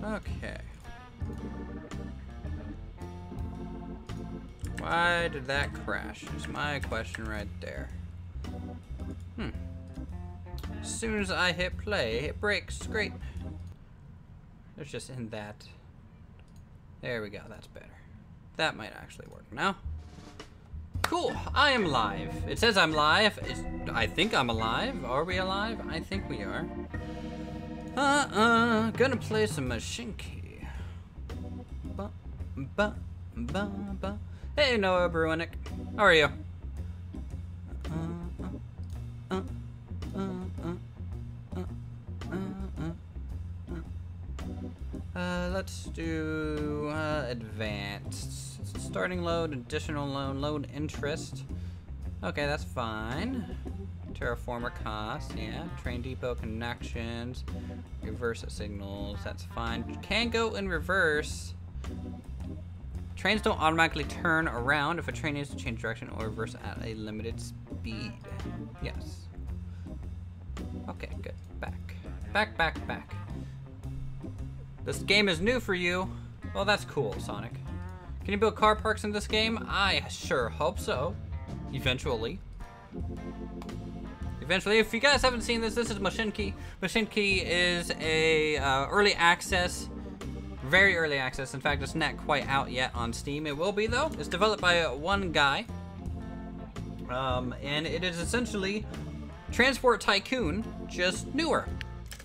Okay. Why did that crash? Is my question right there. As soon as I hit play, it breaks. Great. It's just in that. There we go. That's better. That might actually work now. Cool. I am live. It says I'm live. I think I'm alive. Are we alive? I think we are. Gonna play some machine key. Ba, ba, ba, ba. Hey, Noah Bruinick. How are you? Let's do advanced. Starting load, additional loan, load interest. Okay, that's fine. Terraformer cost, yeah. Train depot connections, reverse signals, that's fine. Can go in reverse. Trains don't automatically turn around if a train needs to change direction or reverse at a limited speed. Yes. Okay, good. Back. Back, back, back. This game is new for you. Well, that's cool, Sonic. Can you build car parks in this game? I sure hope so. Eventually. Eventually, if you guys haven't seen this, this is Machine Key. Machine Key is a early access, very early access. In fact, it's not quite out yet on Steam. It will be though. It's developed by one guy, and it is essentially Transport Tycoon, just newer.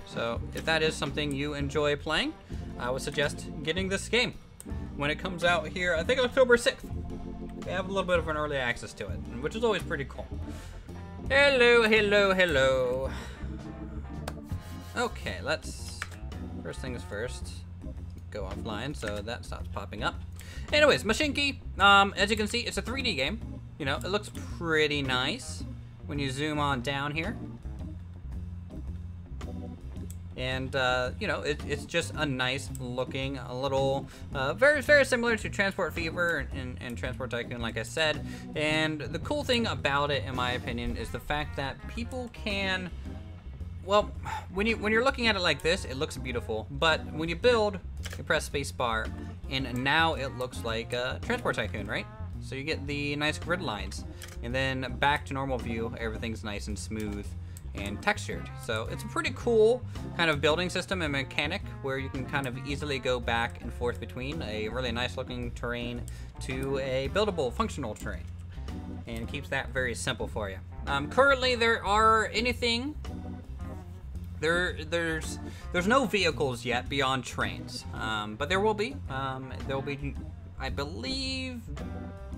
So if that is something you enjoy playing, I would suggest getting this game when it comes out here. I think October 6th. We have a little bit of an early access to it, which is always pretty cool. Hello, hello, hello. Okay, let's, first things first, go offline so that stops popping up. Anyways, Machine Key, as you can see, it's a 3D game. You know, it looks pretty nice when you zoom on down here. And, you know, it's just a nice looking, a little, very, very similar to Transport Fever and Transport Tycoon, like I said. And the cool thing about it, in my opinion, is the fact that people can, well, when you're looking at it like this, it looks beautiful. But when you build, you press spacebar, and now it looks like Transport Tycoon, right? So you get the nice grid lines. And then back to normal view, everything's nice and smooth and textured. So it's a pretty cool kind of building system and mechanic where you can kind of easily go back and forth between a really nice looking terrain to a buildable functional terrain, and keeps that very simple for you. Currently there are there's no vehicles yet beyond trains, but there will be. There will be, I believe,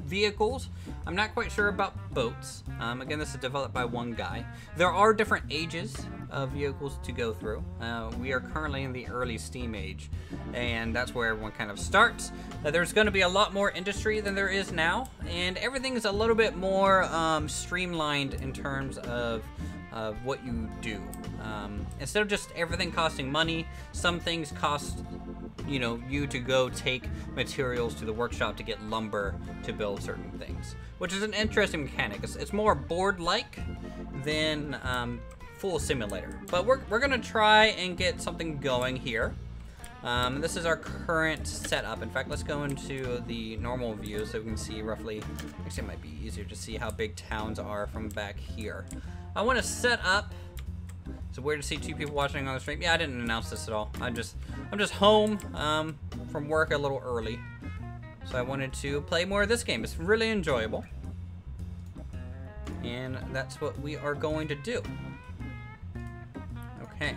vehicles. I'm not quite sure about boats. Again, this is developed by one guy. There are different ages of vehicles to go through. We are currently in the early Steam age, and that's where everyone kind of starts. There's going to be a lot more industry than there is now, and everything is a little bit more streamlined in terms of what you do. Instead of just everything costing money, some things cost, you know, you to go take materials to the workshop to get lumber to build certain things, which is an interesting mechanic. It's more board-like than full simulator. But we're gonna try and get something going here. This is our current setup. In fact, let's go into the normal view so we can see roughly. Actually, it might be easier to see how big towns are from back here. I want to set up. It's weird to see two people watching on the stream. Yeah, I didn't announce this at all. I'm just home from work a little early, so I wanted to play more of this game. It's really enjoyable, and that's what we are going to do. Okay,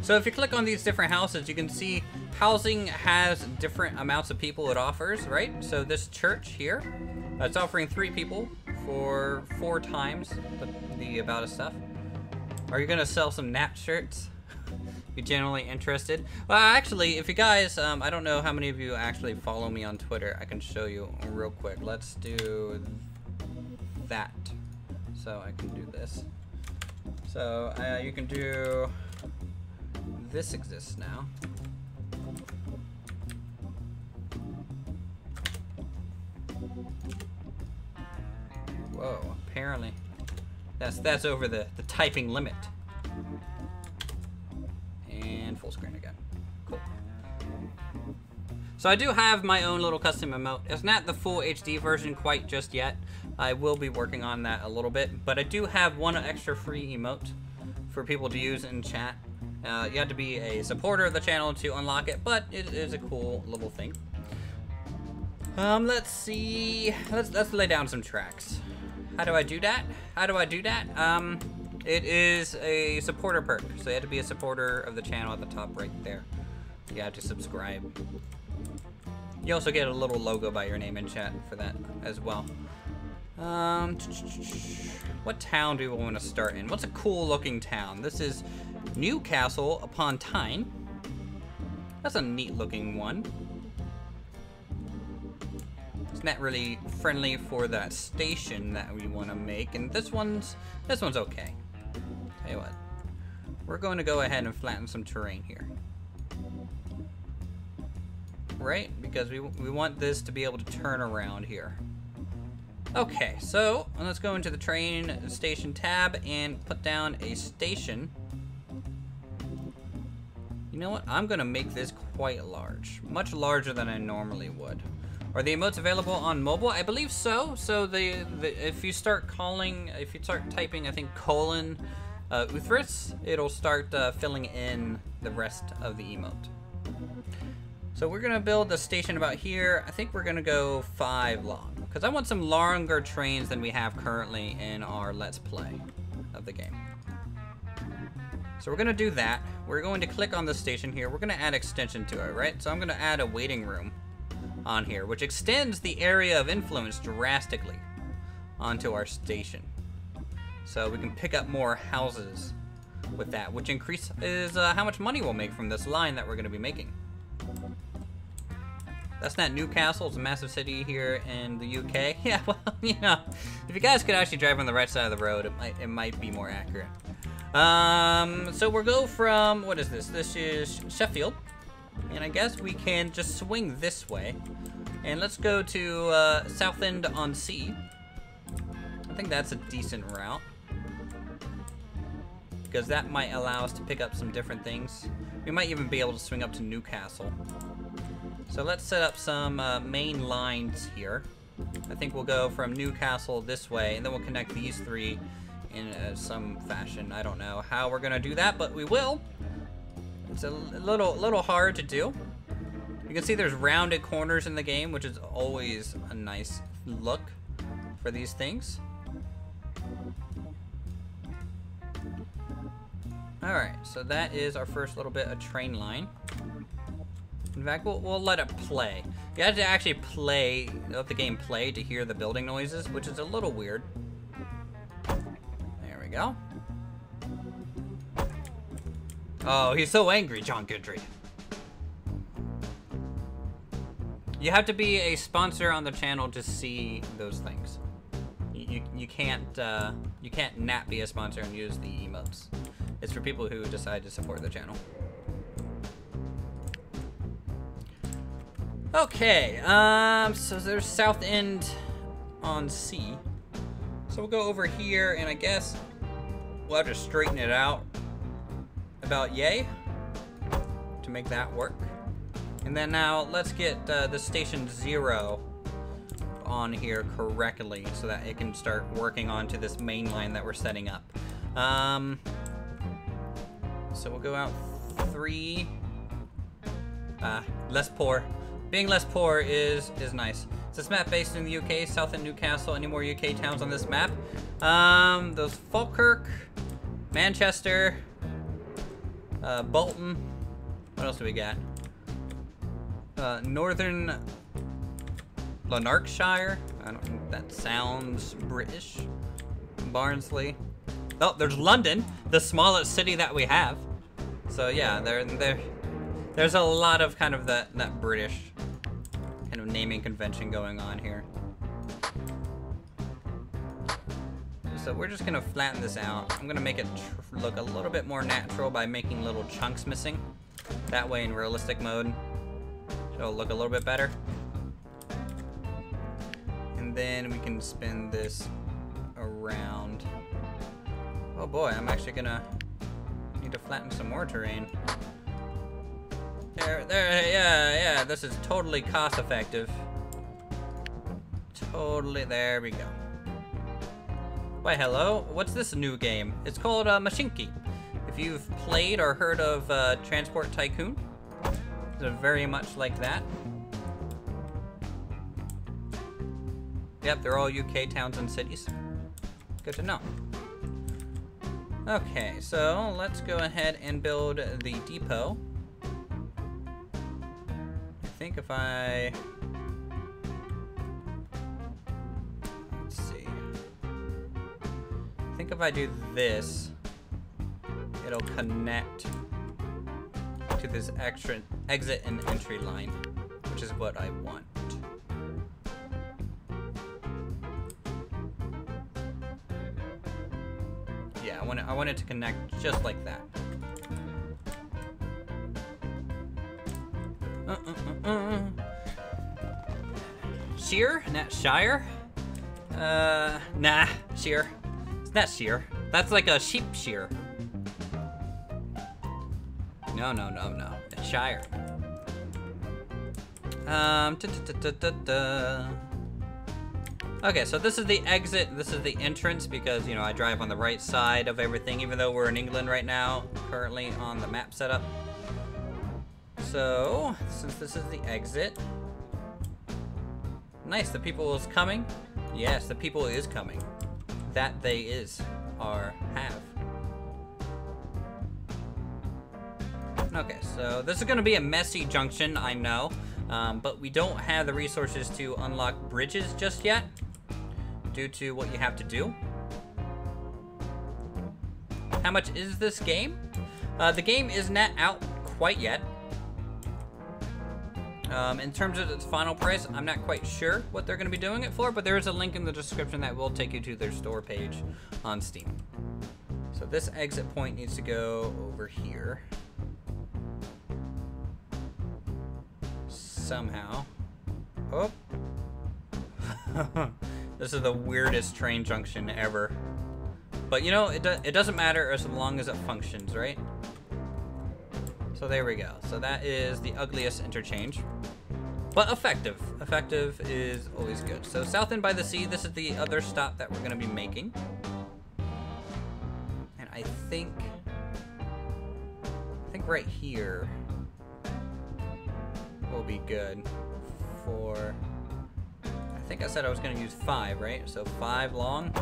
so if you click on these different houses, you can see housing has different amounts of people it offers, right? So this church here, it's offering 3 people for 4 times the about us stuff. Are you gonna sell some nap shirts? If you're generally interested. Well, actually, if you guys, I don't know how many of you actually follow me on Twitter. I can show you real quick. Let's do that. So I can do this. So you can do, this exists now. Whoa, apparently. That's over the typing limit. And full screen again. Cool. So I do have my own little custom emote. It's not the full HD version quite just yet. I will be working on that a little bit, but I do have one extra free emote for people to use in chat. You have to be a supporter of the channel to unlock it, but it is a cool little thing. Let's see. Let's lay down some tracks. How do I do that? It is a supporter perk, so you have to be a supporter of the channel at the top right there. You have to subscribe. You also get a little logo by your name in chat for that as well. What town do we want to start in? What's a cool looking town? This is Newcastle upon Tyne. That's a neat looking one. It's not really friendly for that station that we want to make, and this one's okay. Tell you what, we're going to go ahead and flatten some terrain here. Right? Because we want this to be able to turn around here. Okay, so let's go into the train station tab and put down a station. You know what? I'm gonna make this quite large. Much larger than I normally would. Are the emotes available on mobile? I believe so. So if you start typing, I think colon Uthris, it'll start filling in the rest of the emote. So we're gonna build a station about here. I think we're gonna go 5 long, because I want some longer trains than we have currently in our Let's Play of the game. So we're gonna do that. We're going to click on the station here. We're gonna add extension to it, right? So I'm gonna add a waiting room on here, which extends the area of influence drastically onto our station. So we can pick up more houses with that, which increases how much money we'll make from this line that we're gonna be making. That's not Newcastle, it's a massive city here in the UK. Yeah, well, you know, if you guys could actually drive on the right side of the road, it might be more accurate. So we'll go from, what is this? This is Sheffield. And I guess we can just swing this way. And let's go to Southend-on-Sea. I think that's a decent route, because that might allow us to pick up some different things. We might even be able to swing up to Newcastle. So let's set up some main lines here. I think we'll go from Newcastle this way, and then we'll connect these 3 in some fashion. I don't know how we're gonna do that, but we will. It's a little hard to do. You can see there's rounded corners in the game, which is always a nice look for these things. All right, so that is our first little bit of train line. In fact, we'll let it play. You have to actually let the game play to hear the building noises, which is a little weird. There we go. Oh, he's so angry, John Goodry. You have to be a sponsor on the channel to see those things. You can't not be a sponsor and use the emotes. It's for people who decide to support the channel. Okay, so there's Southend-on-Sea. So we'll go over here, and I guess we'll have to straighten it out about yay to make that work. And then now let's get the station 0 on here correctly so that it can start working onto this main line that we're setting up. So we'll go out 3. Less poor. Being less poor is nice. Is this map based in the UK? Southend, Newcastle, any more UK towns on this map? Those Falkirk, Manchester, Bolton. What else do we got? Northern Lanarkshire. I don't think that sounds British. Barnsley. Oh, there's London, the smallest city that we have. So yeah, there's a lot of kind of that British kind of naming convention going on here. So we're just gonna flatten this out. I'm gonna make it look a little bit more natural by making little chunks missing. That way in realistic mode, it'll look a little bit better. And then we can spin this around. Oh boy, I'm actually gonna need to flatten some more terrain. Yeah, this is totally cost effective. Totally, there we go. Why, hello, what's this new game? It's called Machinki. If you've played or heard of Transport Tycoon, it's very much like that. Yep, they're all UK towns and cities. Good to know. Okay, so let's go ahead and build the depot. I think if I... Let's see. I think if I do this, it'll connect to this extra exit and entry line, which is what I want. Yeah, I want it to connect just like that. Shear? Not Shire? Nah, shear. It's not shear. That's like a sheep shear. No. It's Shire. Okay, so this is the exit, this is the entrance, because, you know, I drive on the right side of everything, even though we're in England right now, currently on the map setup. So, since this is the exit... Nice, the people is coming. Yes, the people is coming. That they is, or have. Okay, so this is gonna be a messy junction, I know. But we don't have the resources to unlock bridges just yet, due to what you have to do. How much is this game? The game is not out quite yet. In terms of its final price, I'm not quite sure what they're going to be doing it for, but there is a link in the description that will take you to their store page on Steam. So this exit point needs to go over here. Somehow. Oh. This is the weirdest train junction ever. But you know, it doesn't matter as long as it functions, right? So there we go. So that is the ugliest interchange. But effective. Effective is always good. So South End by the Sea, this is the other stop that we're going to be making. And I think right here will be good for... I think I said I was going to use 5, right? So 5 long.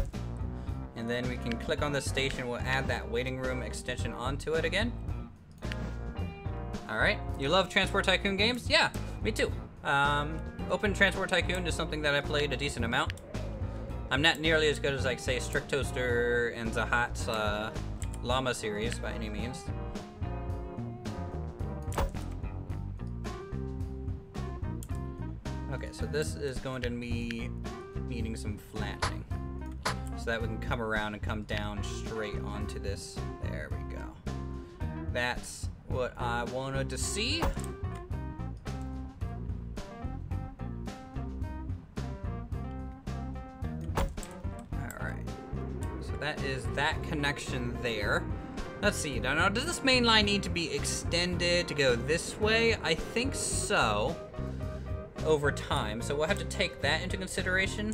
And then we can click on the station. We'll add that waiting room extension onto it again. Alright, you love Transport Tycoon games? Yeah, me too. Open Transport Tycoon is something that I played a decent amount. I'm not nearly as good as, like, say, Strict Toaster and Zahat's Llama series by any means. Okay, so this is going to be needing some flattening, so that we can come around and come down straight onto this. There we go. That's what I wanted to see. Alright. So that is that connection there. Let's see. Now, does this main line need to be extended to go this way? I think so. Over time. So we'll have to take that into consideration.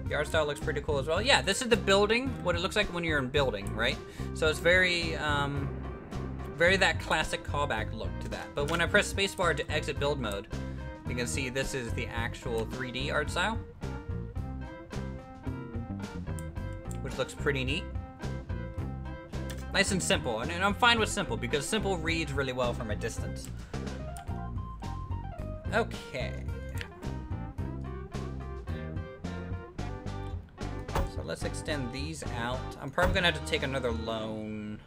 The art style looks pretty cool as well. Yeah, this is the building, what it looks like when you're in building, right? So it's very, very that classic callback look to that. But when I press spacebar to exit build mode, you can see this is the actual 3D art style, which looks pretty neat. Nice and simple, and I'm fine with simple because simple reads really well from a distance. Okay. So let's extend these out. I'm probably gonna have to take another loan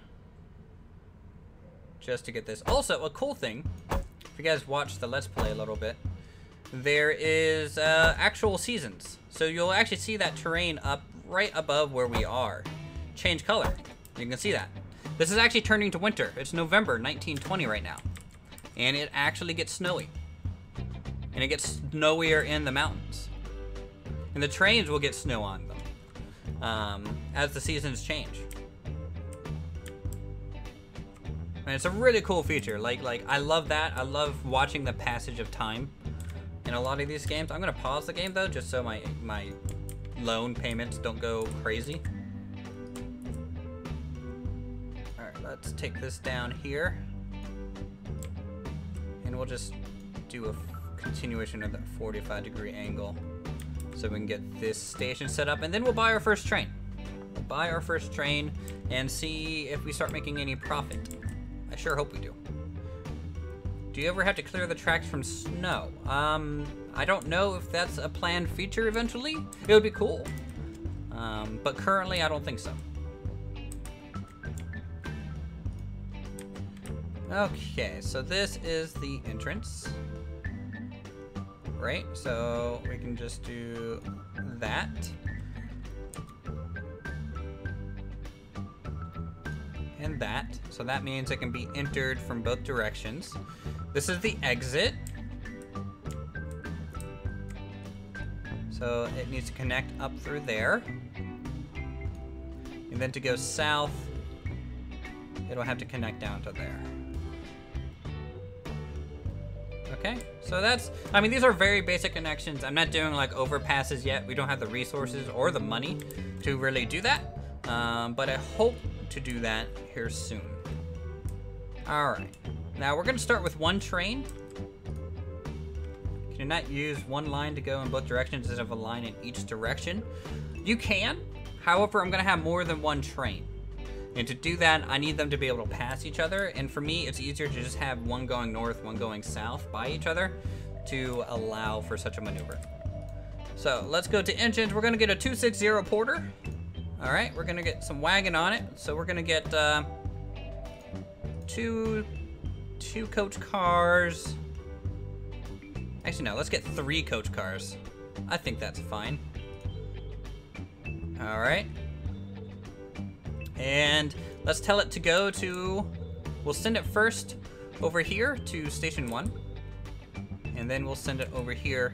just to get this. Also, a cool thing, if you guys watch the Let's Play a little bit, there is actual seasons. So you'll actually see that terrain up right above where we are. Change color. You can see that. This is actually turning to winter. It's November 1920 right now. And it actually gets snowy. And it gets snowier in the mountains. And the trains will get snow on them as the seasons change. And it's a really cool feature. Like I love that. I love watching the passage of time in a lot of these games. I'm gonna pause the game though, just so my loan payments don't go crazy. All right, let's take this down here, and we'll just do a continuation of that 45-degree angle, so we can get this station set up, and then we'll buy our first train. We'll buy our first train and see if we start making any profit. I sure hope we do. Do you ever have to clear the tracks from snow? I don't know if that's a planned feature eventually. It would be cool. But currently I don't think so. Okay, so this is the entrance. Right, so we can just do that. And that, so that means it can be entered from both directions. This is the exit. So it needs to connect up through there. And then to go south, it'll have to connect down to there. Okay, so that's, I mean, these are very basic connections. I'm not doing like overpasses yet. We don't have the resources or the money to really do that. But I hope to do that here soon. All right, now we're gonna start with one train. Can you not use one line to go in both directions instead of a line in each direction? You can, however, I'm gonna have more than one train. And to do that, I need them to be able to pass each other. And for me, it's easier to just have one going north, one going south by each other to allow for such a maneuver. So let's go to engines. We're gonna get a 260 Porter. All right, we're gonna get some wagon on it. So we're gonna get two coach cars. Actually, no, let's get 3 coach cars. I think that's fine. All right. And let's tell it to go to, we'll send it first over here to station 1. And then we'll send it over here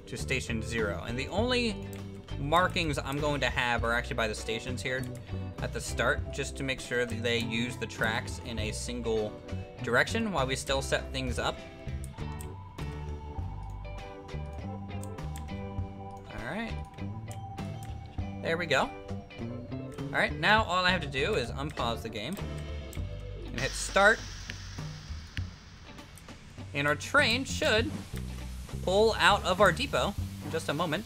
to station 0. And the only markings I'm going to have are actually by the stations here at the start, just to make sure that they use the tracks in a single direction while we still set things up. All right. There we go. All right, now all I have to do is unpause the game and hit start. And our train should pull out of our depot in just a moment.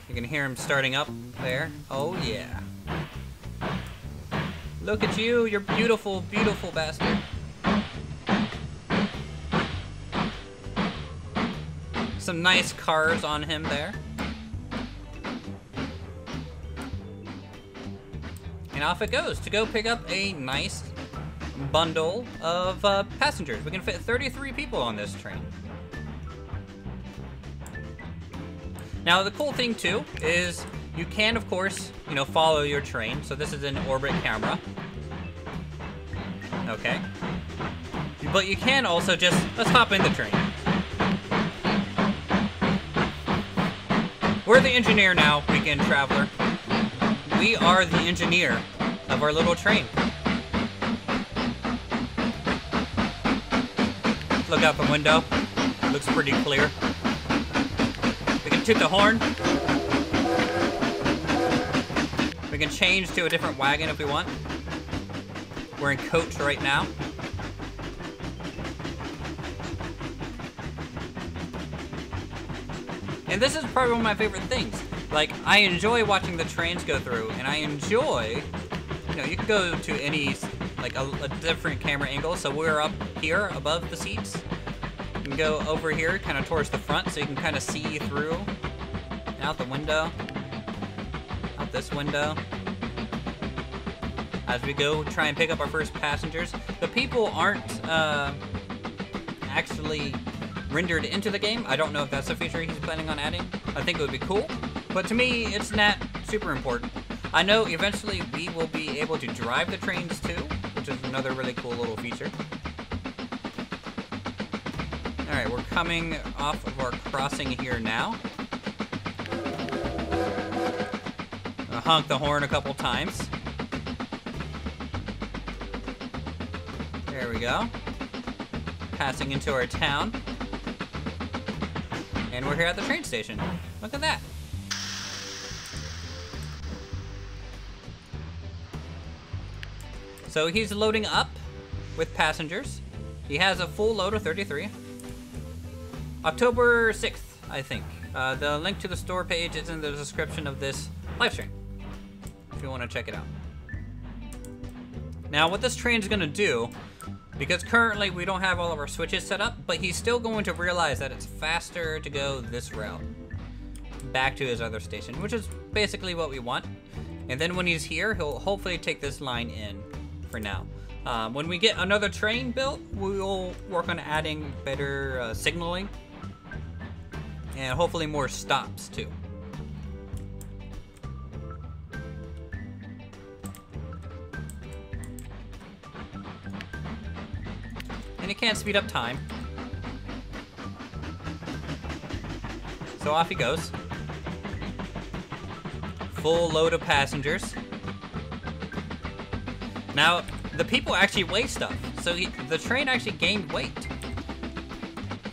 You can hear him starting up there. Oh yeah. Look at you, you're beautiful, beautiful bastard. Some nice cars on him there. And off it goes to go pick up a nice bundle of passengers. We can fit 33 people on this train. Now the cool thing too is you can, of course, follow your train. So this is an orbit camera. Okay. But you can also just, let's hop in the train. We're the engineer now, weekend traveler. We are the engineer of our little train. Look out the window. Looks pretty clear. We can toot the horn. We can change to a different wagon if we want. We're in coach right now. And this is probably one of my favorite things. Like, I enjoy watching the trains go through, and I enjoy, you can go to any, like, a different camera angle. So we're up here above the seats. You can go over here kind of towards the front so you can kind of see through and out the window, out this window. As we go try and pick up our first passengers. The people aren't actually rendered into the game. I don't know if that's a feature he's planning on adding. I think it would be cool. But to me, it's not super important. I know eventually we will be able to drive the trains too, which is another really cool little feature. All right, we're coming off of our crossing here now. I'll honk the horn a couple times. There we go. Passing into our town. And we're here at the train station. Look at that. So he's loading up with passengers. He has a full load of 33. October 6th, I think. The link to the store page is in the description of this live stream, if you want to check it out. Now, what this train's gonna do, because currently we don't have all of our switches set up, but he's still going to realize that it's faster to go this route back to his other station, which is basically what we want. And then when he's here, he'll hopefully take this line in for now. When we get another train built, we'll work on adding better signaling and hopefully more stops too. And it can speed up time. So off he goes. Full load of passengers. Now, the people actually weigh stuff. So the train actually gained weight.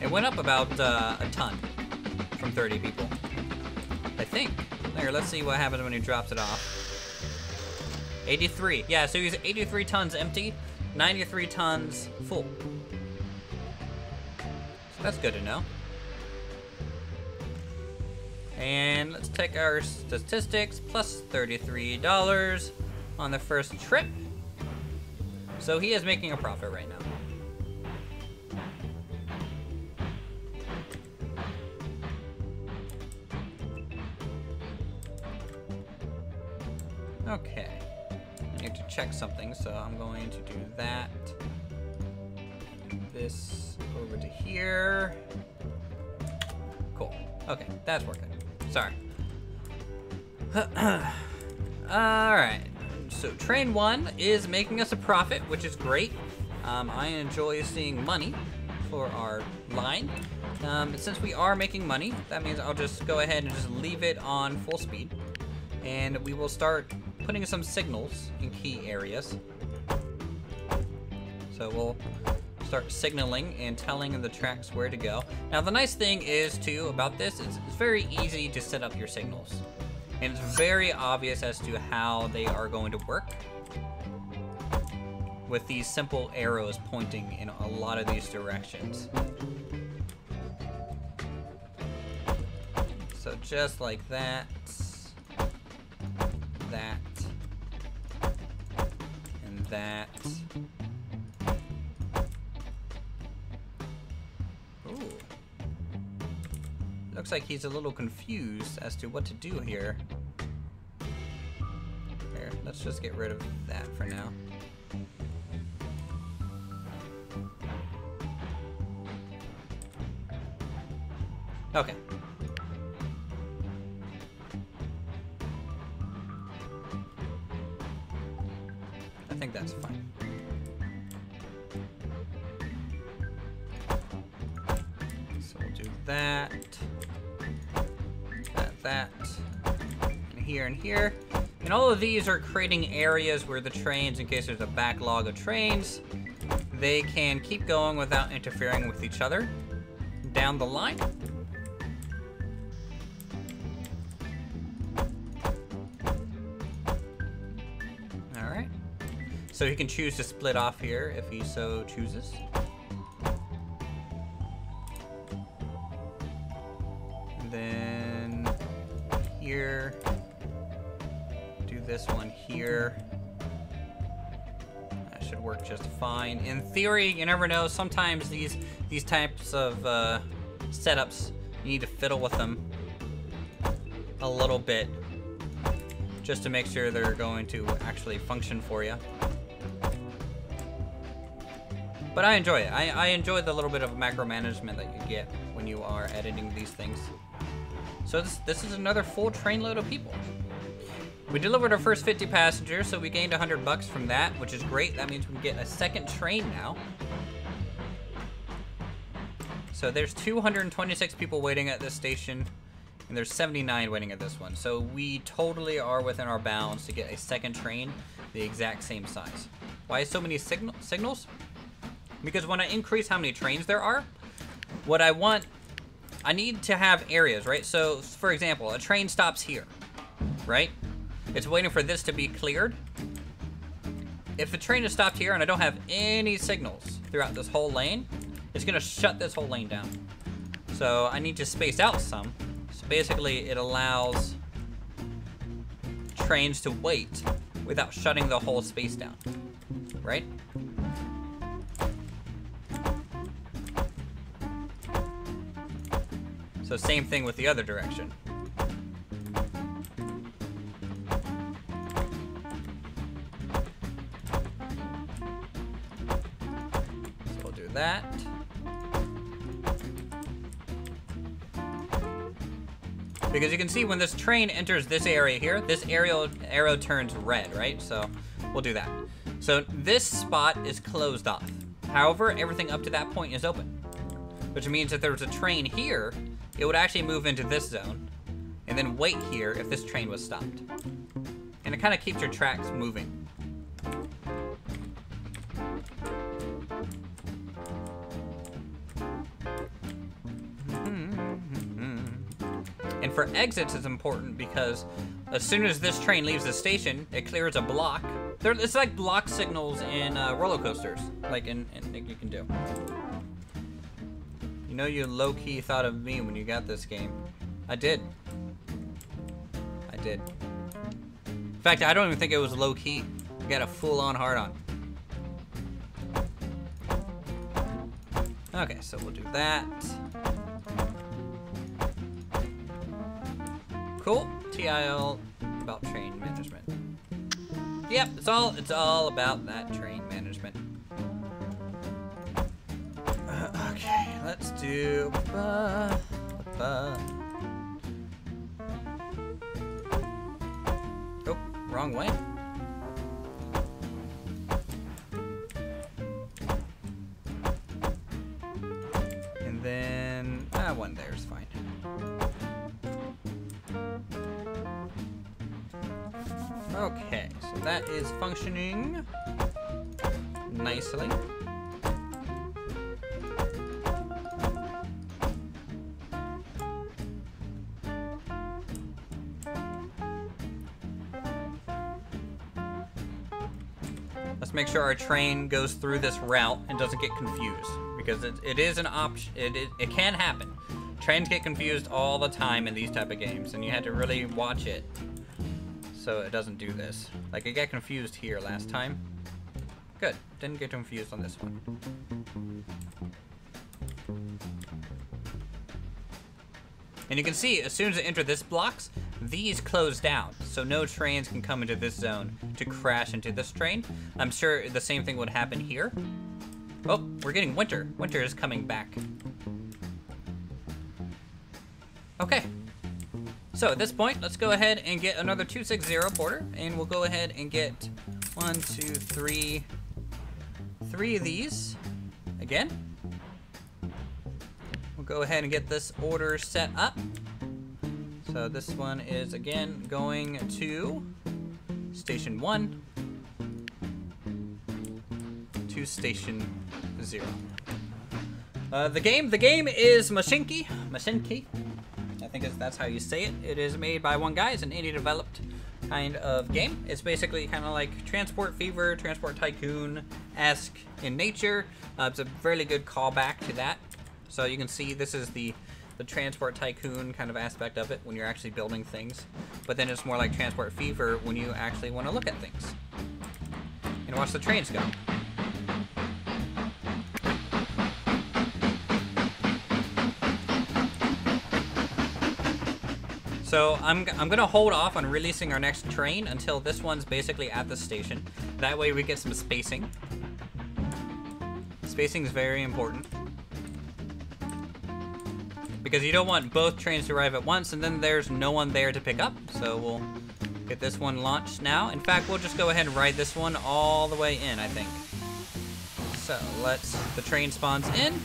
It went up about a ton from 30 people, I think. Here, let's see what happens when he drops it off. 83. Yeah, so he's 83 tons empty, 93 tons full. So that's good to know. And let's take our statistics, plus $33 on the first trip. So he is making a profit right now. Okay, I need to check something, so I'm going to do that. This over to here. Cool. Okay, that's working. Sorry. Alright, so train 1 is making us a profit, which is great. I enjoy seeing money for our line. Since we are making money, that means I'll just go ahead and just leave it on full speed. And we will start putting some signals in key areas. So we'll start signaling and telling the tracks where to go. Now the nice thing is too about this is it's very easy to set up your signals. And it's very obvious as to how they are going to work with these simple arrows pointing in a lot of these directions. So just like that, that, and that. Ooh. Looks like he's a little confused as to what to do here. Here, let's just get rid of that for now. Okay. I think that's fine. So we'll do that, that, and here. And all of these are creating areas where the trains, in case there's a backlog of trains, they can keep going without interfering with each other down the line. So he can choose to split off here if he so chooses. And then here, do this one here. That should work just fine. In theory, you never know. Sometimes these types of setups, you need to fiddle with them a little bit just to make sure they're going to actually function for you. But I enjoy it. I enjoy the little bit of macro management that you get when you are editing these things. So this is another full train load of people. We delivered our first 50 passengers, so we gained $100 from that, which is great. That means we can get a second train now. So there's 226 people waiting at this station, and there's 79 waiting at this one. So we totally are within our bounds to get a second train the exact same size. Why so many signals? Because when I increase how many trains there are, what I want, I need to have areas, right? So, for example, a train stops here, right? It's waiting for this to be cleared. If the train is stopped here and I don't have any signals throughout this whole lane, it's gonna shut this whole lane down. So I need to space out some. So basically it allows trains to wait without shutting the whole space down, right? So same thing with the other direction. So we'll do that. Because you can see when this train enters this area here, this arrow turns red, right? So we'll do that. So this spot is closed off. However, everything up to that point is open, which means if there was a train here, it would actually move into this zone and then wait here if this train was stopped. And it kind of keeps your tracks moving. And for exits, it's important because as soon as this train leaves the station, it clears a block. It's like block signals in roller coasters, like you can do. You know, you low-key thought of me when you got this game. I did. I did. In fact, I don't even think it was low-key. I got a full-on hard-on. Okay, so we'll do that. Cool. TIL about train management. Yep, it's all about that train management. Okay, let's do. Oh, wrong way. And then one there is fine. Okay, so that is functioning nicely. Let's make sure our train goes through this route and doesn't get confused, because it is an option. It can happen. Trains get confused all the time in these type of games, and you had to really watch it so it doesn't do this. Like, it got confused here last time. Good, didn't get confused on this one. And you can see, as soon as it enters this blocks, these close down, so no trains can come into this zone to crash into this train. I'm sure the same thing would happen here. Oh, we're getting winter. Winter is coming back. Okay. So at this point, let's go ahead and get another 260 border, and we'll go ahead and get 1, 2, 3 of these again. We'll go ahead and get this order set up. So this one is again going to station 1 to station 0. The game is Mashinki. I think that's how you say it. It is made by one guy. It's an indie developed kind of game. It's basically kind of like Transport Fever, Transport Tycoon-esque in nature. It's a really good callback to that. So you can see this is the Transport Tycoon kind of aspect of it when you're actually building things. But then it's more like Transport Fever when you actually want to look at things and watch the trains go. So I'm gonna hold off on releasing our next train until this one's basically at the station. That way we get some spacing. Spacing is very important, because you don't want both trains to arrive at once and then there's no one there to pick up. So we'll get this one launched now. In fact, we'll just go ahead and ride this one all the way in, I think. So the train spawns in.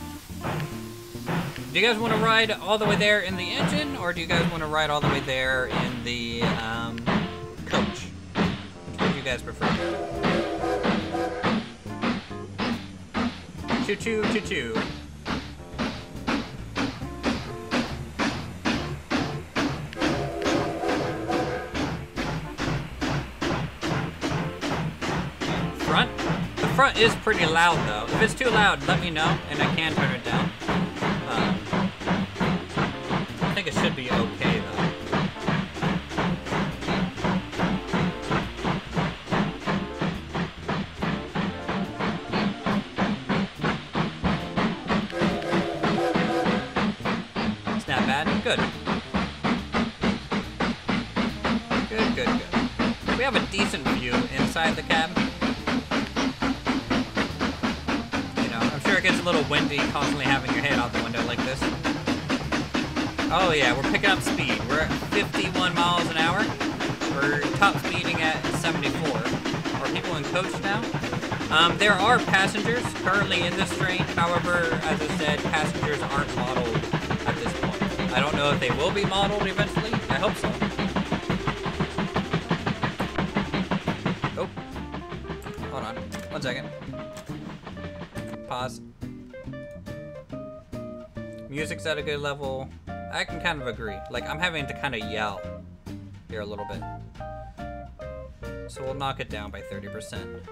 Do you guys want to ride all the way there in the engine, or do you guys want to ride all the way there in the coach? Which would you guys prefer? Choo-choo, choo-choo. The front is pretty loud though. If it's too loud, let me know and I can turn it down. I think it should be okay though. It's not bad. Good. Good, good, good. We have a decent view inside the cab. It gets a little windy constantly having your head out the window like this. Oh yeah, we're picking up speed. We're at 51 miles an hour. We're top speeding at 74. Are people in coach now? There are passengers currently in this train. However, as I said, passengers aren't modeled at this point. I don't know if they will be modeled eventually. I hope so. Oh. Hold on. 1 second. Pause. Music's at a good level. I can kind of agree. Like, I'm having to kind of yell here a little bit. So we'll knock it down by 30%.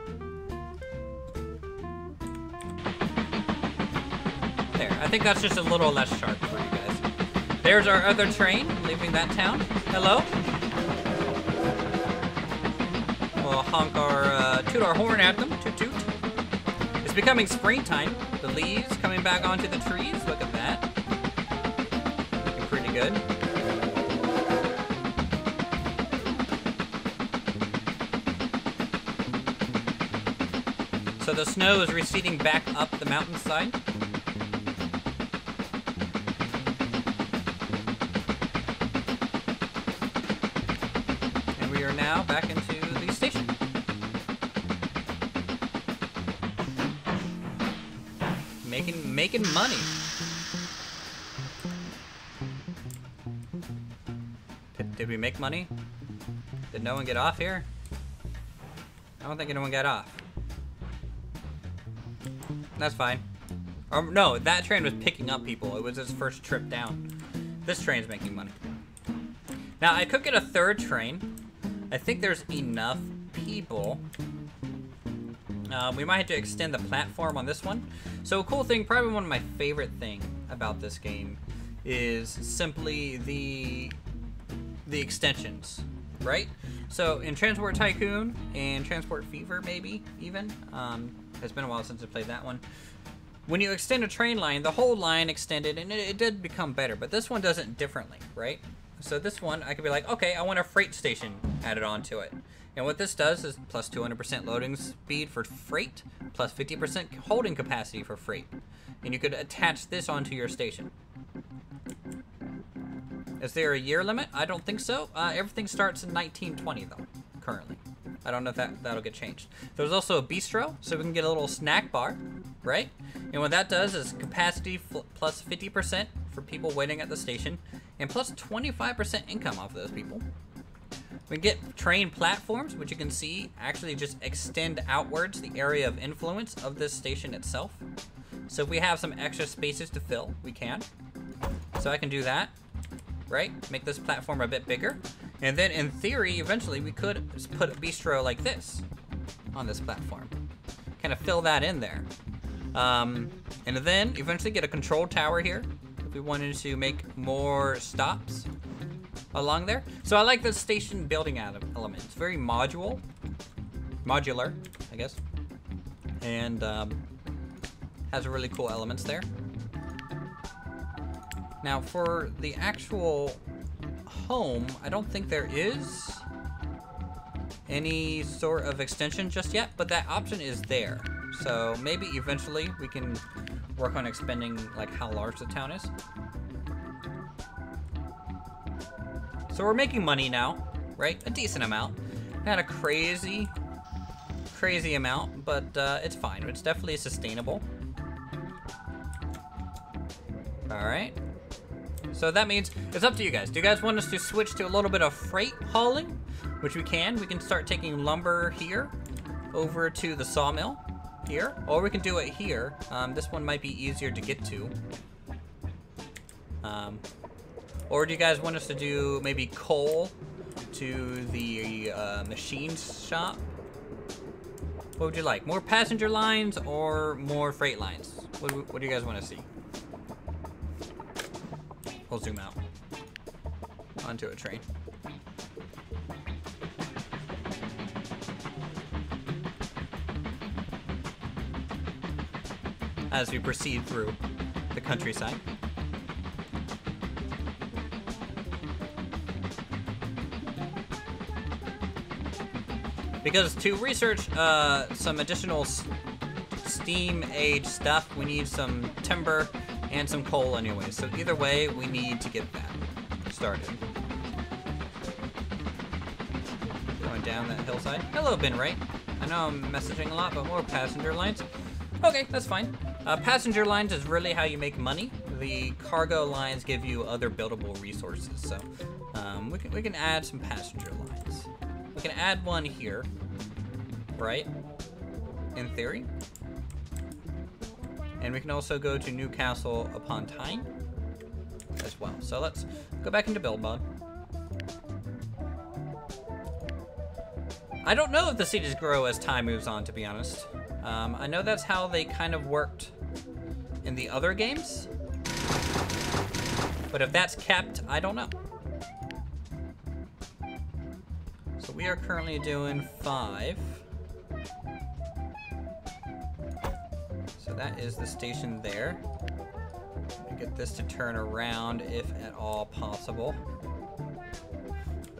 There. I think that's just a little less sharp for you guys. There's our other train leaving that town. Hello? We'll honk our, toot our horn at them. Toot toot. It's becoming springtime. The leaves coming back onto the trees. Look at that. Looking pretty good. So the snow is receding back up the mountainside. And we are now back into the station. Making money. Did we make money? Did no one get off here? I don't think anyone got off. That's fine. No, that train was picking up people. It was its first trip down. This train's making money. Now, I could get a third train. I think there's enough people. We might have to extend the platform on this one. So a cool thing, probably one of my favorite thing about this game is simply the extensions, right? So in Transport Tycoon and Transport Fever, maybe even, it's been a while since I played that one. When you extend a train line, the whole line extended, and it did become better, but this one does it differently, right? So this one, I could be like, okay, I want a freight station added onto it. And what this does is plus 200% loading speed for freight, plus 50% holding capacity for freight. And you could attach this onto your station. Is there a year limit? I don't think so. Everything starts in 1920 though, currently. I don't know if that'll get changed. There's also a bistro, so we can get a little snack bar, right? And what that does is capacity plus 50% for people waiting at the station, and plus 25% income off of those people. We get train platforms, which you can see actually just extend outwards the area of influence of this station itself. So if we have some extra spaces to fill, we can. So I can do that, right? Make this platform a bit bigger. And then in theory, eventually we could put a bistro like this on this platform. Kind of fill that in there. And then eventually get a control tower here if we wanted to make more stops along there. So I like the station building element. It's very modular, I guess. And has really cool elements there. Now for the actual home, I don't think there is any sort of extension just yet, but that option is there. So maybe eventually we can work on expanding like how large the town is. So we're making money now, right? A decent amount. Not a crazy amount, but it's fine. It's definitely sustainable. All right. So that means it's up to you guys. Do you guys want us to switch to a little bit of freight hauling? Which we can. We can start taking lumber here over to the sawmill. here, or we can do it here. This one might be easier to get to. Or do you guys want us to do maybe coal to the machine shop? What would you like? More passenger lines or more freight lines? What do you guys want to see? We'll zoom out onto a train. As we proceed through the countryside. Because to research some additional steam age stuff, we need some timber and some coal anyway. So either way, we need to get that started. Going down that hillside. Hello, Ben Wright. I know I'm messaging a lot, but more passenger lines. Okay, that's fine. Passenger lines is really how you make money. The cargo lines give you other buildable resources. So we can add some passenger lines. We can add one here, right? In theory. And we can also go to Newcastle upon Tyne as well. So let's go back into build mode. I don't know if the cities grow as time moves on, to be honest. I know that's how they kind of worked in the other games. But if that's kept, I don't know. So we are currently doing 5. So that is the station there. Get this to turn around if at all possible.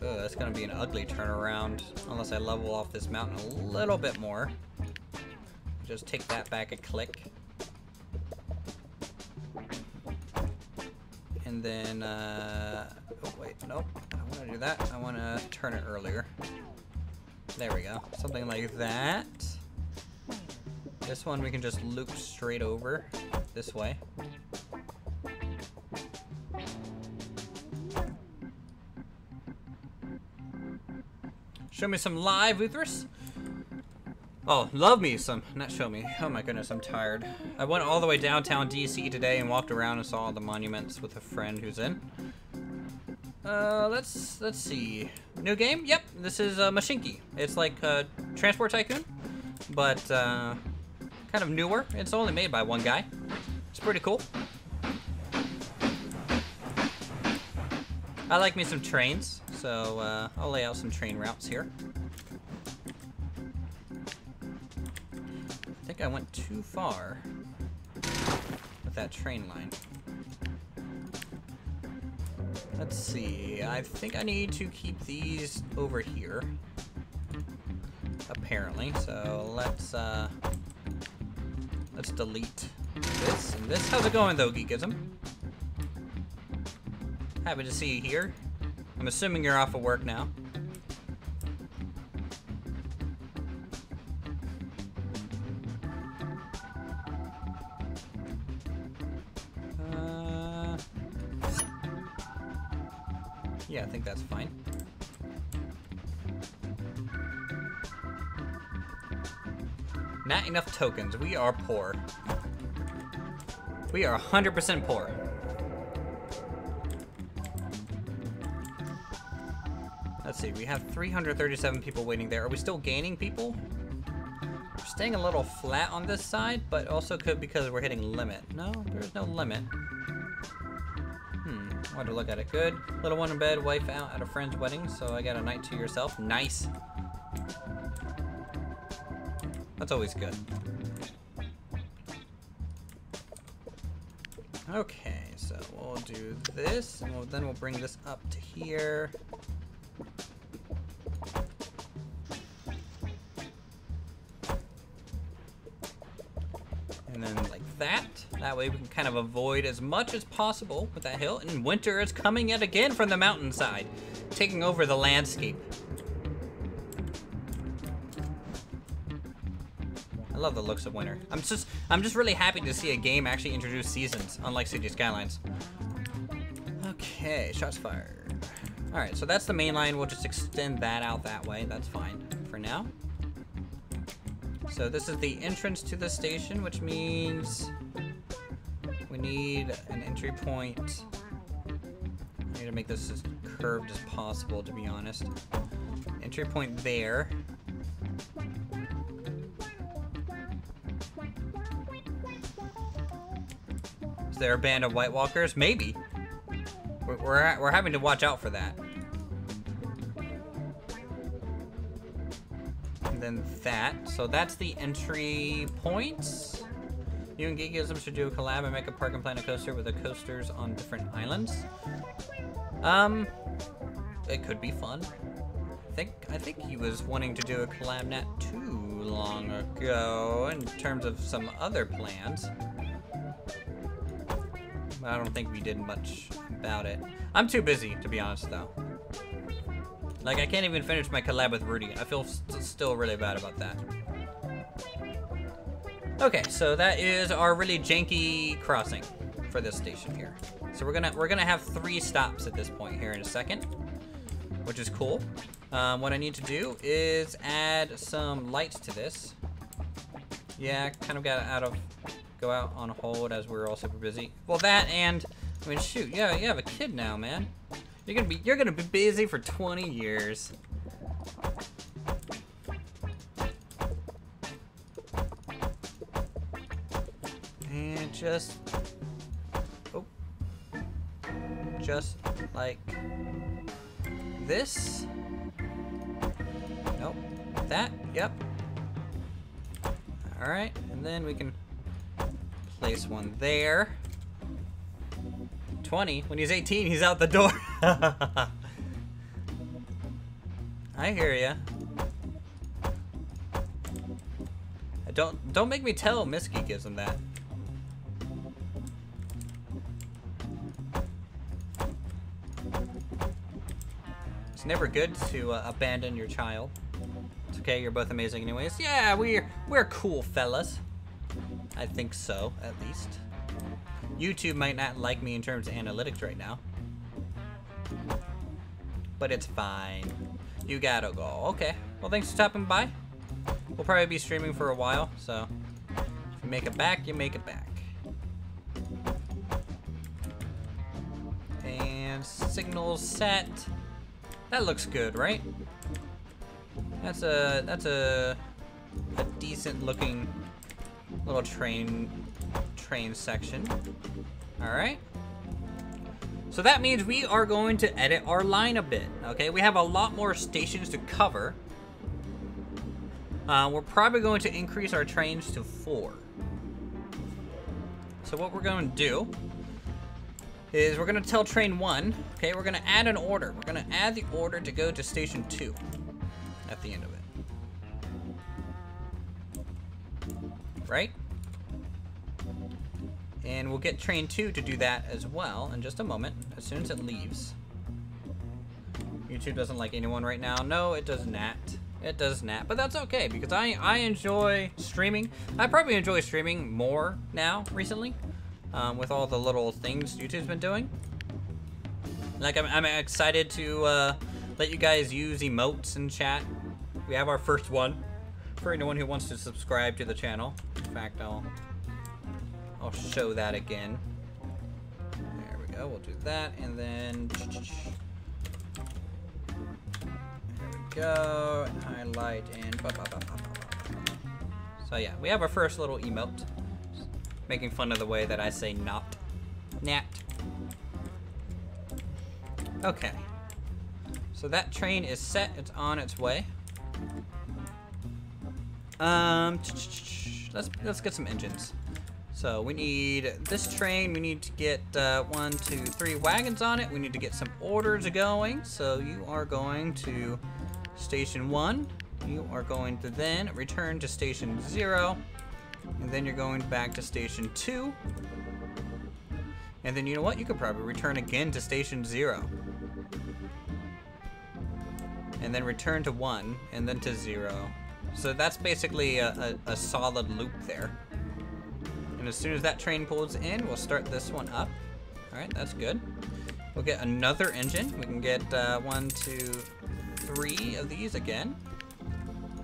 Ugh, that's gonna be an ugly turnaround unless I level off this mountain a little bit more. Just take that back a click. And then, oh wait, nope, I don't wanna do that. I wanna turn it earlier. There we go, something like that. This one we can just loop straight over this way. Show me some live, Uthris. Oh, love me some, not show me. Oh my goodness, I'm tired. I went all the way downtown DC today and walked around and saw all the monuments with a friend who's in. Let's see. New game? Yep, this is Mashinki. It's like Transport Tycoon, but kind of newer. It's only made by one guy. It's pretty cool. I like me some trains, so I'll lay out some train routes here. I think I went too far with that train line. Let's see, I think I need to keep these over here, apparently, so let's delete this and this. How's it going though, Geekism? Happy to see you here. I'm assuming you're off of work now. Yeah, I think that's fine. Not enough tokens. We are poor. We are 100% poor. Let's see, we have 337 people waiting there. Are we still gaining people? We're staying a little flat on this side, but also could because we're hitting limit. No, there's no limit. I want to look at it. Good. Little one in bed, wife out at a friend's wedding, so I got a night to yourself. Nice. That's always good. Okay, so we'll do this, and then we'll bring this up to here. And then like that. That way we can kind of avoid as much as possible with that hill. And winter is coming yet again from the mountainside, taking over the landscape. I love the looks of winter. I'm just really happy to see a game actually introduce seasons, unlike City Skylines. Okay, shots fired. All right, so that's the main line. We'll just extend that out that way. That's fine for now. So this is the entrance to the station, which means we need an entry point. I need to make this as curved as possible, to be honest. Entry point there. Is there a band of White Walkers? Maybe. We're having to watch out for that. And then that. So that's the entry points. You and Geekism should do a collab and make a park and plan a coaster with the coasters on different islands. It could be fun. I think he was wanting to do a collab not too long ago in terms of some other plans. But I don't think we did much about it. I'm too busy, to be honest, though. Like, I can't even finish my collab with Rudy. I feel still really bad about that. Okay, so that is our really janky crossing for this station here. So we're gonna have 3 stops at this point here in a second, which is cool. What I need to do is add some lights to this. Yeah, kind of got go out on hold as we're all super busy. Well, that and I mean, shoot, yeah, you have a kid now, man. You're gonna be busy for 20 years. And just like this. Nope. That. Yep. All right, and then we can place one there. 20. When he's 18, he's out the door. I hear ya. Don't make me tell Miss Geekism that. It's never good to abandon your child. It's okay, you're both amazing anyways. Yeah, we're cool fellas. I think so, at least. YouTube might not like me in terms of analytics right now. But it's fine. You gotta go. Okay. Well, thanks for stopping by. We'll probably be streaming for a while, so if you make it back, you make it back. And signals set. That looks good, right? That's a decent looking little train section. All right. So that means we are going to edit our line a bit. Okay, we have a lot more stations to cover. We're probably going to increase our trains to 4. So what we're going to do is we're going to tell train 1, okay, we're going to add an order. We're going to add the order to go to station 2 at the end of it. Right? And we'll get train 2 to do that as well in just a moment, as soon as it leaves. YouTube doesn't like anyone right now. No, it does not. It does not, but that's okay because I enjoy streaming. I probably enjoy streaming more now recently with all the little things YouTube's been doing. Like I'm excited to let you guys use emotes in chat. We have our first one for anyone who wants to subscribe to the channel. In fact, I'll show that again. There we go. We'll do that, and then there we go. And highlight and so yeah, we have our first little emote, making fun of the way that I say not, nat. Okay. So that train is set. It's on its way. Let's get some engines. So we need this train, we need to get 1, 2, 3 wagons on it. We need to get some orders going. So you are going to station 1. You are going to then return to station 0. And then you're going back to station 2. And then you know what? You could probably return again to station 0. And then return to 1, and then to 0. So that's basically a solid loop there. And as soon as that train pulls in, we'll start this one up. All right, that's good. We'll get another engine. We can get 1, 2, 3 of these again.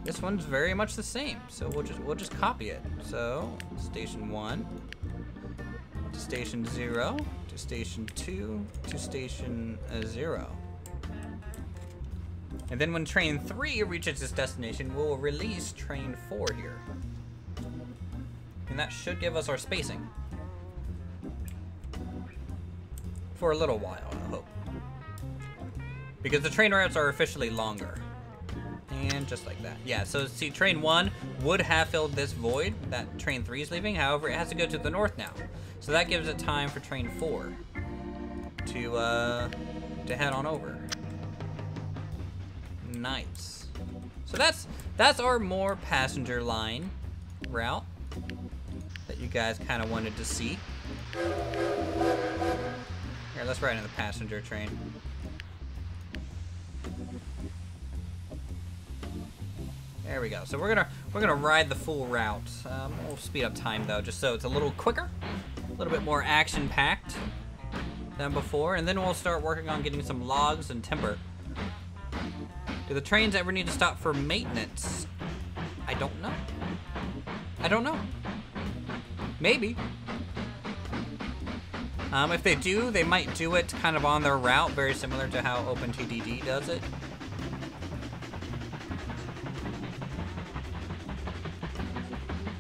this one's very much the same. So we'll just copy it. So station 1 to station 0 to station 2 to station 0. And then when train 3 reaches its destination, we'll release train 4 here. And that should give us our spacing. For a little while, I hope. Because the train routes are officially longer. And just like that. Yeah, so see, train 1 would have filled this void that train 3 is leaving. However, it has to go to the north now. So that gives it time for train 4 to head on over. Nice. So that's our more passenger line route that you guys kind of wanted to see. Here, let's ride in the passenger train. There we go. So we're gonna ride the full route. We'll speed up time though, just so it's a little quicker, a little bit more action-packed than before, and then we'll start working on getting some logs and timber. Do the trains ever need to stop for maintenance? I don't know. I don't know. Maybe. If they do, they might do it kind of on their route, very similar to how OpenTDD does it.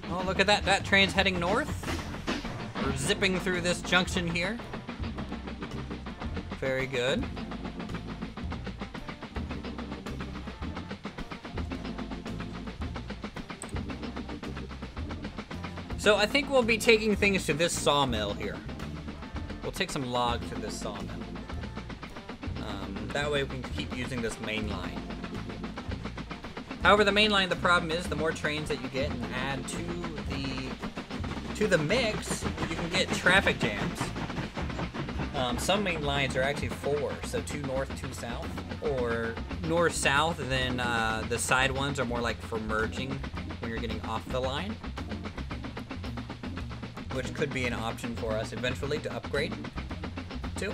Oh, look at that. That train's heading north. We're zipping through this junction here. Very good. So I think we'll be taking things to this sawmill here. We'll take some logs to this sawmill. That way we can keep using this main line. However, the main line, the problem is the more trains that you get and add to the mix, you can get traffic jams. Some main lines are actually 4, so 2 north, 2 south, or north-south, and then the side ones are more like for merging when you're getting off the line, which could be an option for us eventually to upgrade to.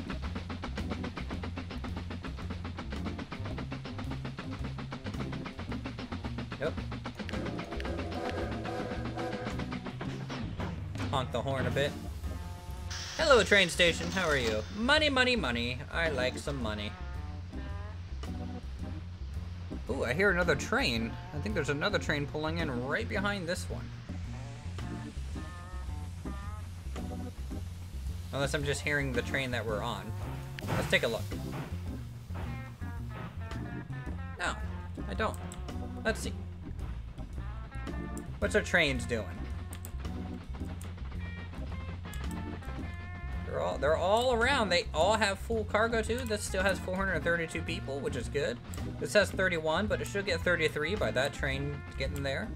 Yep. Honk the horn a bit. Hello, train station. How are you? Money, money, money. I like some money. Ooh, I hear another train. I think there's another train pulling in right behind this one. Unless I'm just hearing the train that we're on. Let's take a look. No, I don't. Let's see. What's our trains doing? They're all around. They all have full cargo too. This still has 432 people, which is good. This has 31, but it should get 33 by that train getting there.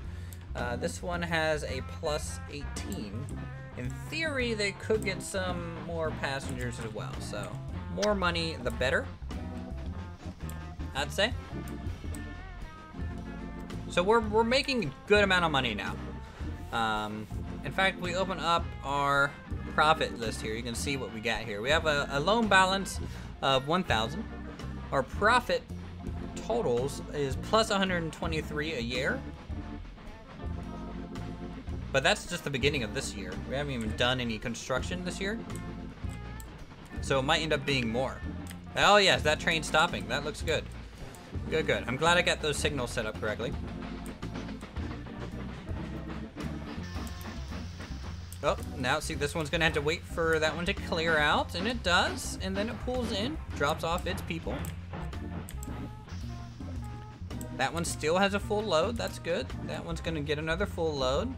This one has a plus 18. In theory, they could get some more passengers as well. So, more money, the better, I'd say. So we're making a good amount of money now. In fact, we open up our profit list here. You can see what we got here. We have a loan balance of 1,000. Our profit totals is plus 123 a year. But that's just the beginning of this year. We haven't even done any construction this year. So it might end up being more. Oh yes, that train's stopping. That looks good. Good, good. I'm glad I got those signals set up correctly. Oh, now see, this one's gonna have to wait for that one to clear out, and it does, and then it pulls in, drops off its people. That one still has a full load, that's good. That one's gonna get another full load.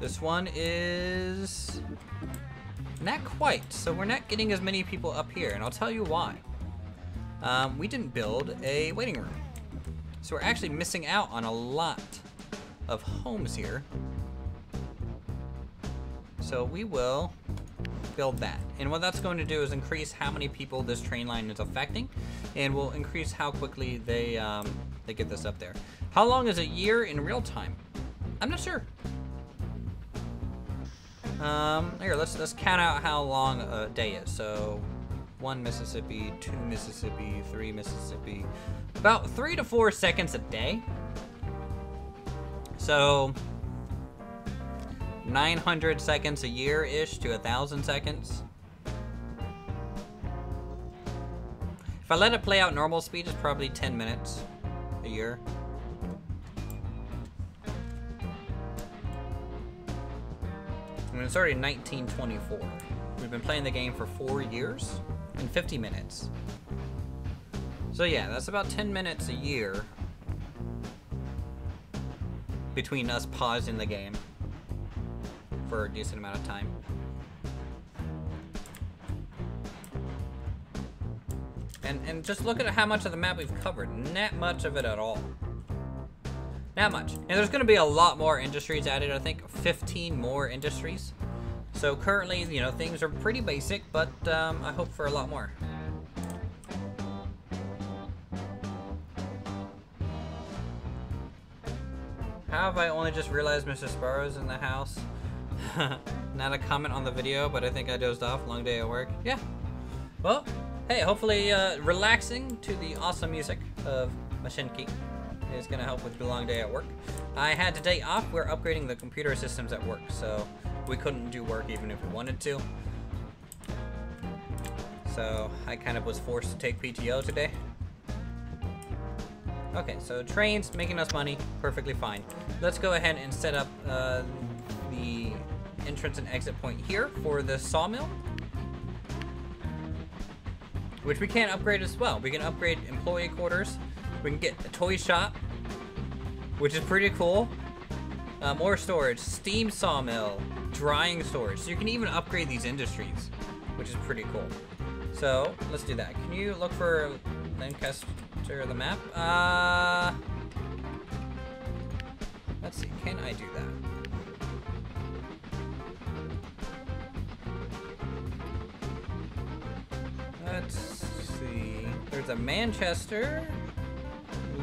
This one is not quite, so we're not getting as many people up here, and I'll tell you why. We didn't build a waiting room. So we're actually missing out on a lot of homes here. So we will build that. And what that's going to do is increase how many people this train line is affecting, and will increase how quickly they get this up there. How long is a year in real time? I'm not sure. Here, let's count out how long a day is. So 1 Mississippi, 2 Mississippi, 3 Mississippi. About 3 to 4 seconds a day. So 900 seconds a year-ish to 1,000 seconds. If I let it play out normal speed, it's probably 10 minutes a year. I mean, it's already 1924. We've been playing the game for 4 years and 50 minutes. So yeah, that's about 10 minutes a year between us pausing the game for a decent amount of time. And just look at how much of the map we've covered. Not much of it at all. Not much. And there's going to be a lot more industries added. I think 15 more industries. So currently, you know, things are pretty basic, but I hope for a lot more. How have I only just realized Mr. Sparrow's in the house? Not a comment on the video, but I think I dozed off. Long day at work. Yeah. Well, hey, hopefully relaxing to the awesome music of Mashinki is going to help with the long day at work. I had today off. We're upgrading the computer systems at work, so we couldn't do work even if we wanted to. So I kind of was forced to take PTO today. Okay, so trains making us money, perfectly fine. Let's go ahead and set up the entrance and exit point here for the sawmill, which we can upgrade as well. We can upgrade employee quarters. We can get a toy shop, which is pretty cool. More storage, steam sawmill, drying storage. So you can even upgrade these industries, which is pretty cool. So let's do that. Can you look for Lancaster of the map? Let's see, can I do that? Let's see. There's a Manchester,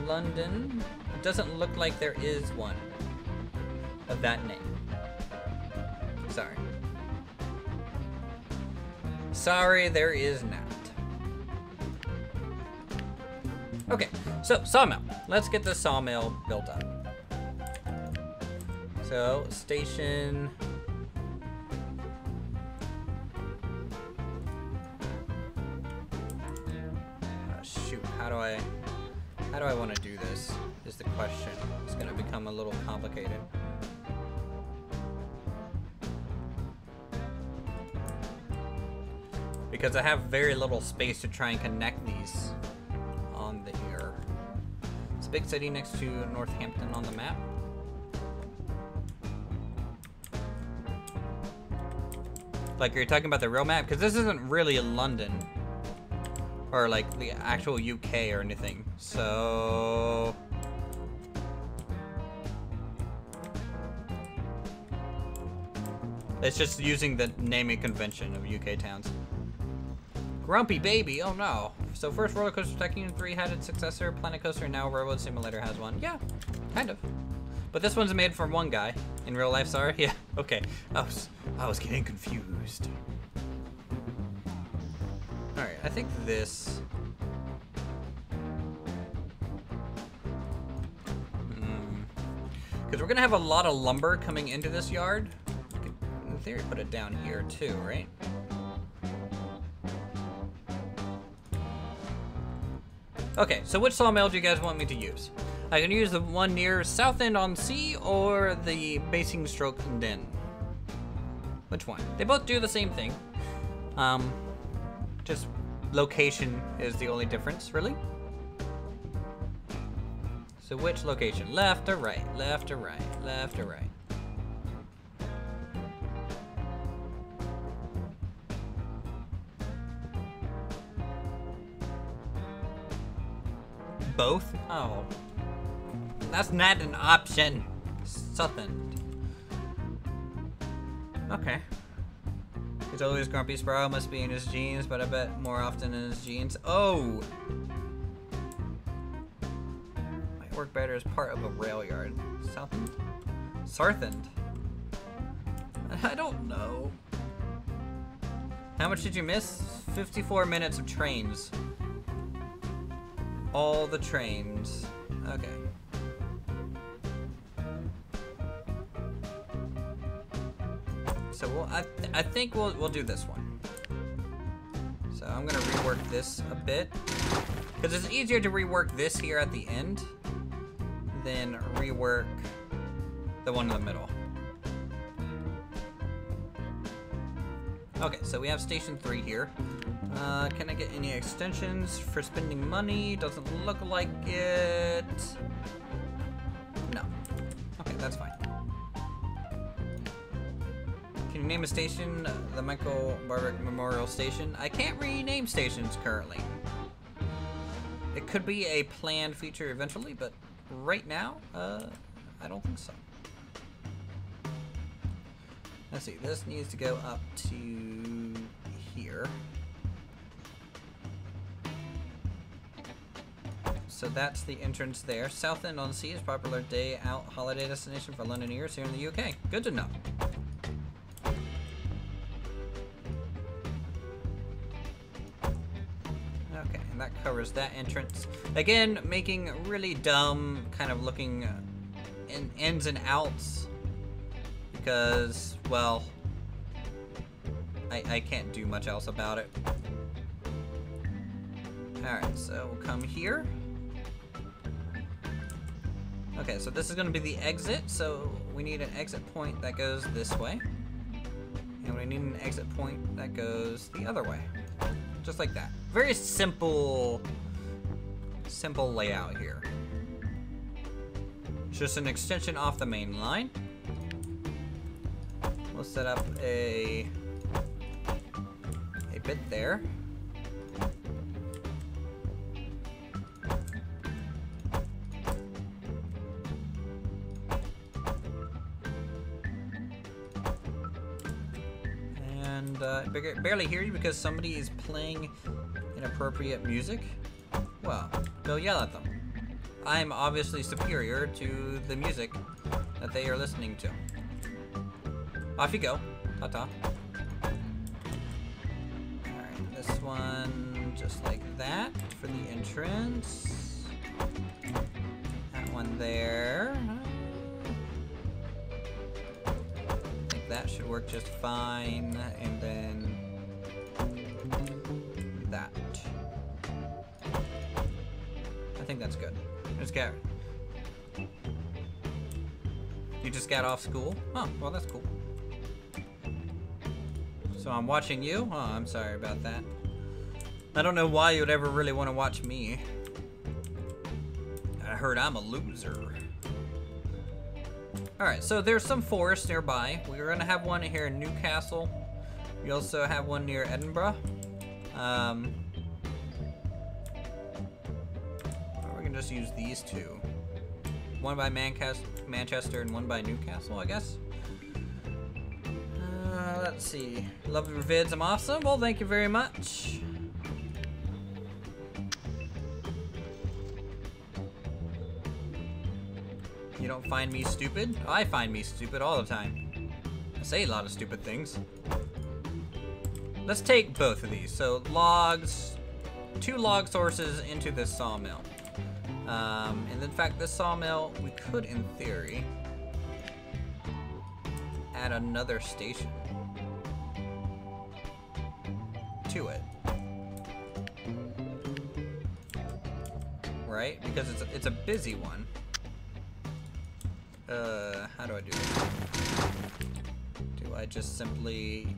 London. It doesn't look like there is one of that name. Sorry. Sorry, there is not. Okay, so sawmill. Let's get the sawmill built up. So, station. Shoot, how do I want to do this? Is the question. It's going to become a little complicated. Because I have very little space to try and connect these on the here. It's a big city next to Northampton on the map. Like, you're talking about the real map? Because this isn't really London. Or, like, the actual UK or anything. So... it's just using the naming convention of UK towns. Grumpy Baby, oh no. So first Roller Coaster Tycoon 3 had its successor, Planet Coaster, and now Railroad Simulator has one. Yeah, kind of. But this one's made from one guy. In real life, sorry? Yeah, okay. I was getting confused. Alright, I think this... Because we're going to have a lot of lumber coming into this yard. You could, in theory, put it down here too, right? Okay, so which sawmill do you guys want me to use? I can use the one near Southend-on-Sea or the Basingstoke-Den. Which one? They both do the same thing. Just location is the only difference, really. So which location? Left or right? Left or right? Left or right? Both? Oh. That's not an option. Southend. Okay. He's always grumpy. Sparrow must be in his jeans, but I bet more often in his jeans. Oh! Might work better as part of a rail yard. Southend? Sarthend? I don't know. How much did you miss? 54 minutes of trains. All the trains. Okay. So I think we'll do this one. So I'm gonna rework this a bit, because it's easier to rework this here at the end than rework the one in the middle. Okay, so we have station 3 here. Can I get any extensions for spending money? Doesn't look like it. No. Okay, that's fine. Can you name a station? The Michael Barwick Memorial Station? I can't rename stations currently. It could be a planned feature eventually, but right now, I don't think so. Let's see, this needs to go up to here. So that's the entrance there. Southend-on-Sea is a popular day out holiday destination for Londoners here in the UK. Good to know. Okay, and that covers that entrance. Again, making really dumb kind of looking in ins and outs. Because, well, I can't do much else about it. Alright, so we'll come here. Okay, so this is going to be the exit, so we need an exit point that goes this way. And we need an exit point that goes the other way. Just like that. Very simple layout here. It's just an extension off the main line. We'll set up a bit there. And I barely hear you because somebody is playing inappropriate music. Well, go yell at them. I'm obviously superior to the music that they are listening to. Off you go. Ta-ta. Alright, this one just like that for the entrance. That one there. I think that should work just fine. And then that. I think that's good. Just get. You just got off school? Oh, well that's cool. So I'm watching you? Oh, I'm sorry about that. I don't know why you would ever really want to watch me. I heard I'm a loser. Alright, so there's some forest nearby. We're going to have one here in Newcastle. We also have one near Edinburgh. Or we can just use these two. One by Manchester and one by Newcastle, I guess. Let's see. Love your vids. I'm awesome. Well, thank you very much. You don't find me stupid? I find me stupid all the time. I say a lot of stupid things. Let's take both of these. So logs, 2 log sources into this sawmill. And in fact, this sawmill, we could, in theory, add another station to it, right? Because it's a busy one. How do I do this? Do I just simply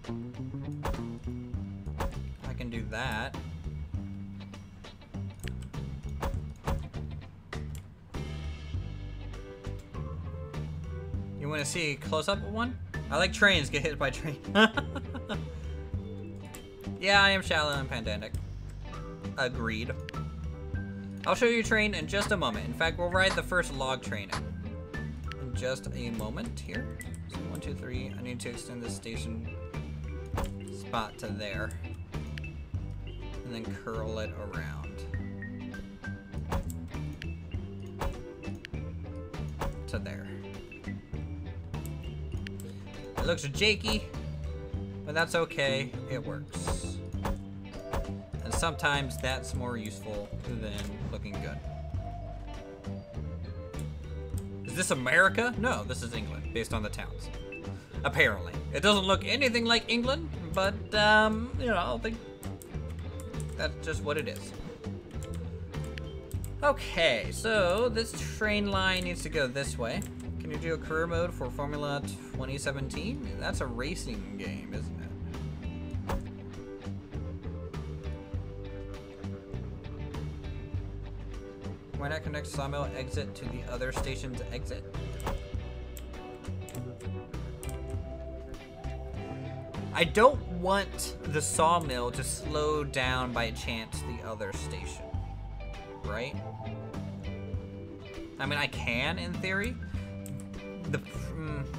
no? I can do that. You want to see a close-up one? I like trains. Get hit by train. Yeah, I am shallow and pandemic. Agreed. I'll show you a train in just a moment. In fact, we'll ride the first log train in just a moment here. So 1, 2, 3. I need to extend this station spot to there. And then curl it around. To there. It looks janky, but that's okay. It works. And sometimes that's more useful than looking good. Is this America? No, this is England, based on the towns. Apparently. It doesn't look anything like England, but, you know, I don't think that's just what it is. Okay, so this train line needs to go this way. Can you do a career mode for Formula 2017? That's a racing game, isn't it? Why not connect Sawmill exit to the other station's exit? I don't want the sawmill to slow down by chance the other station, right? I mean, I can in theory.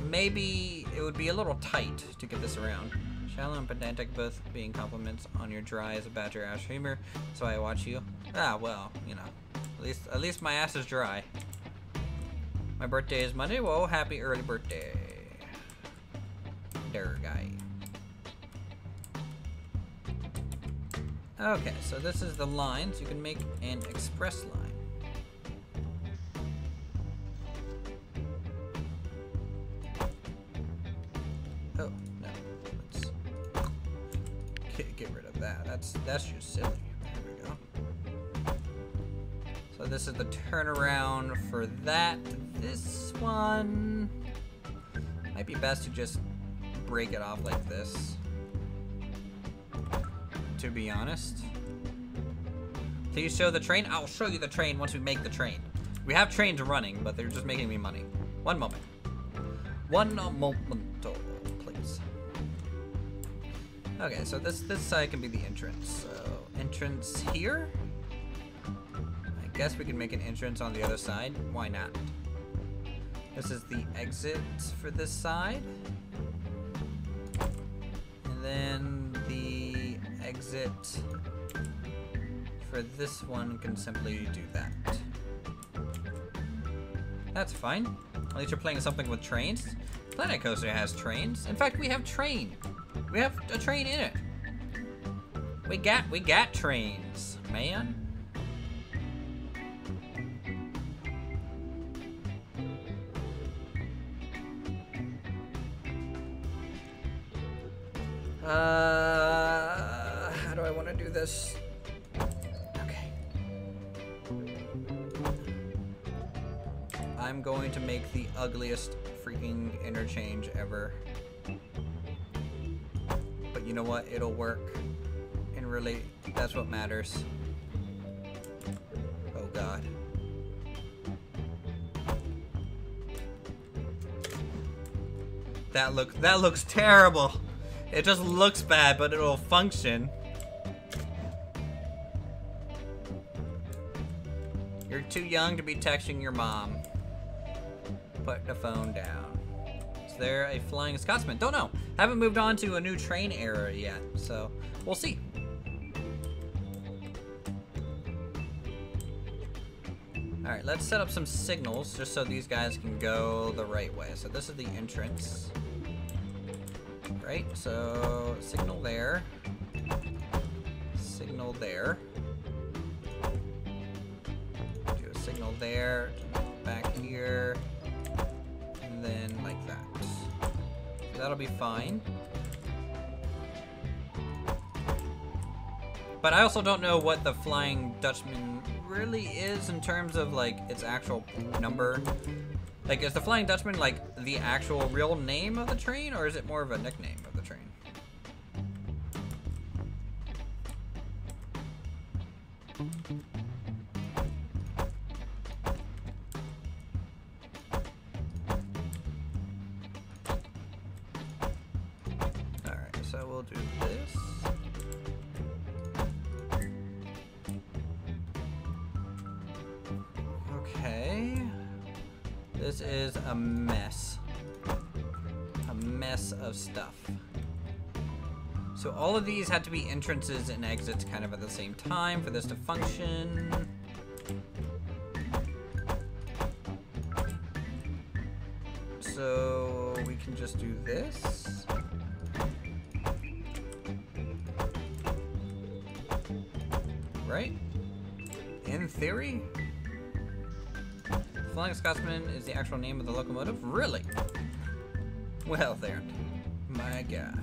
Maybe it would be a little tight to get this around. Shallow and pedantic, both being compliments on your dry as a badger ash humor. So I watch you. Ah, well, you know, at least my ass is dry. My birthday is Monday. Well, happy early birthday, there, guy. Okay, so this is the line, so you can make an express line. Oh, no. Let's get rid of that. That's just silly. There we go. So this is the turnaround for that. This one might be best to just break it off like this, to be honest. Please show the train. I'll show you the train once we make the train. We have trains running, but they're just making me money. One moment. One momento, please. Okay, so this side can be the entrance. So entrance here. I guess we can make an entrance on the other side. Why not? This is the exit for this side. And then the exit for this one can simply do that. That's fine. At least you're playing something with trains. Planet Coaster has trains. In fact, we have train. We have a train in it. We got trains, man. How do I want to do this? Okay. I'm going to make the ugliest freaking interchange ever. But you know what? It'll work. And really, that's what matters. Oh God. That looks terrible. It just looks bad, but it'll function. You're too young to be texting your mom. Put the phone down. Is there a Flying Scotsman? Don't know. Haven't moved on to a new train era yet, so we'll see. Alright, let's set up some signals just so these guys can go the right way. So this is the entrance. Right, so signal there. Signal there. Do a signal there, back here, and then like that. So that'll be fine. But I also don't know what the Flying Dutchman really is in terms of like its actual number. Like, is the Flying Dutchman like the actual real name of the train, or is it more of a nickname of the train? Alright, so we'll do this. Okay. This is a mess. A mess of stuff. So all of these had to be entrances and exits kind of at the same time for this to function. So we can just do this. Right? In theory? Flying Scotsman is the actual name of the locomotive? Really? Well, there. My God.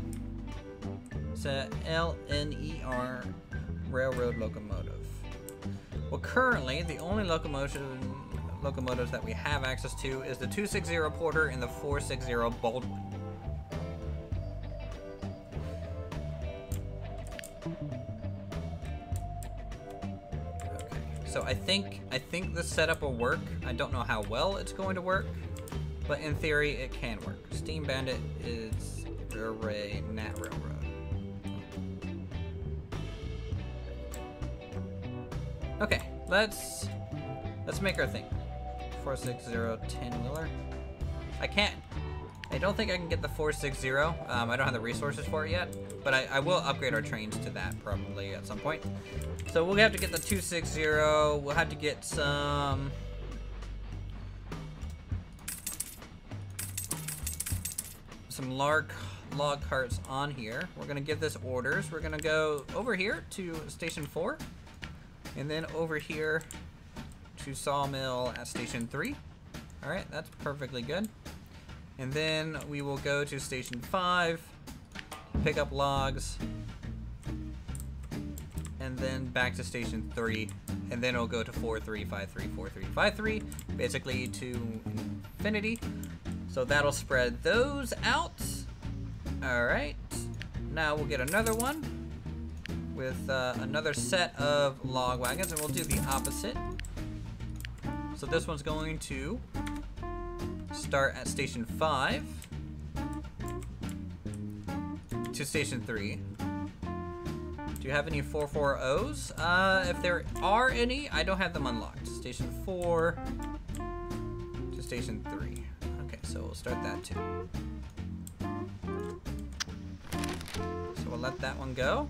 It's a LNER railroad locomotive. Well, currently, the only locomotives that we have access to is the 260 Porter and the 460 Baldwin. Okay, so I think this setup will work. I don't know how well it's going to work, but in theory, it can work. Steam Bandit is Railway Nat Railroad. Okay, let's make our thing. 460 10-wheeler. I don't think I can get the 460. I don't have the resources for it yet, but I will upgrade our trains to that probably at some point. So we'll have to get the 260. We'll have to get some log carts on here. We're gonna give this orders. We're gonna go over here to Station 4, and then over here to Sawmill at Station 3. All right, that's perfectly good. And then we will go to Station 5, pick up logs, and then back to Station 3, and then it'll go to 4353, 4353, basically to infinity. So that'll spread those out. All right, now we'll get another one with another set of log wagons, and we'll do the opposite. So this one's going to start at Station 5 to Station 3. Do you have any 440s? If there are any, I don't have them unlocked. Station 4 to Station 3. Okay, so we'll start that too. So we'll let that one go.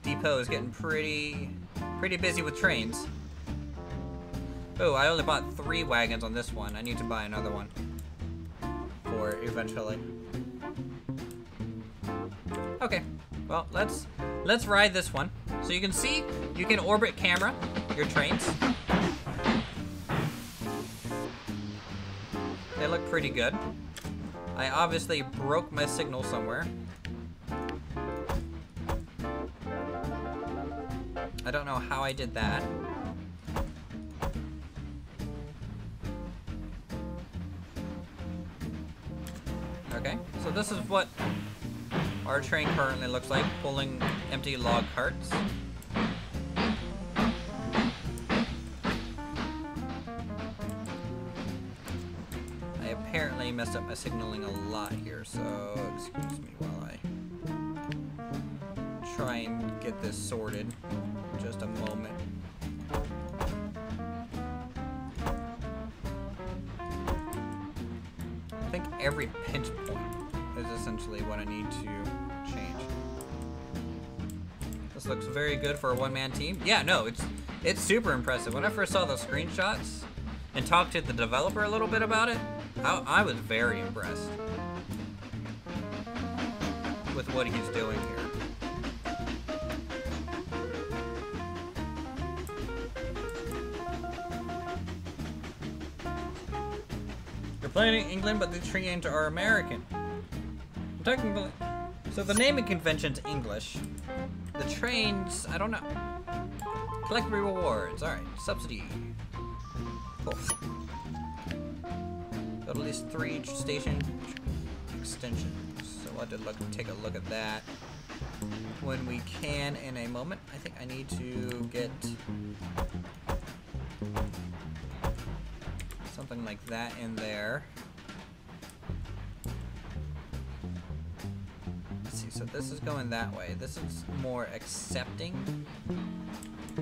Depot is getting pretty busy with trains. Oh, I only bought 3 wagons on this one. I need to buy another one for eventually. Okay, well, let's ride this one. So you can see, you can orbit camera your trains. They look pretty good. I obviously broke my signal somewhere. I don't know how I did that. Okay, so this is what our train currently looks like, pulling empty log carts. I apparently messed up my signaling a lot here, so excuse me while I try and get this sorted. Just a moment. I think every pinch point is essentially what I need to change. This looks very good for a one-man team. Yeah, no, it's super impressive. When I first saw those screenshots and talked to the developer a little bit about it, I was very impressed with what he's doing here. Playing in England, but the trains are American. Technically, so the naming convention's English. The trains, I don't know. Collect rewards. All right, subsidy. Cool. Got at least 3 station extensions. So we'll have to take a look at that when we can in a moment. I think I need to get something like that in there. Let's see, so this is going that way. This is more accepting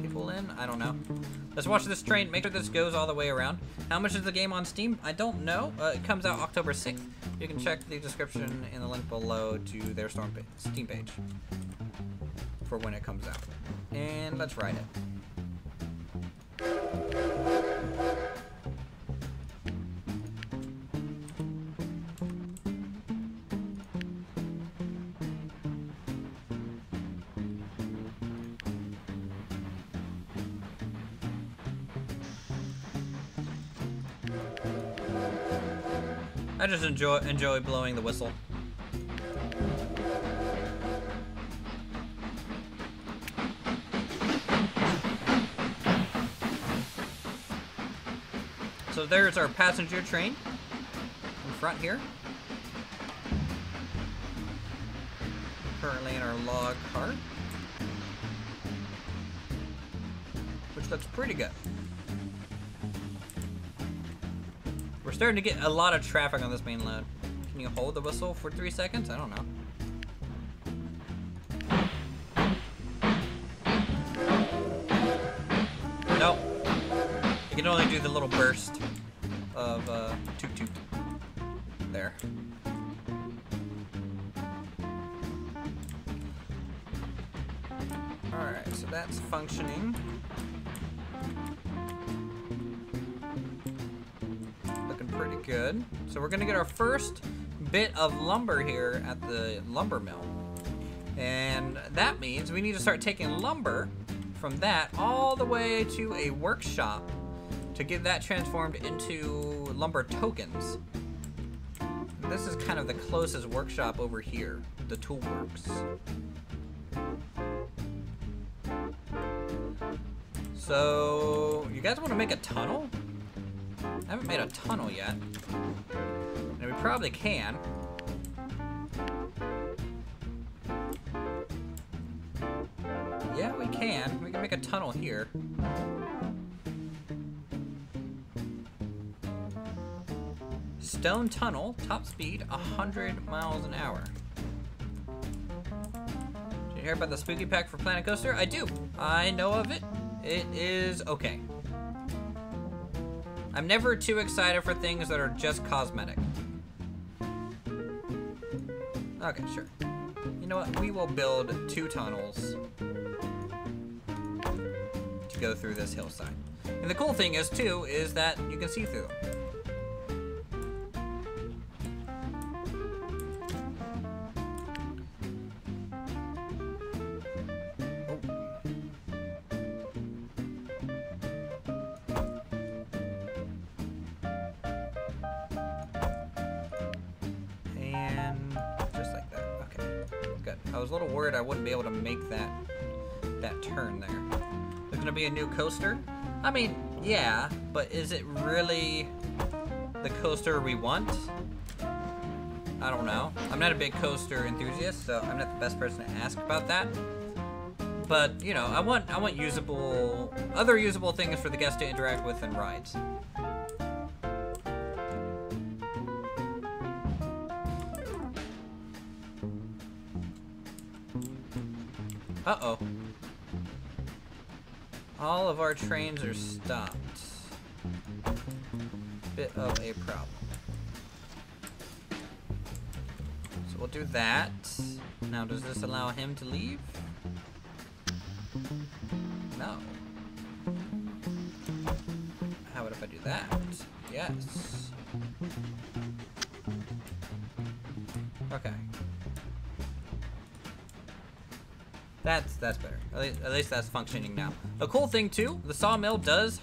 people in. I don't know. Let's watch this train. Make sure this goes all the way around. How much is the game on Steam? I don't know. It comes out October 6th. You can check the description in the link below to their Steam page for when it comes out. And let's ride it. I just enjoy blowing the whistle. So there's our passenger train in front here. Currently in our log cart, which looks pretty good. We're starting to get a lot of traffic on this main load. Can you hold the whistle for 3 seconds? I don't know. Nope. You can only do the little burst of toot toot. There. Alright, so that's functioning. Looking pretty good. So we're gonna get our first bit of lumber here at the lumber mill. And that means we need to start taking lumber from that all the way to a workshop to get that transformed into lumber tokens. This is kind of the closest workshop over here, the Toolworks. So, you guys want to make a tunnel? I haven't made a tunnel yet. And we probably can. Yeah, we can. We can make a tunnel here. Stone tunnel, top speed, 100 miles an hour. Did you hear about the spooky pack for Planet Coaster? I do. I know of it. It is okay. I'm never too excited for things that are just cosmetic. Okay, sure. You know what? We will build 2 tunnels to go through this hillside. And the cool thing is, too, is that you can see through them. I was a little worried I wouldn't be able to make that turn there. There's gonna be a new coaster. I mean, yeah, but is it really the coaster we want? I don't know. I'm not a big coaster enthusiast, so I'm not the best person to ask about that. But you know, I want other usable things for the guests to interact with and rides. Uh-oh. All of our trains are stopped. Bit of a problem. So we'll do that. Now, does this allow him to leave? No. How about if I do that? Yes. Okay. That's better. At least that's functioning now. A cool thing too, the sawmill does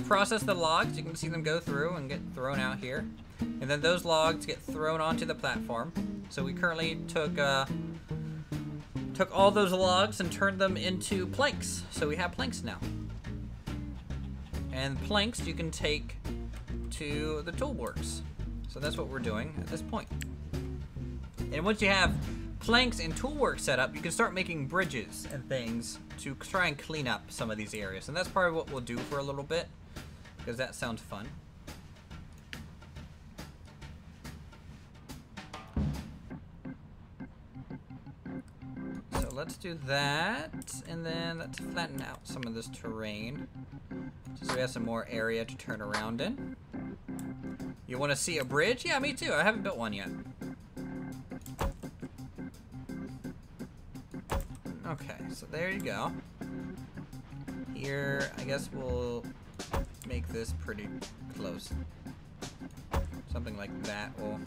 process the logs. You can see them go through and get thrown out here, and then those logs get thrown onto the platform. So we currently took all those logs and turned them into planks. So we have planks now, and planks you can take to the Toolworks. So that's what we're doing at this point. And once you have planks and Toolworks set up, you can start making bridges and things to try and clean up some of these areas. And that's probably what we'll do for a little bit, because that sounds fun. So let's do that, and then let's flatten out some of this terrain, so we have some more area to turn around in. You want to see a bridge? Yeah, me too. I haven't built one yet. Okay, so there you go. Here, I guess we'll make this pretty close. Something like that will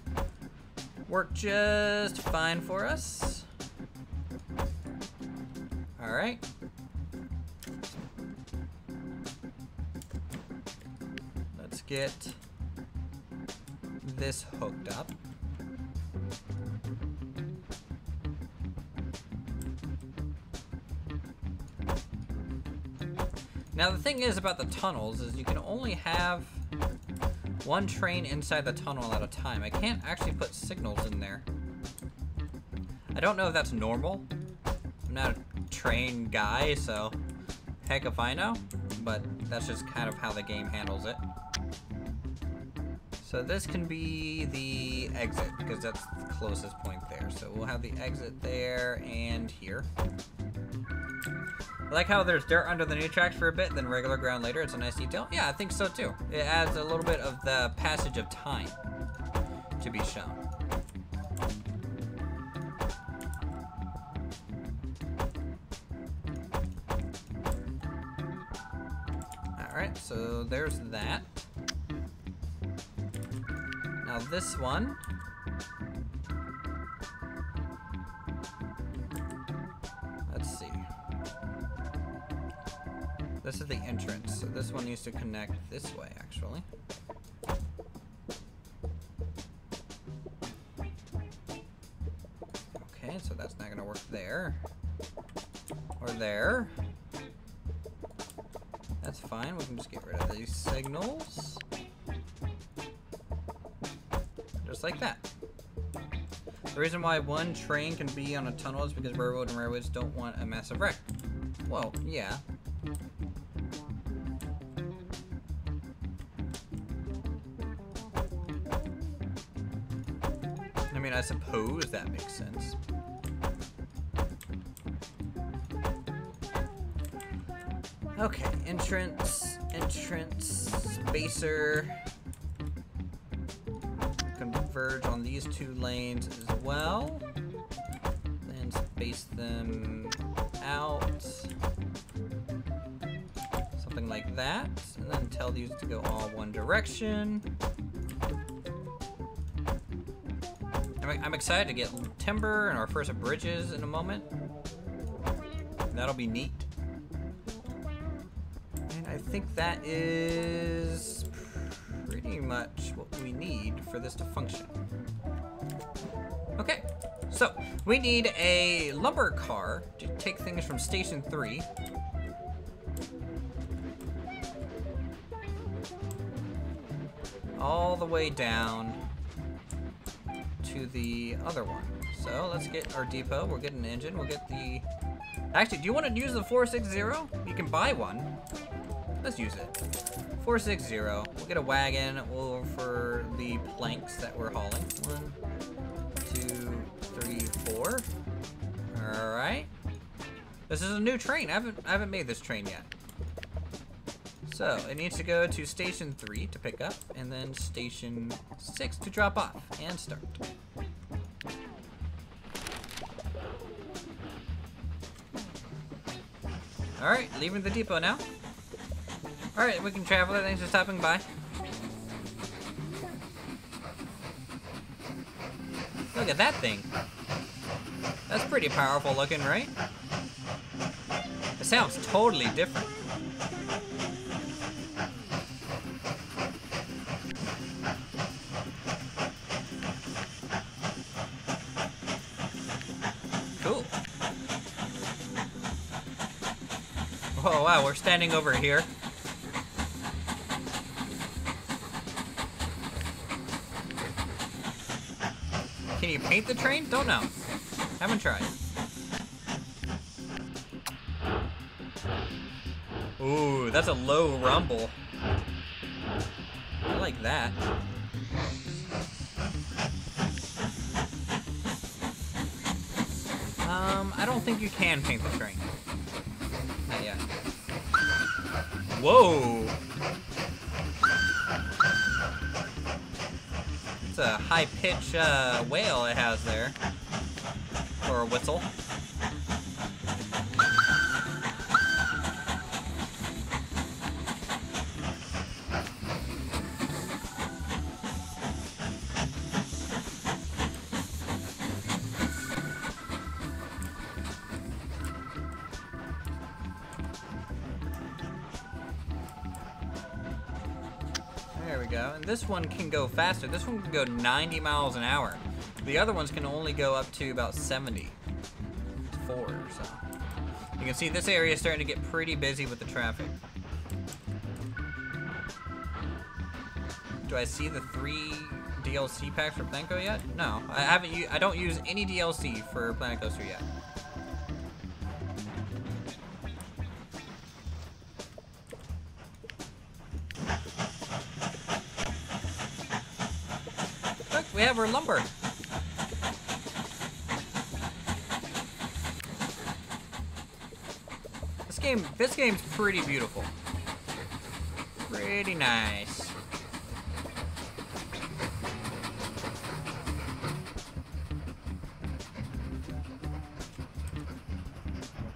work just fine for us. All right. Let's get this hooked up. Now the thing is about the tunnels is you can only have one train inside the tunnel at a time. I can't actually put signals in there. I don't know if that's normal. I'm not a train guy, so heck if I know, but that's just kind of how the game handles it. So this can be the exit, because that's the closest point there. So we'll have the exit there and here. I like how there's dirt under the new tracks for a bit, then regular ground later. It's a nice detail. Yeah, I think so too. It adds a little bit of the passage of time to be shown. Alright, so there's that. Now this one, let's see. This is the entrance, so this one needs to connect this way, actually. Okay, so that's not gonna work there. Or there. That's fine, we can just get rid of these signals. Just like that. The reason why one train can be on a tunnel is because railroad and railroads don't want a massive wreck. Well, yeah. I mean, I suppose that makes sense. Okay, entrance, spacer. Converge on these two lanes as well. Then space them out. Something like that. And then tell these to go all one direction. I'm excited to get timber and our first bridges in a moment. That'll be neat. And I think that is pretty much what we need for this to function. Okay, so we need a lumber car to take things from Station 3 all the way down to the other one. So let's get our depot. We'll get an engine. We'll get the... Actually, do you want to use the 460? You can buy one. Let's use it. 460. We'll get a wagon for the planks that we're hauling. 1, 2, 3, 4. All right. This is a new train. I haven't made this train yet. So it needs to go to Station 3 to pick up, and then Station 6 to drop off and start. All right, leaving the depot now. All right, we can travel. Thanks for stopping by. Look at that thing. That's pretty powerful looking, right? It sounds totally different. Cool. Oh wow, we're standing over here. Can you paint the train? Don't know. Haven't tried. Ooh, that's a low rumble. I like that. I don't think you can paint the train. Not yet. Whoa! It's a high-pitch wail it has there. Or a whistle. There we go, and this one can go faster. This one can go 90 miles an hour. The other ones can only go up to about 74 or so. You can see this area is starting to get pretty busy with the traffic. Do I see the 3 DLC packs for Planet Coaster yet? No, I haven't. I don't use any DLC for Planet Coaster yet. Look, we have our lumber. This game's pretty beautiful. Pretty nice.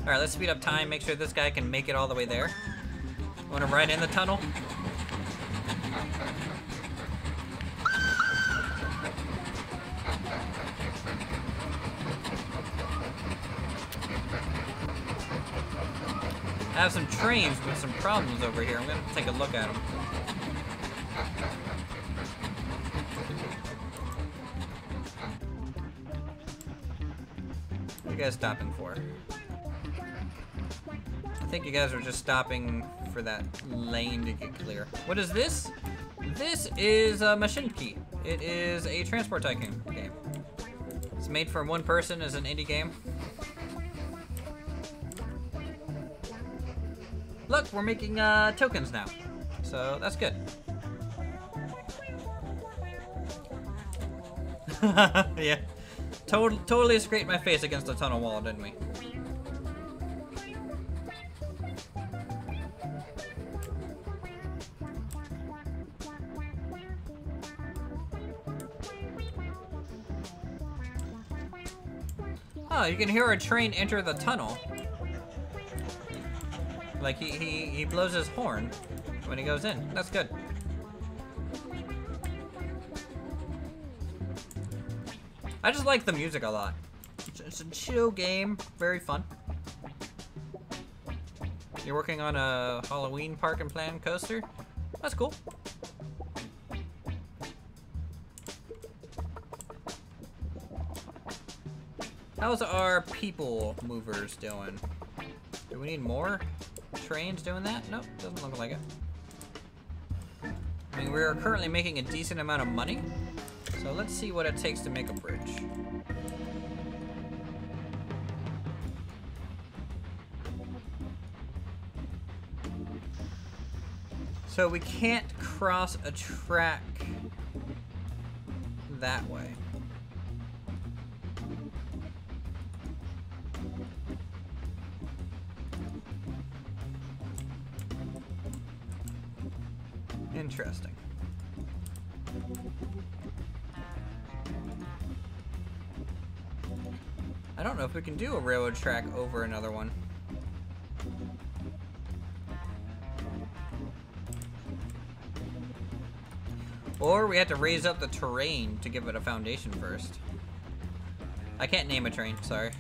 Alright, let's speed up time, make sure this guy can make it all the way there. Want to ride in the tunnel? I have some trains with some problems over here. I'm gonna take a look at them. What are you guys stopping for? I think you guys are just stopping for that lane to get clear. What is this? This is a machine key. It is a transport tycoon game. It's made for one person as an indie game. Look, we're making tokens now, so that's good. Yeah, totally scraped my face against the tunnel wall, didn't we? Oh, you can hear a train enter the tunnel. Like he blows his horn when he goes in. That's good. I just like the music a lot. It's a chill game, very fun. You're working on a Halloween park and plan coaster? That's cool. How's our people movers doing? Do we need more trains doing that? Nope, doesn't look like it. I mean, we're currently making a decent amount of money, so let's see what it takes to make a bridge. So we can't cross a track that way. Interesting. I don't know if we can do a railroad track over another one. Or we have to raise up the terrain to give it a foundation first. I can't name a train, sorry.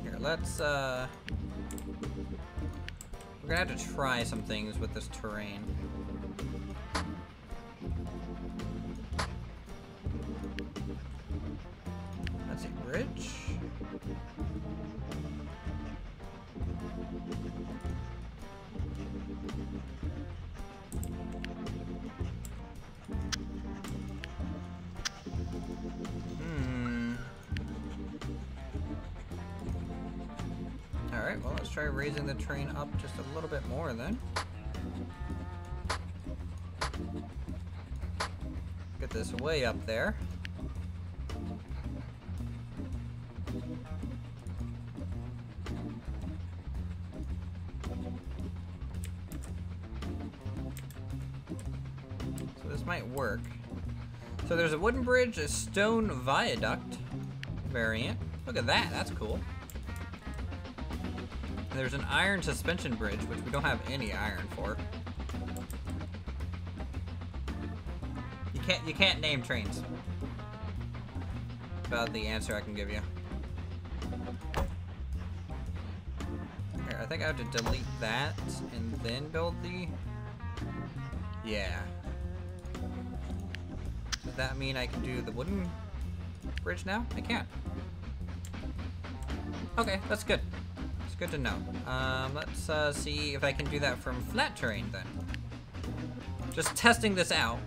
Here, let's, we're gonna have to try some things with this terrain. That's a bridge. Alright, well, let's try raising the train up just a little bit more then. Get this way up there. So this might work. So there's a wooden bridge, a stone viaduct variant. Look at that, that's cool. And there's an iron suspension bridge, which we don't have any iron for. You can't name trains. About the answer I can give you. think I have to delete that and then build the... Yeah. Does that mean I can do the wooden bridge now? I can. Okay, that's good. It's good to know. Let's see if I can do that from flat terrain then. Just testing this out.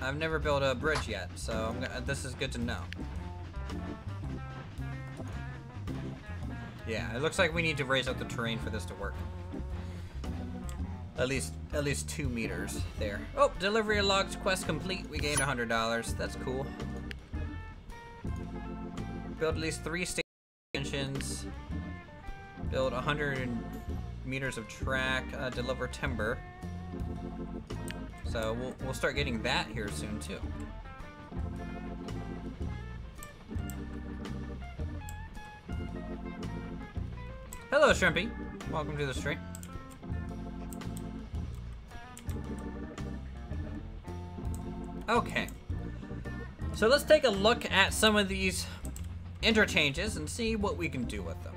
I've never built a bridge yet, so this is good to know. Yeah, it looks like we need to raise up the terrain for this to work. At least 2 meters there. Oh, delivery logs quest complete. We gained $100. That's cool. Build at least 3 stations. Build 100 meters of track. Deliver timber. So we'll start getting that here soon too. Hello, Shrimpy. Welcome to the stream. Okay. So let's take a look at some of these interchanges and see what we can do with them.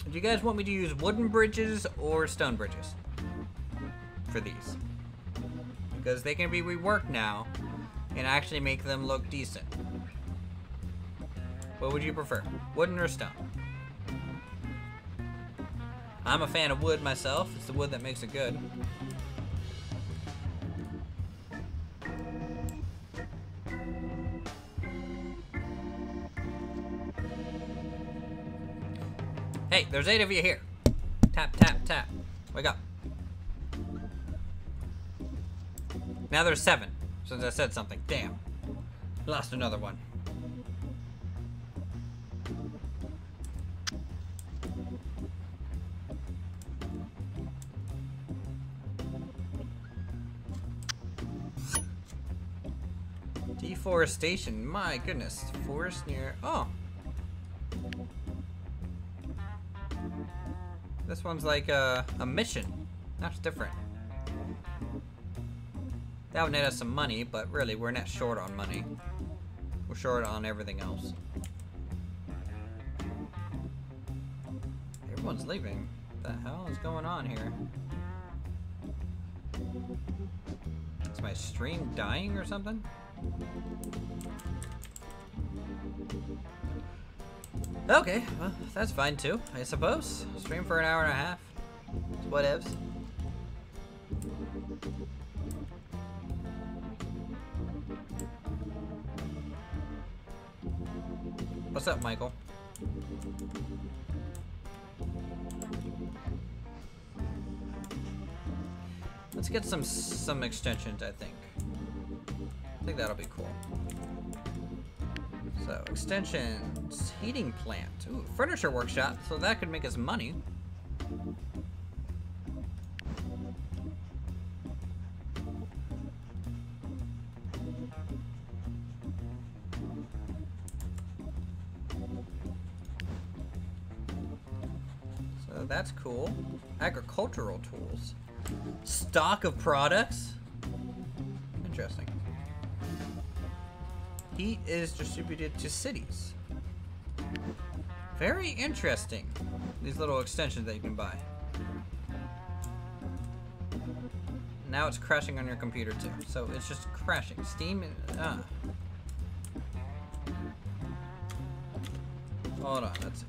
Do you guys want me to use wooden bridges or stone bridges for these? Because they can be reworked now and actually make them look decent. What would you prefer, wooden or stone? I'm a fan of wood myself. It's the wood that makes it good. Hey, there's 8 of you here. Tap, tap, tap. Wake up. Now there's 7, since I said something. Damn. Lost another one. Deforestation. My goodness. Forest near... Oh. This one's like a mission. That's different. That would net us some money, but really, we're not short on money. We're short on everything else. Everyone's leaving. What the hell is going on here? Is my stream dying or something? Okay, well, that's fine too, I suppose. Stream for an hour and a half. Whatevs. What's up, Michael? Let's get some extensions, I think. I think that'll be cool. So, extensions, heating plant. Ooh, furniture workshop, so that could make us money. So that's cool. Agricultural tools. Stock of products. Interesting. Heat is distributed to cities. Very interesting. These little extensions that you can buy. Now it's crashing on your computer too. So it's just crashing. Steam. Hold on. Let's see.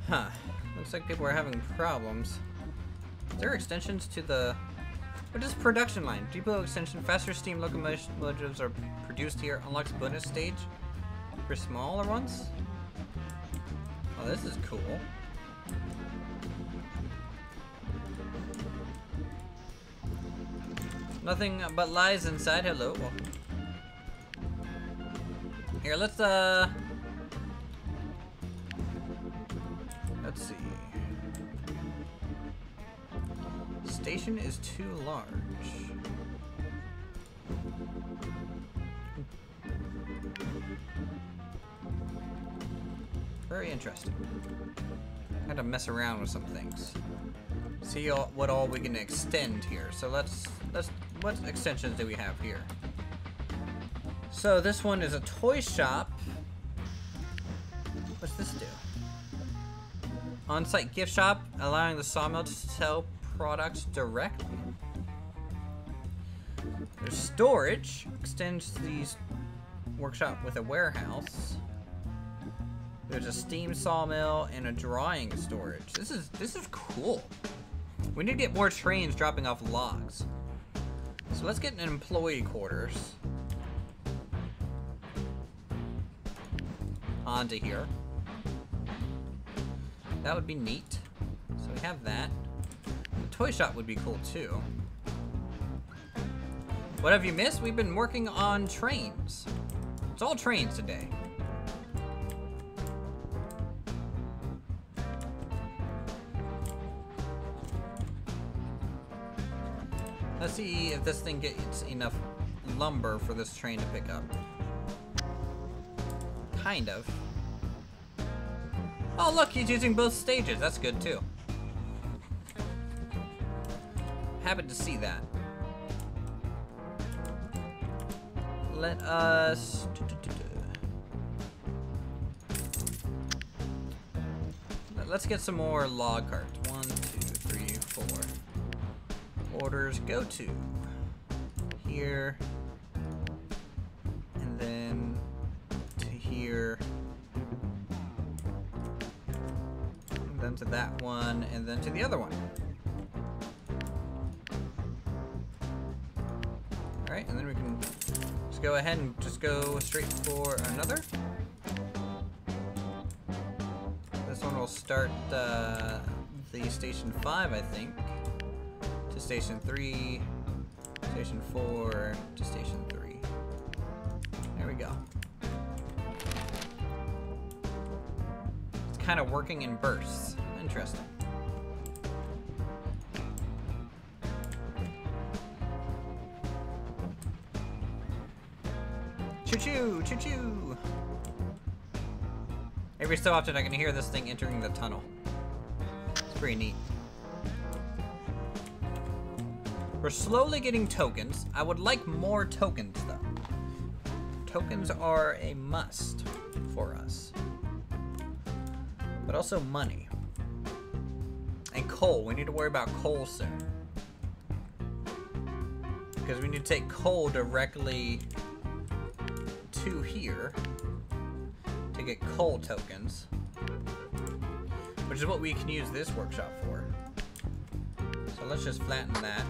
Huh. Looks like people are having problems. Is there extensions to the... What is production line? Depot extension. Faster steam locomotives are produced here. Unlocks bonus stage for smaller ones. Oh, this is cool. Nothing but lies inside. Hello. Here, let's see. Station is too large. Very interesting. Had to mess around with some things. See what all we can extend here. So let's what extensions do we have here? So this one is a toy shop. What's this do? On-site gift shop, allowing the sawmill to sell products directly. There's storage, extends the workshop with a warehouse. There's a steam sawmill and a drying storage. This is cool. We need to get more trains dropping off logs. So let's get an employee quarters onto here. That would be neat. So we have that. The toy shop would be cool too. What have you missed? We've been working on trains. It's all trains today. Let's see if this thing gets enough lumber for this train to pick up. Kind of. Oh look, he's using both stages. That's good too. Happy to see that. Let us... Let's get some more log carts. 1, 2, 3, 4. Orders go to here, and then to here, and then to that one, and then to the other one. Alright, and then we can just go ahead and just go straight for another. This one will start the station 5, I think. To station 3, station 4, to station 3. There we go. It's kind of working in bursts. Interesting. Choo-choo! Choo-choo! Every so often I can hear this thing entering the tunnel. It's pretty neat. We're slowly getting tokens. I would like more tokens, though. Tokens are a must for us. But also money. And coal. We need to worry about coal soon. Because we need to take coal directly to here to get coal tokens. Which is what we can use this workshop for. So let's just flatten that.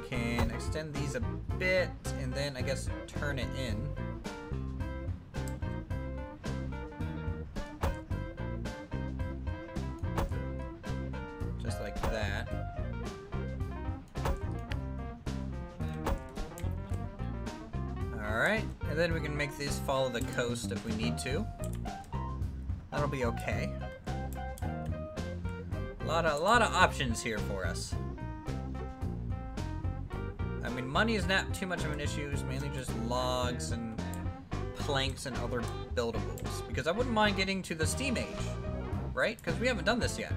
Can extend these a bit and then I guess turn it in. Just like that. Alright, and then we can make these follow the coast if we need to. That'll be okay. A lot of options here for us. I mean, money is not too much of an issue. It's mainly just logs and planks and other buildables. Because I wouldn't mind getting to the steam age, right? Because we haven't done this yet.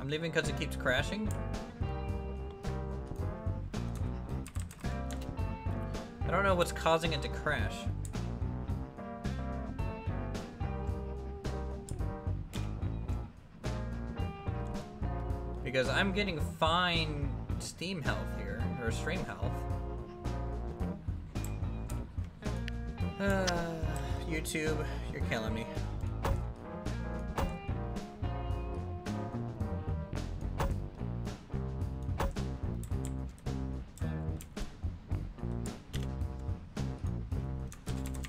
I'm leaving because it keeps crashing. I don't know what's causing it to crash. Because I'm getting fine steam health here, or stream health. YouTube, you're killing me.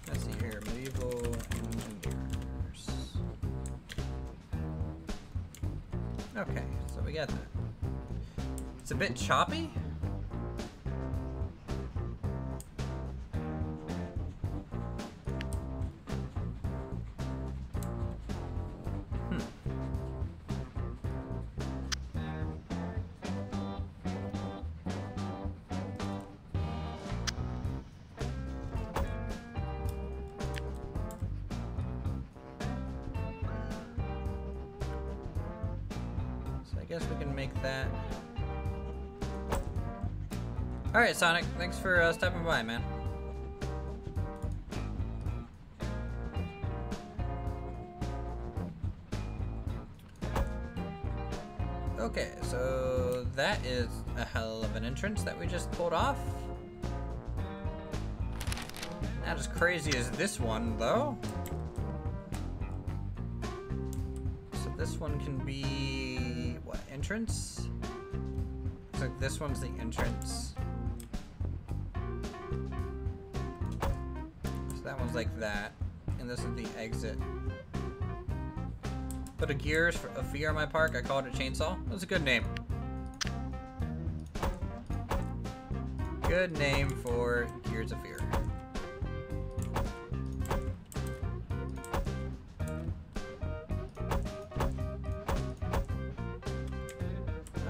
Let's see here, medieval engineers. Okay, so we got that. It's a bit choppy. guess we can make that. Alright, Sonic, thanks for stopping by, man. Okay, so that is a hell of an entrance that we just pulled off. Not as crazy as this one, though. So this one can be, what, entrance? Looks like this one's the entrance. So that one's like that, and this is the exit. Put a Gears of Fear in my park. I called it Chainsaw. That's a good name. Good name for Gears of Fear.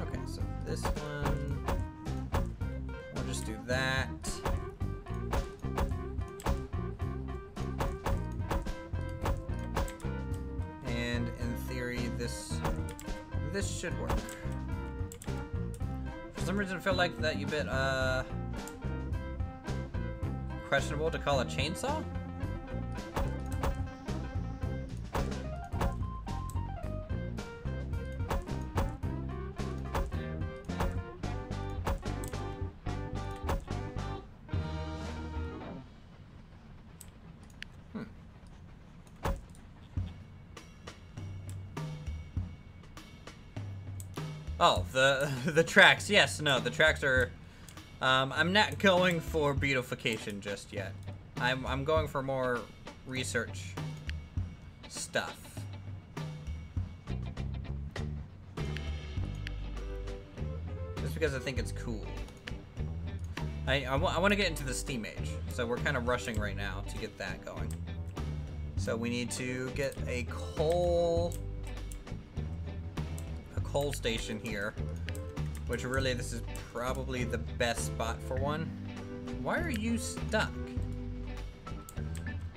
Okay, so this one, we'll just do that. This should work. For some reason I feel like that you bit questionable to call a chainsaw. Oh, the tracks. Yes, no, the tracks are... I'm not going for beautification just yet. I'm going for more research stuff. Just because I think it's cool. I want to get into the Steam Age, so we're kind of rushing right now to get that going. So we need to get a coal station here, which really this is probably the best spot for one. Why are you stuck?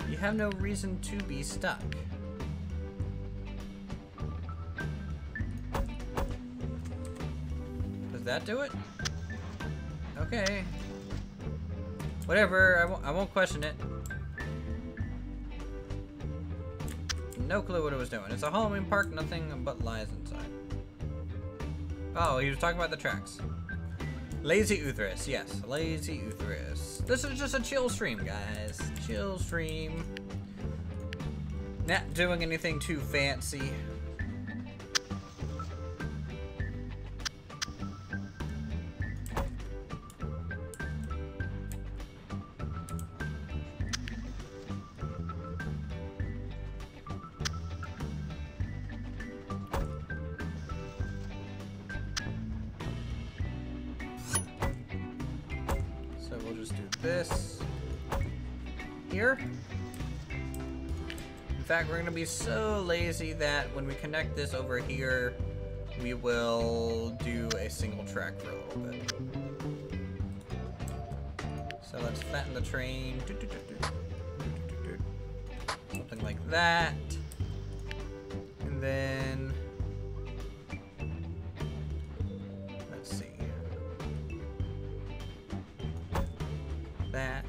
You have no reason to be stuck. Does that do it? Okay. Whatever, I won't question it. No clue what it was doing. It's a Halloween park, nothing but lies inside. Oh, he was talking about the tracks. Lazy Uthris, yes, Lazy Uthris. This is just a chill stream, guys. Chill stream. Not doing anything too fancy. This here. In fact, we're gonna be so lazy that when we connect this over here, we will do a single track for a little bit. So let's flatten the train. Something like that. And then let's see. That.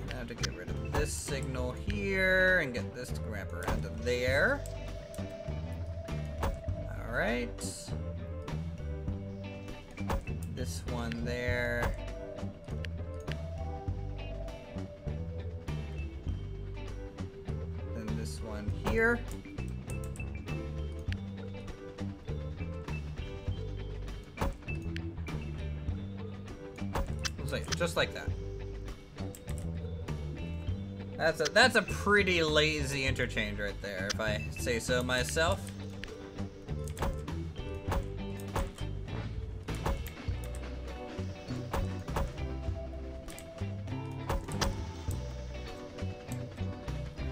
Now to get rid of this signal here and get this to wrap around to there. Alright. This one there. Then this one here. Just like that. That's a pretty lazy interchange right there, if I say so myself.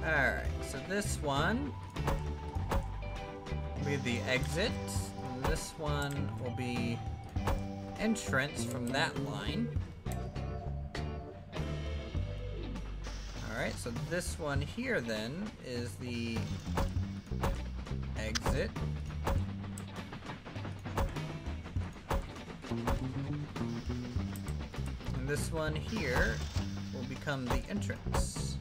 Alright, so this one will be the exit, and this one will be entrance from that line. Alright, so this one here then is the exit. And this one here will become the entrance.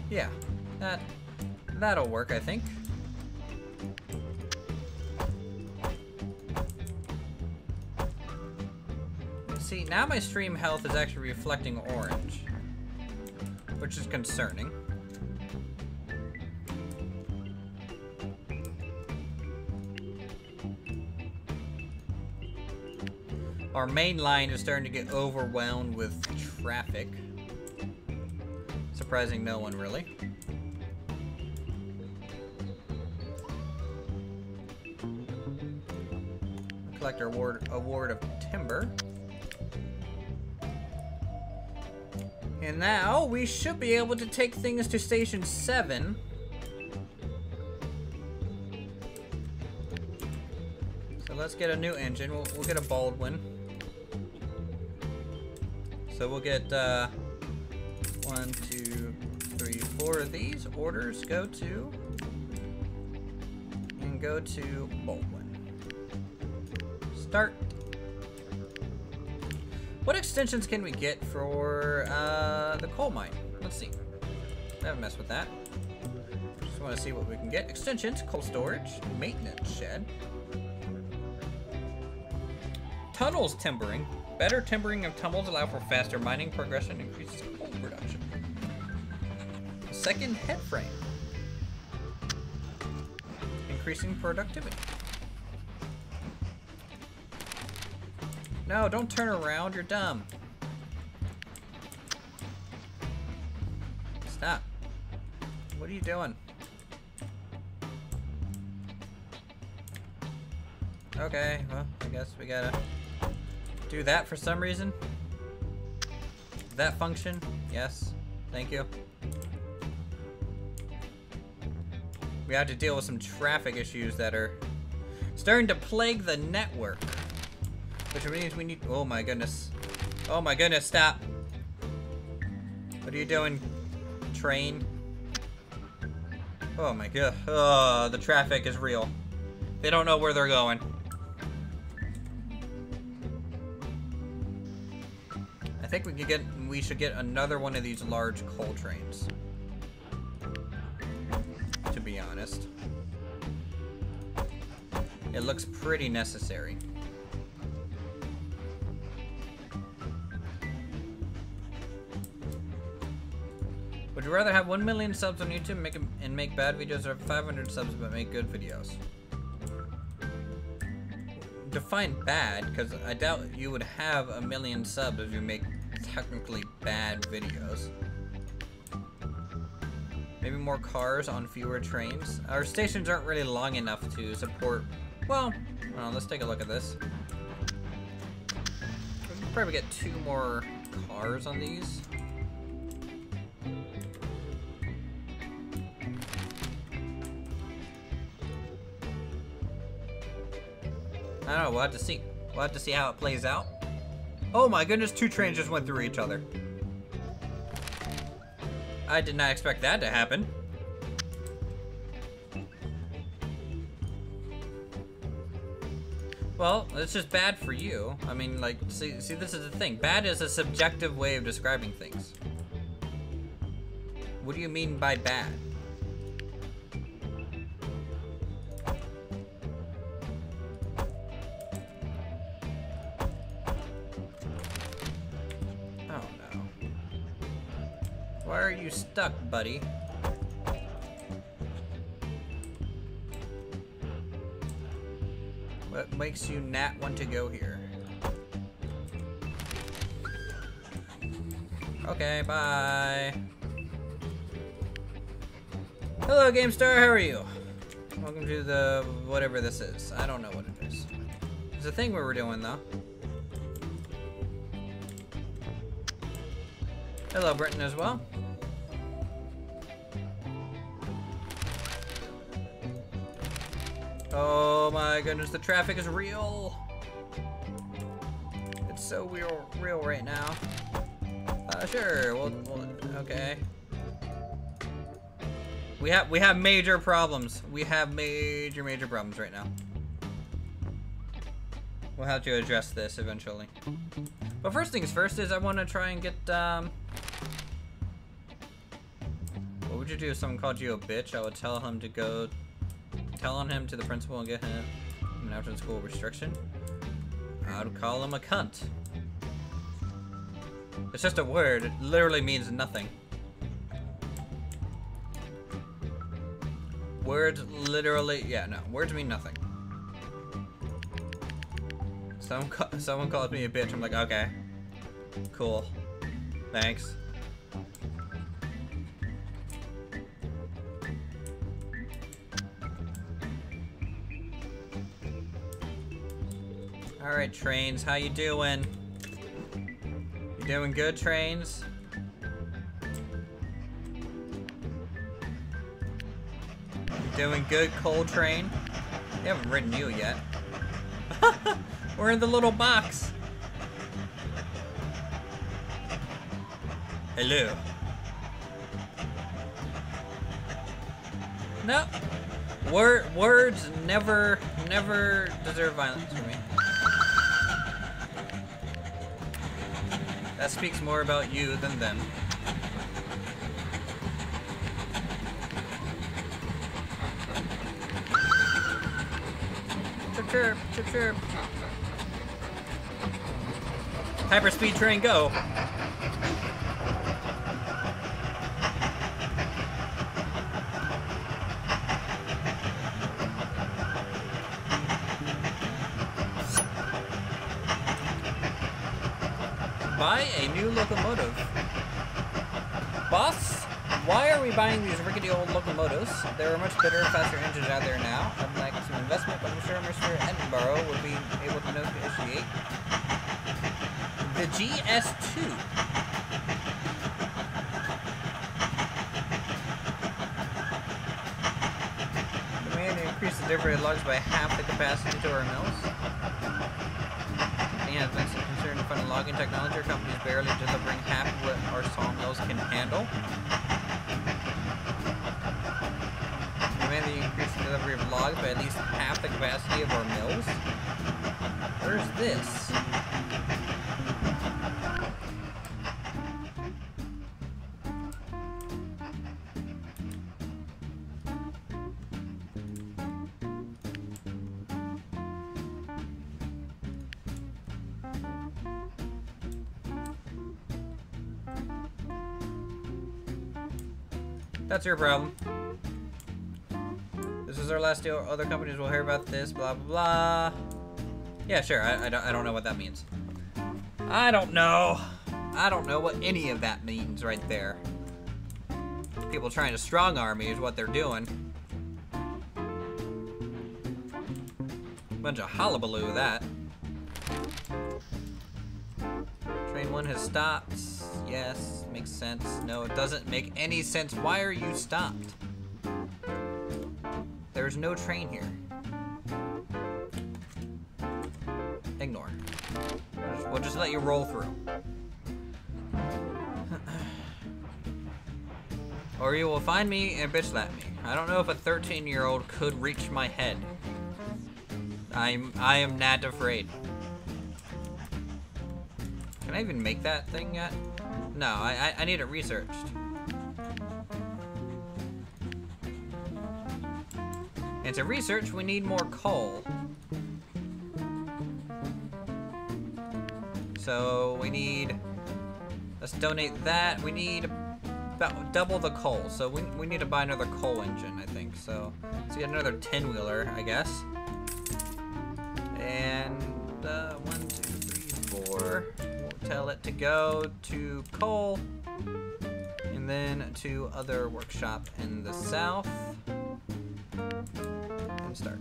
Yeah, that'll work, I think. See, now my stream health is actually reflecting orange, which is concerning. Our main line is starting to get overwhelmed with traffic. Surprising no one, really. Collect our award of timber. And now we should be able to take things to Station 7. So let's get a new engine. We'll get a Baldwin. So we'll get 1, 2, 3, 4 of these. Orders go to Baldwin. Start. What extensions can we get for the coal mine? Let's see. I haven't messed with that. Just want to see what we can get. Extensions, coal storage, maintenance shed. Tunnels timbering. Better timbering of tunnels allow for faster mining progression, increases coal production. Second head frame. Increasing productivity. No, don't turn around, you're dumb. Stop. What are you doing? Okay, well, I guess we gotta do that for some reason. That function? Yes. Thank you. We have to deal with some traffic issues that are starting to plague the network. Which means we need... Oh my goodness. Oh my goodness, stop. What are you doing, train? Oh my god. Oh, the traffic is real. They don't know where they're going. I think we should get another one of these large coal trains. To be honest. It looks pretty necessary. Would you rather have 1 million subs on YouTube and make bad videos, or 500 subs but make good videos? Define bad, because I doubt you would have 1 million subs if you make technically bad videos. Maybe more cars on fewer trains. Our stations aren't really long enough to support... Well, let's take a look at this. We can probably get 2 more cars on these. I don't know, we'll have to see. We'll have to see how it plays out. Oh my goodness, 2 trains just went through each other. I did not expect that to happen. Well, it's just bad for you. I mean, like, see, this is the thing. Bad is a subjective way of describing things. What do you mean by bad? Why are you stuck, buddy? What makes you not want to go here? Okay, bye. Hello, GameStar, how are you? Welcome to the whatever this is. I don't know what it is. It's a thing we were doing, though. Hello, Britton, as well. Oh my goodness, the traffic is real. It's so real right now. Sure, we'll okay. We have major problems. We have major problems right now. We'll have to address this eventually. But first things first is I want to try and get, what would you do if someone called you a bitch? I would tell him to go, tell on him to the principal and get him an after school restriction. I would call him a cunt. It's just a word. It literally means nothing. Words literally, yeah, no. Words mean nothing. Someone calls me a bitch. I'm like, okay, cool, thanks. All right, Trains, how you doing? You doing good, Trains? You doing good, Cold Train? They haven't ridden you yet. We're in the little box. Hello. No. Words never deserve violence from me. That speaks more about you than them. Chirp, chirp, chirp, chirp. Hyperspeed train, go! Buy a new locomotive. Boss, why are we buying these rickety old locomotives? There are much better, faster engines out there now. I'd like some investment, but I'm sure Mr. Edinburgh would be able to negotiate. The GS2. Demand to increase the delivery of logs by half the capacity to our mills. He has been concerned to fund logging technology. Our company is barely delivering half of what our sawmills can handle. Demand to increase the delivery of logs by at least half the capacity of our mills. Where's this? That's your problem. This is our last deal. Other companies will hear about this, blah, blah, blah. Yeah, sure. I don't know what that means. I don't know. I don't know what any of that means right there. People trying to strong arm me is what they're doing. Bunch of hullabaloo with that. Train 1 has stopped. Yes, makes sense. No, it doesn't make any sense. Why are you stopped? There's no train here. Ignore. We'll just let you roll through. Or you will find me and bitch slap me. I don't know if a 13-year-old could reach my head. I am not afraid. Can I even make that thing yet? No, I need it researched. And to research, we need more coal. So we need, let's donate that. We need about double the coal. So we need to buy another coal engine, I think. So let's get another 10-wheeler, I guess. And 1, 2, 3, 4. We'll tell it to go to coal. And then to other workshop in the south. And start.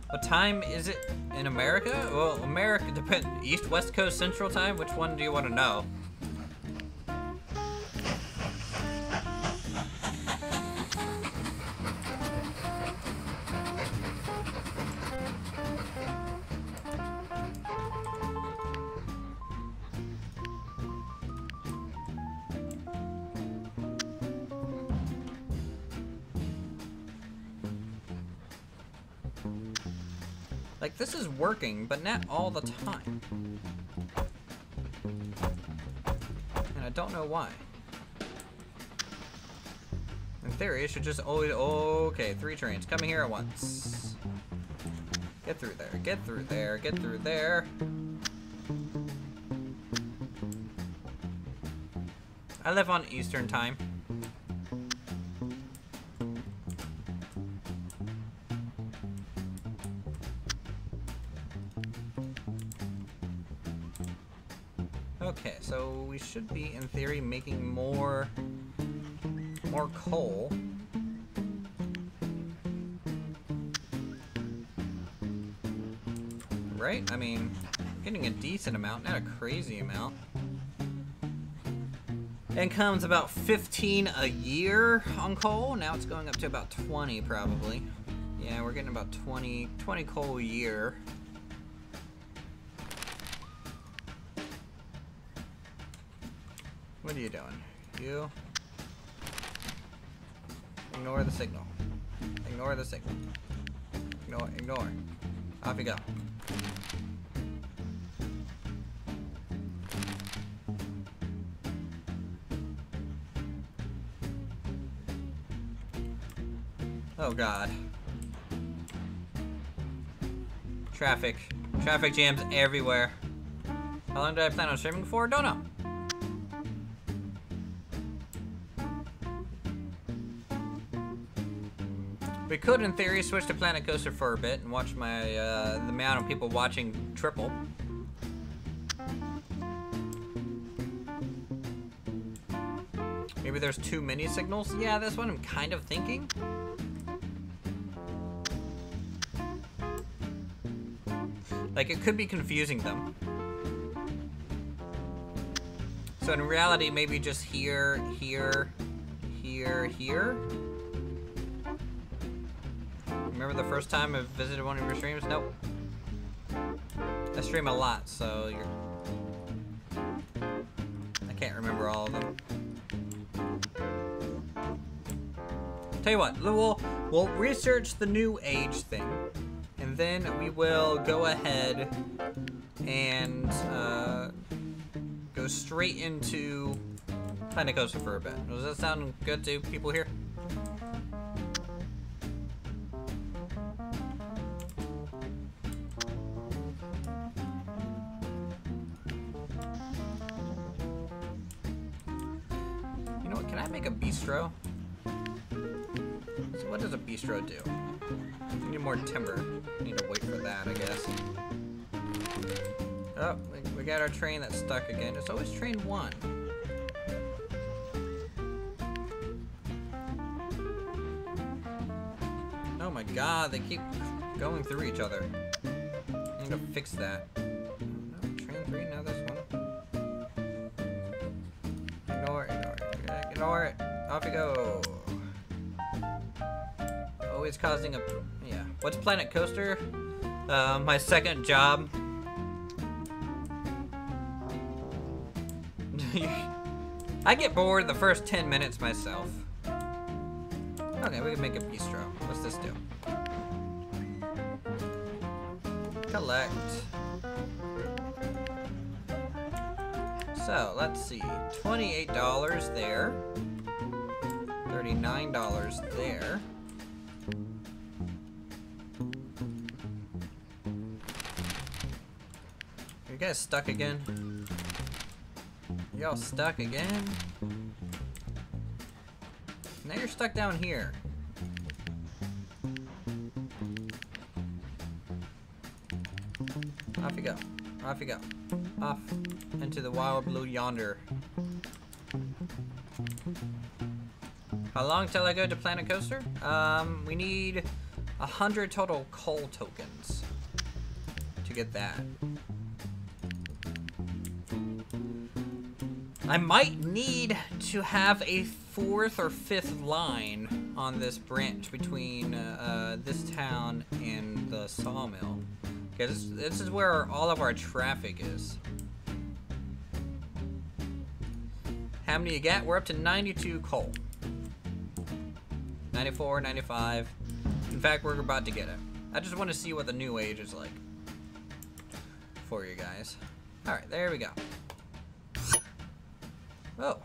What time is it in America? Well, America depends. East, West Coast, Central Time? Which one do you want to know? Like, this is working, but not all the time. And I don't know why. In theory, it should just always... Okay, 3 trains coming here at once. Get through there, get through there, get through there. I live on Eastern time. Okay, so we should be, in theory, making more coal. Right? I mean, getting a decent amount, not a crazy amount. Income's about 15 a year on coal. Now it's going up to about 20 probably. Yeah, we're getting about 20 coal a year. What are you doing? You ignore the signal. Ignore the signal. Ignore. Off you go. Oh god. Traffic jams everywhere. How long did I plan on streaming for? Don't know. We could, in theory, switch to Planet Coaster for a bit and watch my the amount of people watching triple. Maybe there's too many signals? Yeah, that's what I'm kind of thinking. Like, it could be confusing them. So in reality, maybe just here, here, here, here. Remember the first time I visited one of your streams? Nope. I stream a lot, so I can't remember all of them. Tell you what, we'll research the New Age thing, and then we will go ahead and go straight into Planet Coaster for a bit. Does that sound good to people here? You know what? Can I make a bistro? So what does a bistro do? We need more timber. Need to wait for that, I guess. Oh, we got our train that's stuck again. It's always train 1. Oh my god, they keep going through each other. I need to fix that. No, train 3, now this one. Ignore it. Ignore it. Off you go. Always causing a... Yeah. What's Planet Coaster? My second job. I get bored the first 10 minutes myself. Okay, we can make a bistro. What's this do? Collect. So, let's see. $28 there. $39 there. You guys stuck again? Y'all stuck again? Now you're stuck down here. Off you go. Off you go. Off into the wild blue yonder. How long till I go to Planet Coaster? We need 100 total coal tokens to get that. I might need to have a 4th or 5th line on this branch between this town and the sawmill. Because this is where all of our traffic is. How many you get? We're up to 92 coal. 94, 95. In fact, we're about to get it. I just want to see what the new age is like for you guys. Alright, there we go. Oh,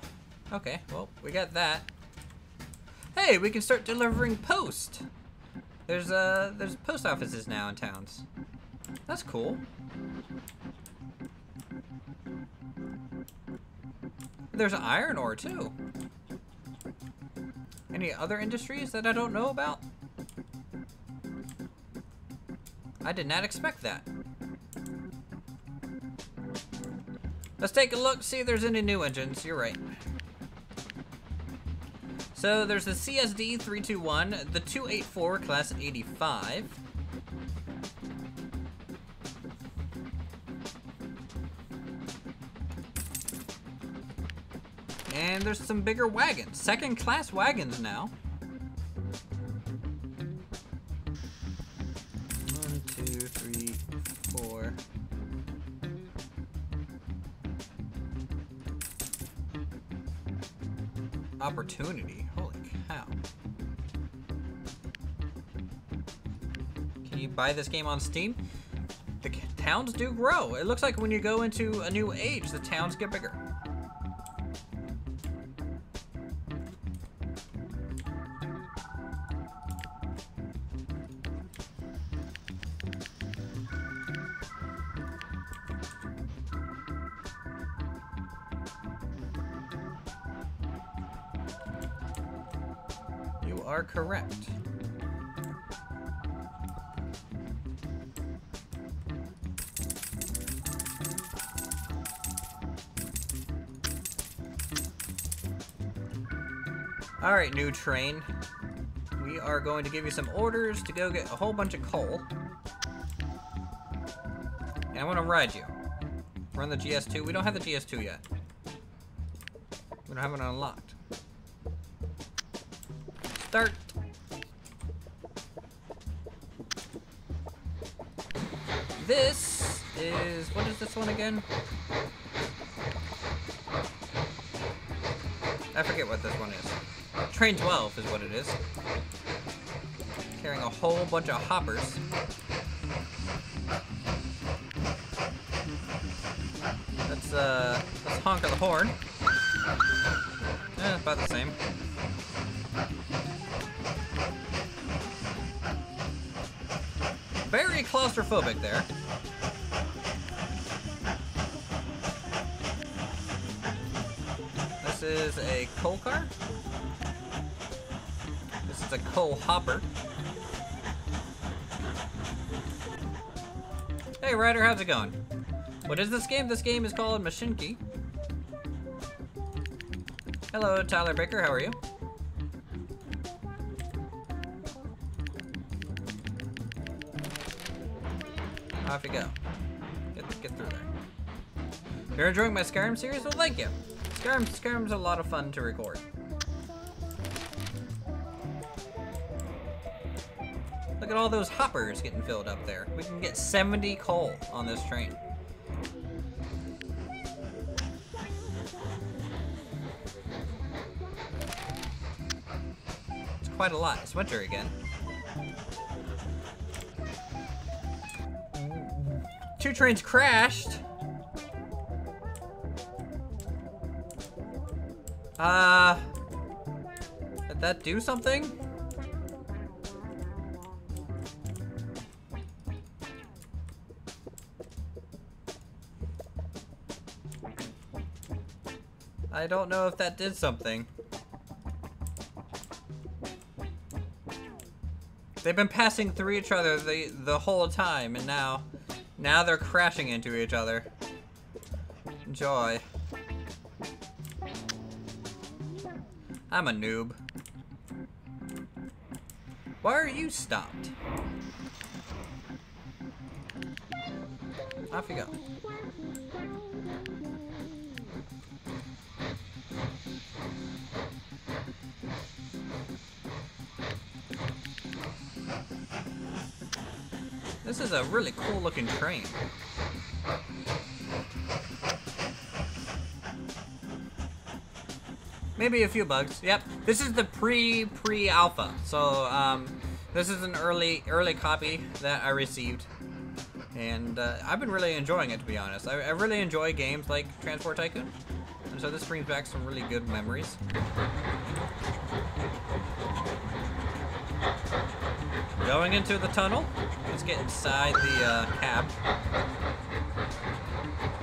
okay, well, we got that. Hey, we can start delivering post. There's post offices now in towns. That's cool. There's iron ore too. Any other industries that I don't know about? I did not expect that. Let's take a look, see if there's any new engines. You're right. So there's the CSD 321, the 284 class 85. And there's some bigger wagons, second class wagons now. 1, 2, 3, 4. Opportunity, holy cow. Can you buy this game on Steam? The towns do grow. It looks like when you go into a new age, the towns get bigger. You are correct. All right, new train. We are going to give you some orders to go get a whole bunch of coal. And I want to ride you. We're on the GS2. We don't have the GS2 yet. We don't have it unlocked. Start. This is, what is this one again? I forget what this one is. Train 12 is what it is. Carrying a whole bunch of hoppers. Let's honk of the horn. About the same. Very claustrophobic there. This is a coal car. This is a coal hopper. Hey Ryder, how's it going? What is this game? This game is called Mashinki. Hello, Tyler Baker, how are you? Off you go. Get through there. You're enjoying my Skyrim series? Well, thank you. Skyrim's a lot of fun to record. Look at all those hoppers getting filled up there. We can get 70 coal on this train. It's quite a lot. It's winter again. Two trains crashed. Did that do something? I don't know if that did something. They've been passing through each other the whole time, and now they're crashing into each other. Enjoy. I'm a noob. Why are you stopped? Off you go. This is a really cool looking train. Maybe a few bugs. Yep. This is the pre-alpha. So This is an early copy that I received, and I've been really enjoying it, to be honest. I really enjoy games like Transport Tycoon, and so this brings back some really good memories. Going into the tunnel. Let's get inside the cab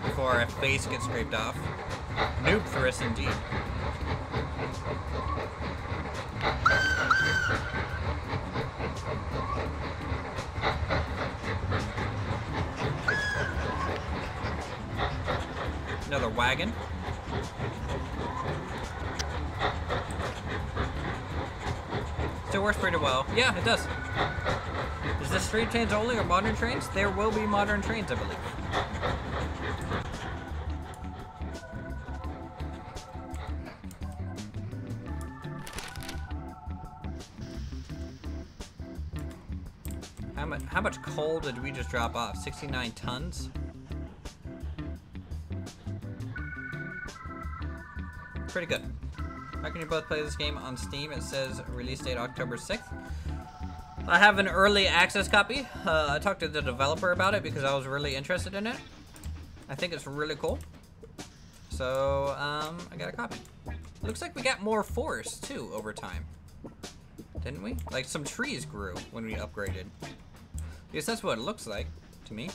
before our face gets scraped off. Noob thrust indeed. Another wagon. Still works pretty well. Yeah, it does. Is this street trains only or modern trains? There will be modern trains, I believe. How much coal did we just drop off? 69 tons? Pretty good. How can you both play this game on Steam? It says release date October 6th. I have an early access copy. I talked to the developer about it because I was really interested in it. I think it's really cool. So, I got a copy. Looks like we got more forest, too, over time. Didn't we? Like, some trees grew when we upgraded. I guess that's what it looks like to me.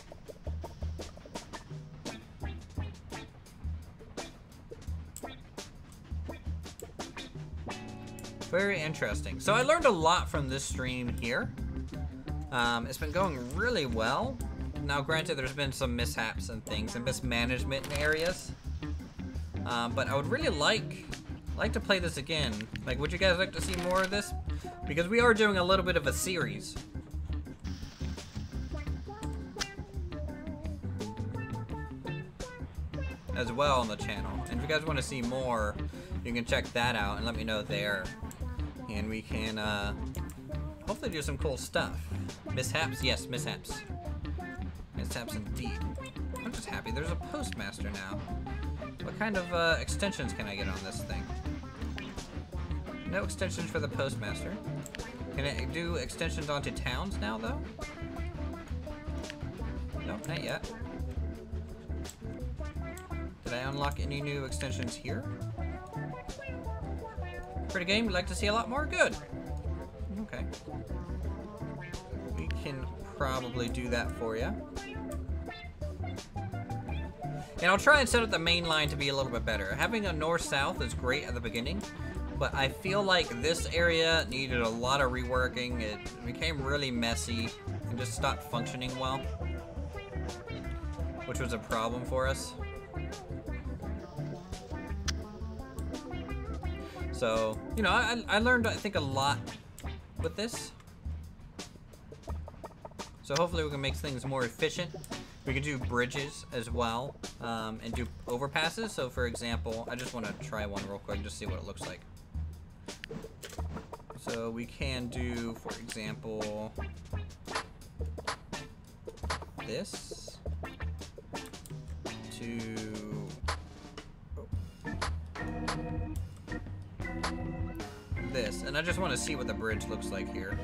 Very interesting. So I learned a lot from this stream here. It's been going really well. Now, granted, there's been some mishaps and things and mismanagement in areas. But I would really like to play this again. Like, would you guys like to see more of this? Because we are doing a little bit of a series. As well on the channel. And if you guys want to see more, you can check that out and let me know there. And we can hopefully do some cool stuff. Mishaps? Yes, mishaps. Mishaps indeed. I'm just happy there's a postmaster now. What kind of extensions can I get on this thing? No extensions for the postmaster. Can I do extensions onto towns now, though? No, not yet. Did I unlock any new extensions here? Pretty game, we'd like to see a lot more? Good. Okay. We can probably do that for you. And I'll try and set up the main line to be a little bit better. Having a north-south is great at the beginning, but I feel like this area needed a lot of reworking. It became really messy and just stopped functioning well, which was a problem for us. So, you know, I learned, I think, a lot with this. So hopefully we can make things more efficient. We can do bridges as well, and do overpasses. So for example, I just want to try one real quick, just see what it looks like. So we can do, for example, this to this, and I just want to see what the bridge looks like here.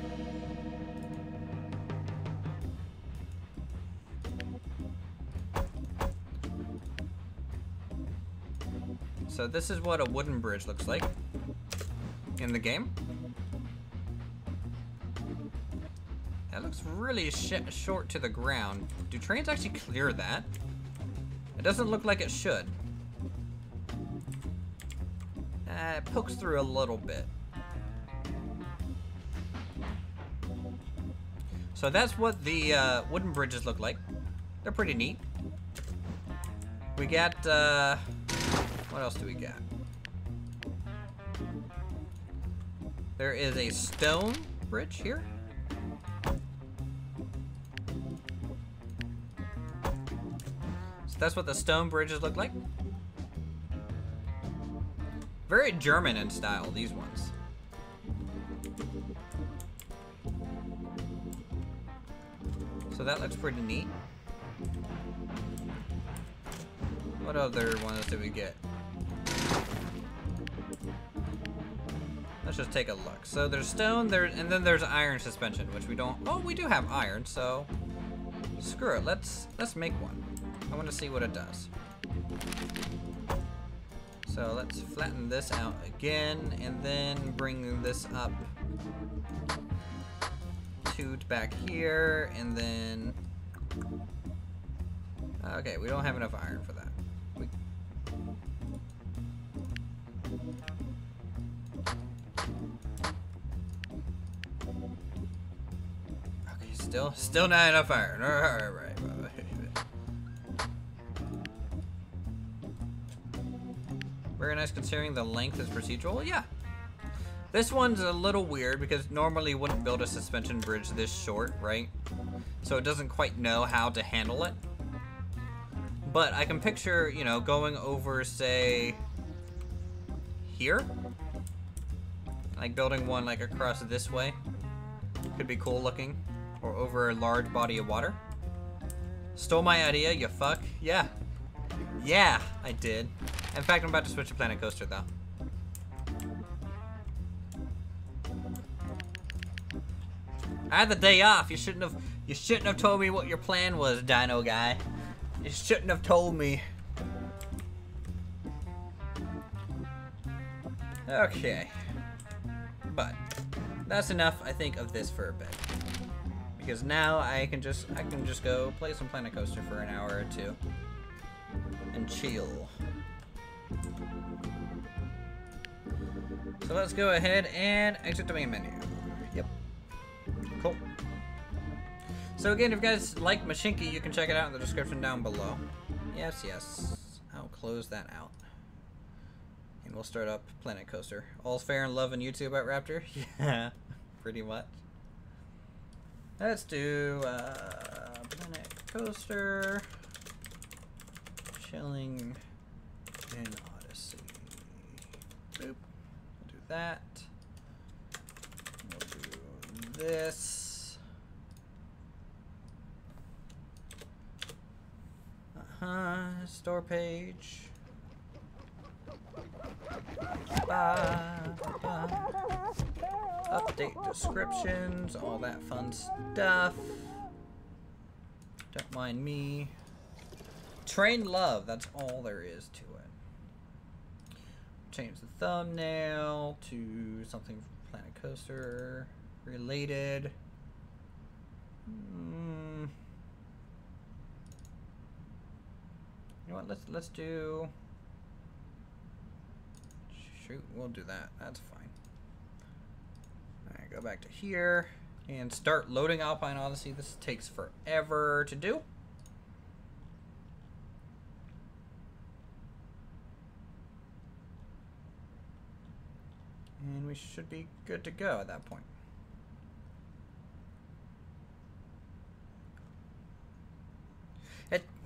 So this is what a wooden bridge looks like in the game. That looks really short to the ground. Do trains actually clear that? It doesn't look like it should. It pokes through a little bit. So that's what the wooden bridges look like. They're pretty neat. We got, what else do we got? There is a stone bridge here. So that's what the stone bridges look like. Very German in style, these ones. So that looks pretty neat. What other ones did we get? Let's just take a look. So there's stone, and then there's iron suspension, which we don't. Oh, we do have iron, so screw it. Let's make one. I want to see what it does. So let's flatten this out again, and then bring this up to back here, and then. Okay, we don't have enough iron for that. Still not enough iron. All right. Very nice considering the length is procedural. Yeah. This one's a little weird because normally you wouldn't build a suspension bridge this short, right? So it doesn't quite know how to handle it. But I can picture, you know, going over, say, here. Like building one like across this way. Could be cool looking. Or over a large body of water. Stole my idea, you fuck. Yeah. Yeah, I did. In fact, I'm about to switch to Planet Coaster, though. I had the day off. You shouldn't have told me what your plan was, Dino Guy. You shouldn't have told me. Okay. But that's enough, I think, of this for a bit. Because now I can just go play some Planet Coaster for an hour or two and chill. So let's go ahead and exit the main menu. Yep. Cool. So again, if you guys like Machinki, you can check it out in the description down below. Yes. I'll close that out. And we'll start up Planet Coaster. All's fair in love and YouTube at Raptor? Yeah, pretty much. Let's do Planet Coaster, chilling in Odyssey. Boop. We'll do that. We'll do this. Store page. Update descriptions, all that fun stuff. Don't mind me. Train love, that's all there is to it. Change the thumbnail to something Planet Coaster related. You know what, let's do... Shoot, we'll do that, that's fine. Alright, go back to here and start loading Alpine Odyssey. This takes forever to do. And we should be good to go at that point.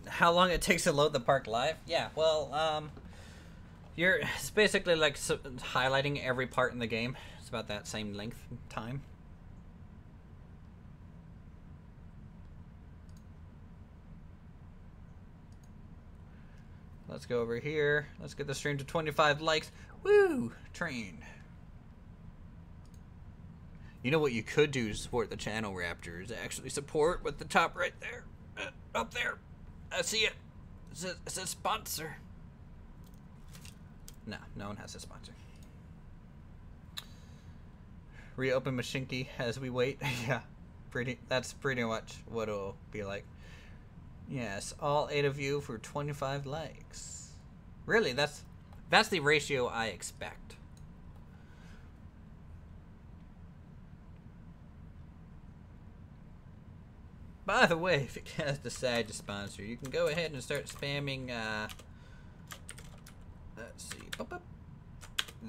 How long it takes to load the park live? Yeah, well, it's basically like highlighting every part in the game. It's about that same length time. Let's go over here. Let's get the stream to 25 likes. Woo! Train. You know what you could do to support the channel, Raptor, is actually support with the top right there. Up there. I see it. It says sponsor. No, no one has a sponsor. Reopen Machinki as we wait. Yeah, that's pretty much what it'll be like. Yes, all 8 of you for 25 likes. Really, that's the ratio I expect. By the way, if you guys decide to sponsor, you can go ahead and start spamming, let's see,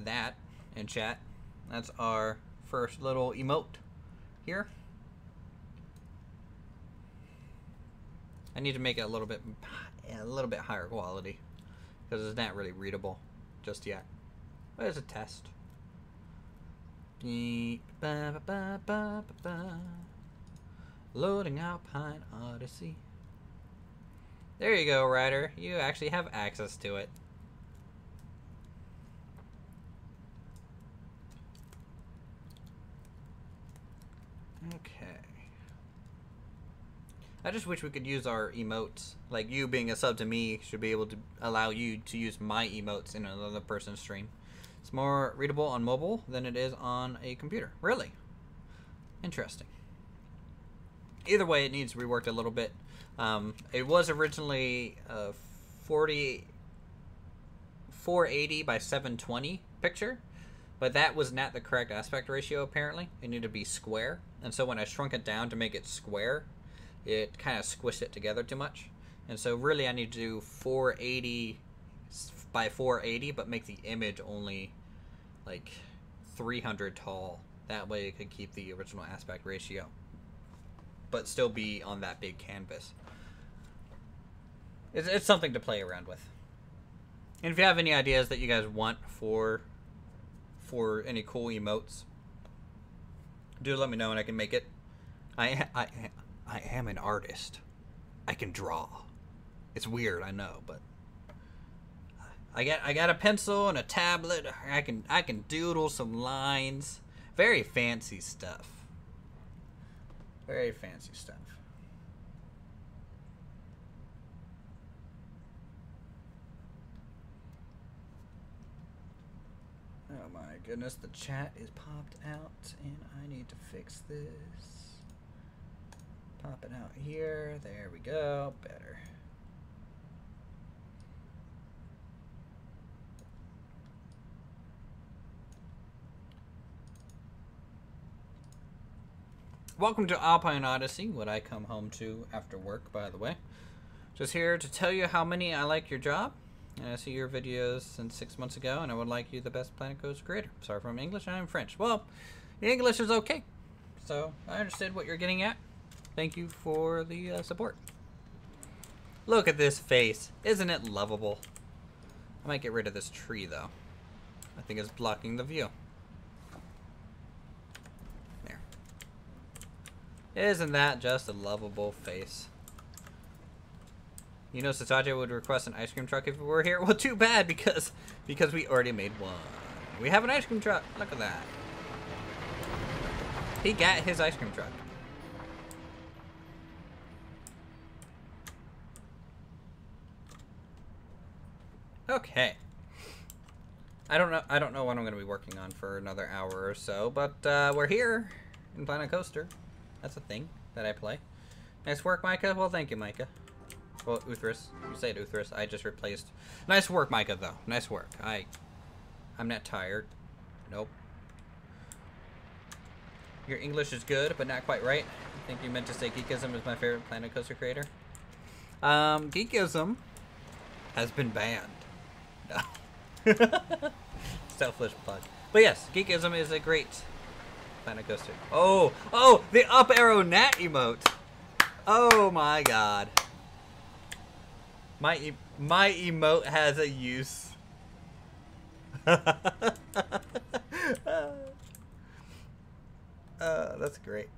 that in chat. That's our first little emote here. I need to make it a little bit higher quality because it's not really readable just yet. But it's a test. Loading Alpine Odyssey. There you go, Ryder. You actually have access to it. Okay. I just wish we could use our emotes. Like, you being a sub to me should be able to allow you to use my emotes in another person's stream. It's more readable on mobile than it is on a computer. Really? Interesting. Either way, it needs reworked a little bit. It was originally 480 by 720 picture, but that was not the correct aspect ratio apparently. It needed to be square, and so when I shrunk it down to make it square, it kind of squished it together too much. And so really I need to do 480 by 480, but make the image only like 300 tall. That way it could keep the original aspect ratio, but still be on that big canvas. It's something to play around with. And if you have any ideas that you guys want for any cool emotes, do let me know and I can make it. I am an artist. I can draw. It's weird, I know, but I got a pencil and a tablet. I can doodle some lines. Very fancy stuff. Very fancy stuff. Oh my goodness, the chat is popped out and I need to fix this. Pop it out here. There we go. Better. Welcome to Alpine Odyssey, what I come home to after work, by the way. Just here to tell you how many I like your job. And I see your videos since 6 months ago, and I would like you the best Planet Coaster creator. Sorry if I'm English, I'm French. Well, your English is okay. So, I understood what you're getting at. Thank you for the support. Look at this face. Isn't it lovable? I might get rid of this tree, though. I think it's blocking the view. There. Isn't that just a lovable face? You know, Sasage would request an ice cream truck if we were here. Well, too bad, because we already made one. We have an ice cream truck. Look at that. He got his ice cream truck. Okay. I don't know what I'm going to be working on for another hour or so, but we're here in Planet Coaster. That's a thing that I play. Nice work, Micah. Well, thank you, Micah. Well, Uthris. You said Uthris. I just replaced. Nice work, Micah, though. Nice work. I'm not tired. Nope. Your English is good, but not quite right. I think you meant to say Geekism is my favorite Planet Coaster creator. Geekism has been banned. No. Selfish plug. But yes, Geekism is a great Planet Coaster. Oh, the up arrow nat emote. Oh my god. My emote has a use. That's great.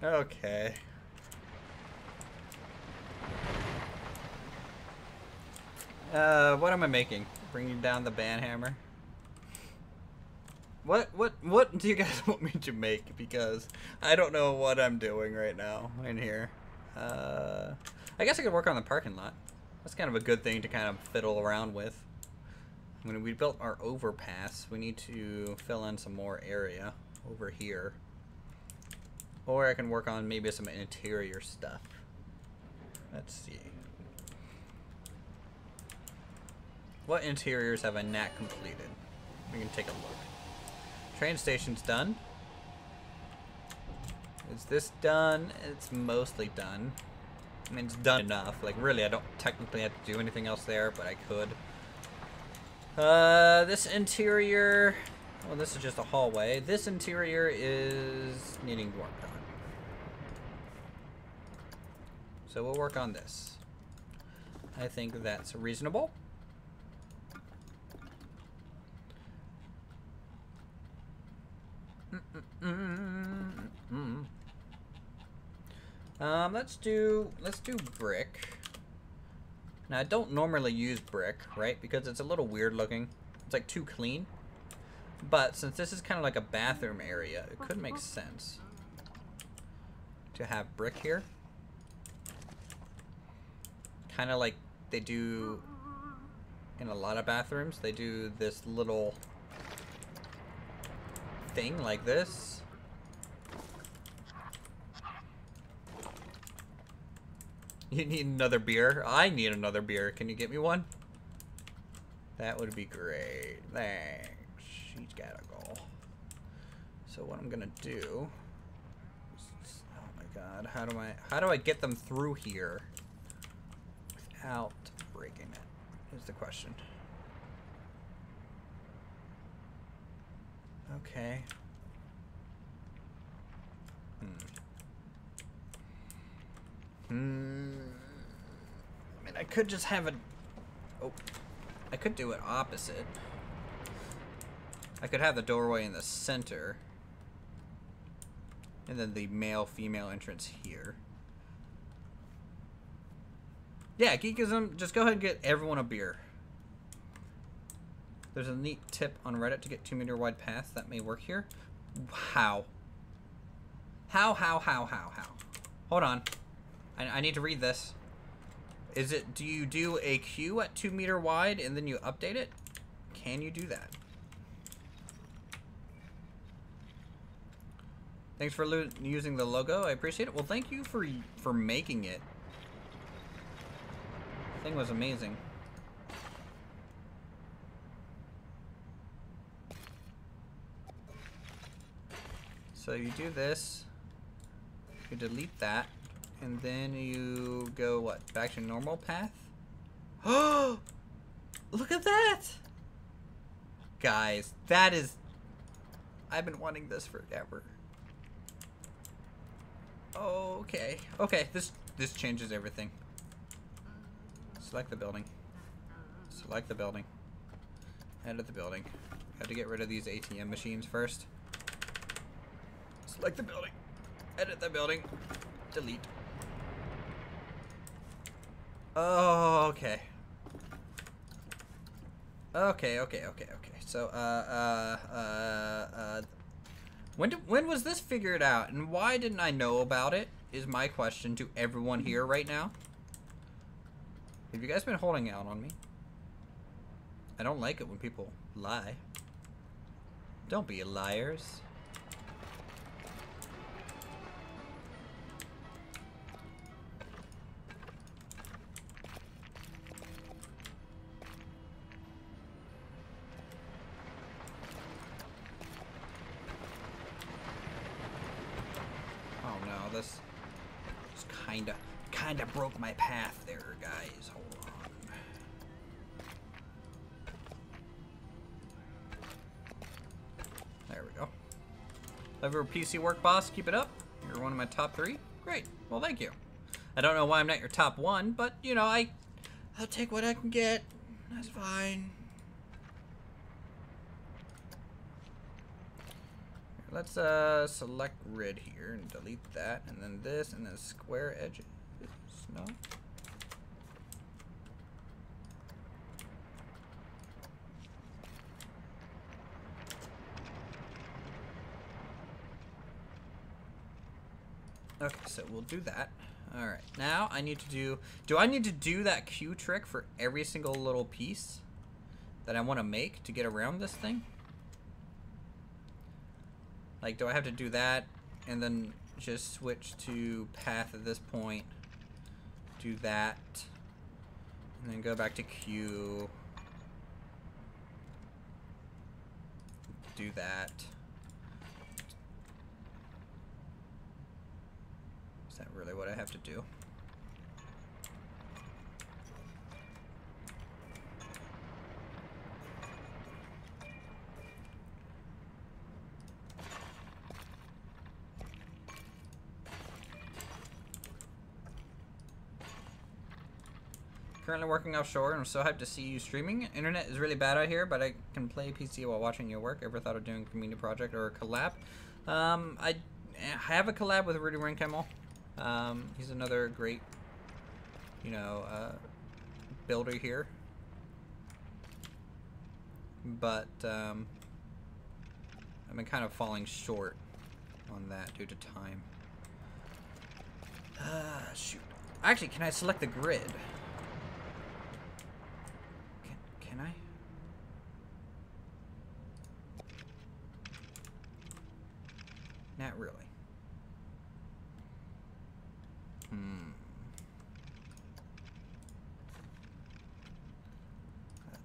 Okay. What am I making? Bringing down the banhammer. What do you guys want me to make? Because I don't know what I'm doing right now in here. I guess I could work on the parking lot. That's kind of a good thing to kind of fiddle around with. When we built our overpass, we need to fill in some more area over here. Or I can work on maybe some interior stuff. Let's see. What interiors have I not completed? We can take a look. Train station's done. Is this done? It's mostly done. I mean, it's done enough. Like, really, I don't technically have to do anything else there, but I could. This interior... Well, this is just a hallway. This interior is needing work on. So we'll work on this. I think that's reasonable. Let's do brick. Now I don't normally use brick, right? Because it's a little weird looking. It's like too clean. But since this is kind of like a bathroom area, it could make sense to have brick here. Kind of like they do in a lot of bathrooms. They do this little thing like this. You need another beer? I need another beer. Can you get me one? That would be great. Thanks. She's gotta go. So what I'm gonna do is, oh my god, how do I get them through here without breaking it? Is the question. Okay. I mean, I could just have a... Oh. I could do it opposite. I could have the doorway in the center. And then the male-female entrance here. Yeah, Geekism, just go ahead and get everyone a beer. There's a neat tip on Reddit to get 2-meter wide paths that may work here. How? How? Hold on. I need to read this. Is it, do you do a queue at 2-meter wide and then you update it? Can you do that? Thanks for using the logo. I appreciate it. Well, thank you for making it. The thing was amazing. So you do this. You delete that. And then you go, what, back to normal path? Oh! Look at that! Guys, that is... I've been wanting this forever. Okay. Okay, this changes everything. Select the building. Select the building. Edit the building. Have to get rid of these ATM machines first. Select the building. Edit the building. Delete. Oh, okay. Okay. So, when was this figured out, and why didn't I know about it, is my question to everyone here right now. Have you guys been holding out on me? I don't like it when people lie. Don't be liars. This just kinda broke my path there, guys. Hold on. There we go. Love your PC work, boss. Keep it up. You're one of my top 3. Great. Well, thank you. I don't know why I'm not your top 1, but you know, I'll take what I can get. That's fine. Let's select grid here and delete that, and then this, and then square edges. No. Okay, so we'll do that. All right, now I need to do I need to do that queue trick for every single little piece that I want to make to get around this thing? Like, do I have to do that and then just switch to path at this point, do that, and then go back to queue, do that. Is that really what I have to do? Currently working offshore, and I'm so hyped to see you streaming. Internet is really bad out here, but I can play PC while watching your work. Ever thought of doing a community project or a collab? I have a collab with Rudy Rinkemel. He's another great, you know, builder here. But I've been kind of falling short on that due to time. Shoot. Actually, can I select the grid? Can I? Not really.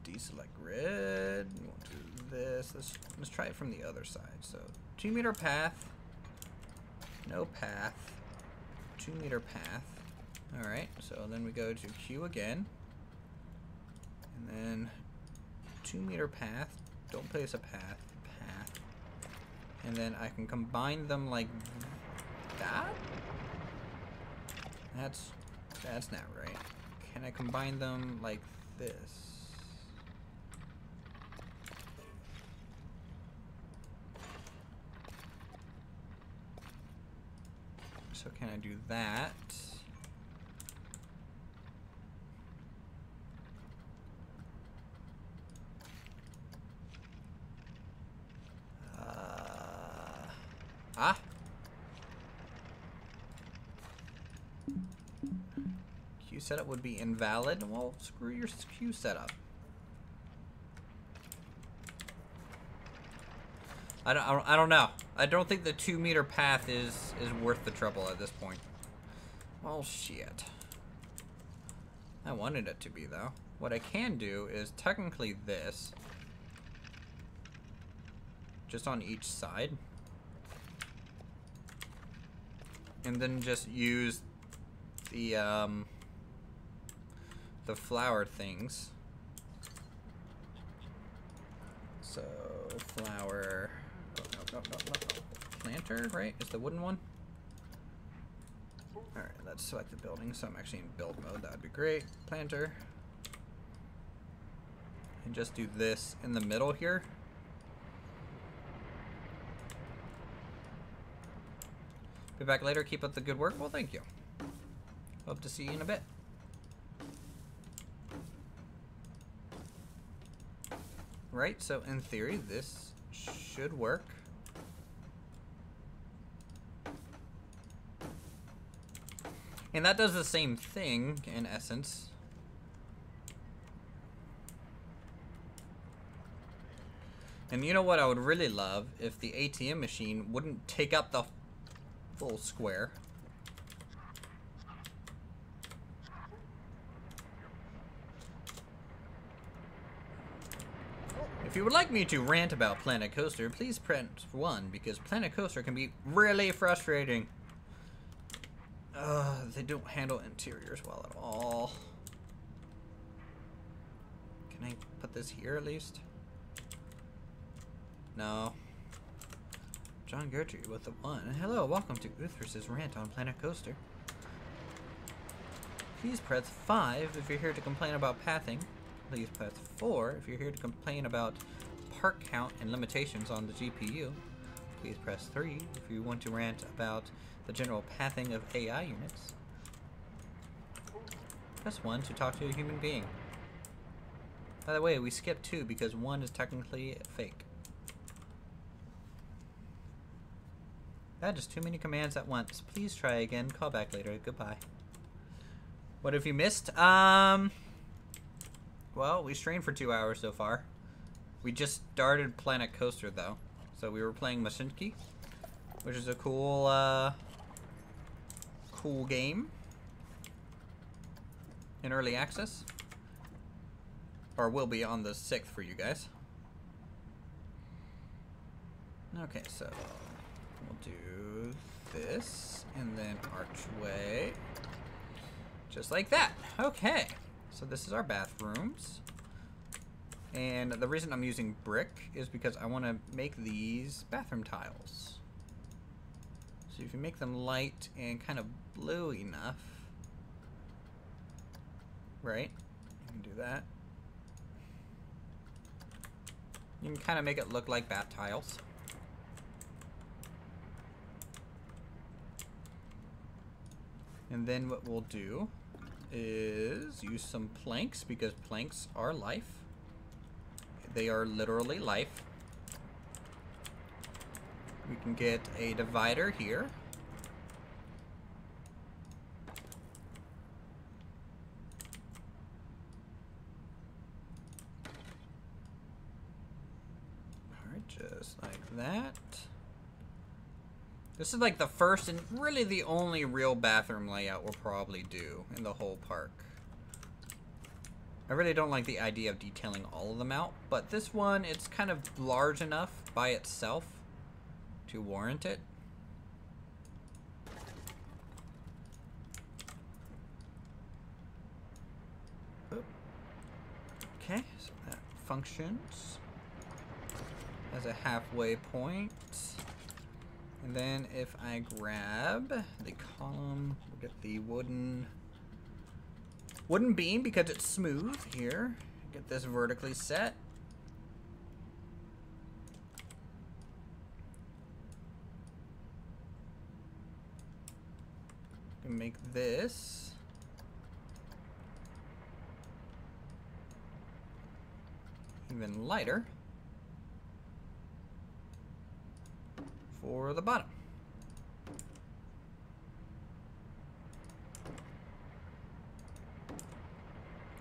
Deselect grid. We won't do this. Let's try it from the other side. So 2 meter path. No path. 2 meter path. Alright, so then we go to Q again. And then 2 meter path. Don't place a path. Path. And then I can combine them like that? That's not right. Can I combine them like this? So can I do that? Queue setup would be invalid. Well, screw your queue setup. I don't know. I don't think the 2 meter path is worth the trouble at this point. Well, shit. I wanted it to be, though. What I can do is technically this. Just on each side. And then just use the flower things. So, flower... No. Planter, right? Is the wooden one? Alright, let's select the building. So I'm actually in build mode. That would be great. Planter. And just do this in the middle here. Be back later. Keep up the good work. Well, thank you. Hope to see you in a bit. Right, so in theory, this should work. And that does the same thing, in essence. And you know what I would really love? If the ATM machine wouldn't take up the full square. If you would like me to rant about Planet Coaster, please press 1, because Planet Coaster can be really frustrating. They don't handle interiors well at all. Can I put this here at least? No. John Gertrude with the 1. Hello, welcome to Uthris's rant on Planet Coaster. Please press 5 if you're here to complain about pathing. Please press 4 if you're here to complain about part count and limitations on the GPU. Please press 3 if you want to rant about the general pathing of AI units. Press 1 to talk to a human being. By the way, we skipped 2 because 1 is technically fake. That is too many commands at once. Please try again. Call back later. Goodbye. What have you missed? Well, we streamed for 2 hours so far. We just started Planet Coaster though. So we were playing Mashinki, which is a cool cool game in early access, or will be on the 6th for you guys. Okay, so we'll do this and then archway, just like that. Okay, so this is our bathrooms, and the reason I'm using brick is because I want to make these bathroom tiles. So if you make them light and kind of blue enough, right? You can do that. You can kind of make it look like bath tiles. And then what we'll do is use some planks, because planks are life. They are literally life. We can get a divider here. Alright, just like that. This is like the first and really the only real bathroom layout we'll probably do in the whole park. I really don't like the idea of detailing all of them out, but this one, it's kind of large enough by itself to warrant it. Okay, so that functions as a halfway point. And then if I grab the column, we'll get the wooden beam because it's smooth here. Get this vertically set. And make this even lighter for the bottom.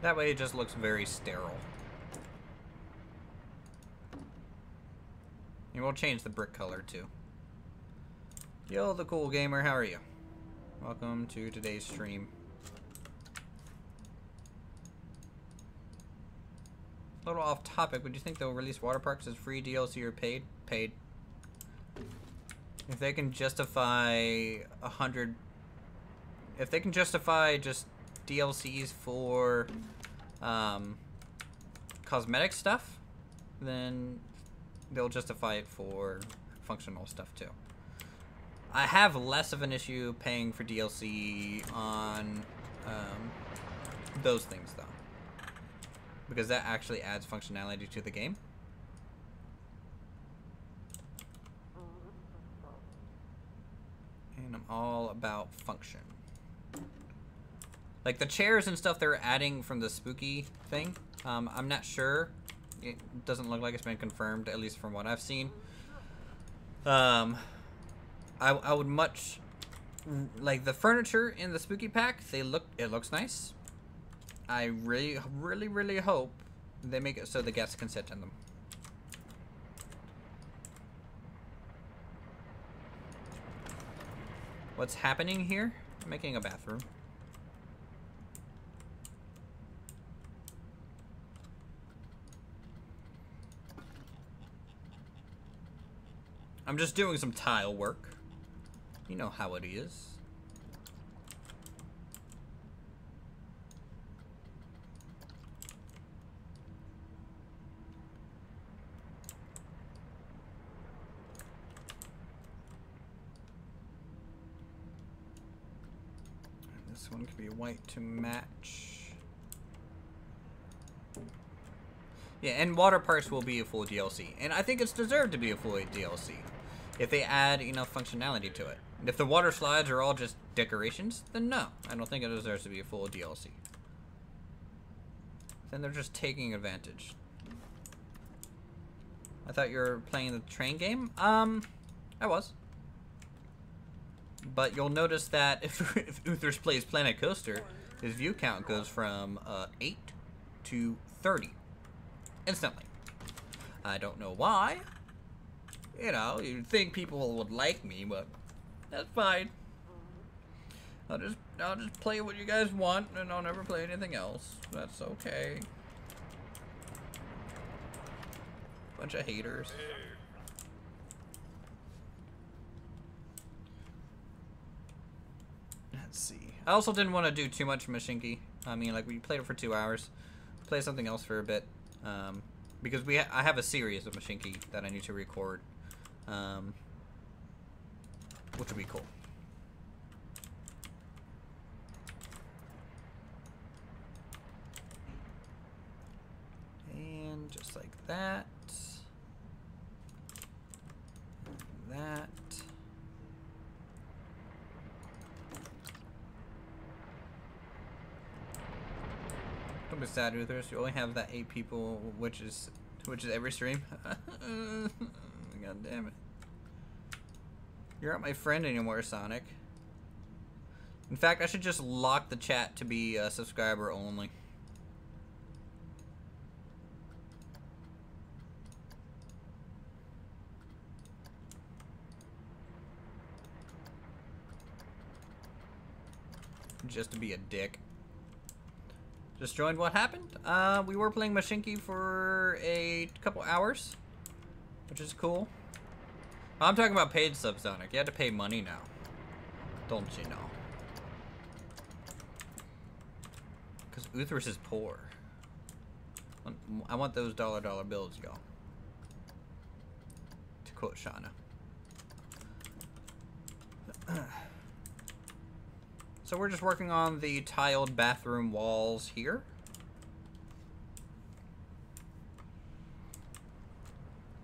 That way it just looks very sterile. And we'll change the brick color too. Yo, the cool gamer, how are you? Welcome to today's stream. A little off topic, would you think they'll release water parks as free DLC or paid? Paid. If they can justify if they can justify just DLCs for cosmetic stuff, then they'll justify it for functional stuff too. I have less of an issue paying for DLC on those things though, because that actually adds functionality to the game. And I'm all about function. Like the chairs and stuff they're adding from the spooky thing, I'm not sure. It doesn't look like it's been confirmed, at least from what I've seen. I would much like the furniture in the spooky pack. It looks nice. I really hope they make it so the guests can sit in them. What's happening here? I'm making a bathroom. I'm just doing some tile work. You know how it is. And this one can be white to match. Yeah, and water parks will be a full DLC. And I think it's deserved to be a full DLC if they add enough functionality to it. If the water slides are all just decorations, then no, I don't think it deserves to be a full DLC. Then they're just taking advantage. I thought you were playing the train game? I was. But you'll notice that if Uthers plays Planet Coaster, his view count goes from 8 to 30 instantly. I don't know why. You know, you'd think people would like me, but that's fine. I'll just play what you guys want, and I'll never play anything else. That's okay. Bunch of haters. Let's see. I also didn't want to do too much Machinki. I mean, like, we played it for 2 hours. Play something else for a bit. Because I have a series of Machinki that I need to record. Which would be cool. And just like that. And that. Don't be sad, Uthers. You only have that 8 people, which is every stream. God damn it. You're not my friend anymore, Sonic. In fact, I should just lock the chat to be subscriber only. Just to be a dick. Just joined. What happened? We were playing Machinki for a couple hours, which is cool. I'm talking about paid subs, Sonic. You had to pay money now. Don't you know? Because Uthris is poor. I want those dollar bills, y'all. To quote Shauna. So we're just working on the tiled bathroom walls here.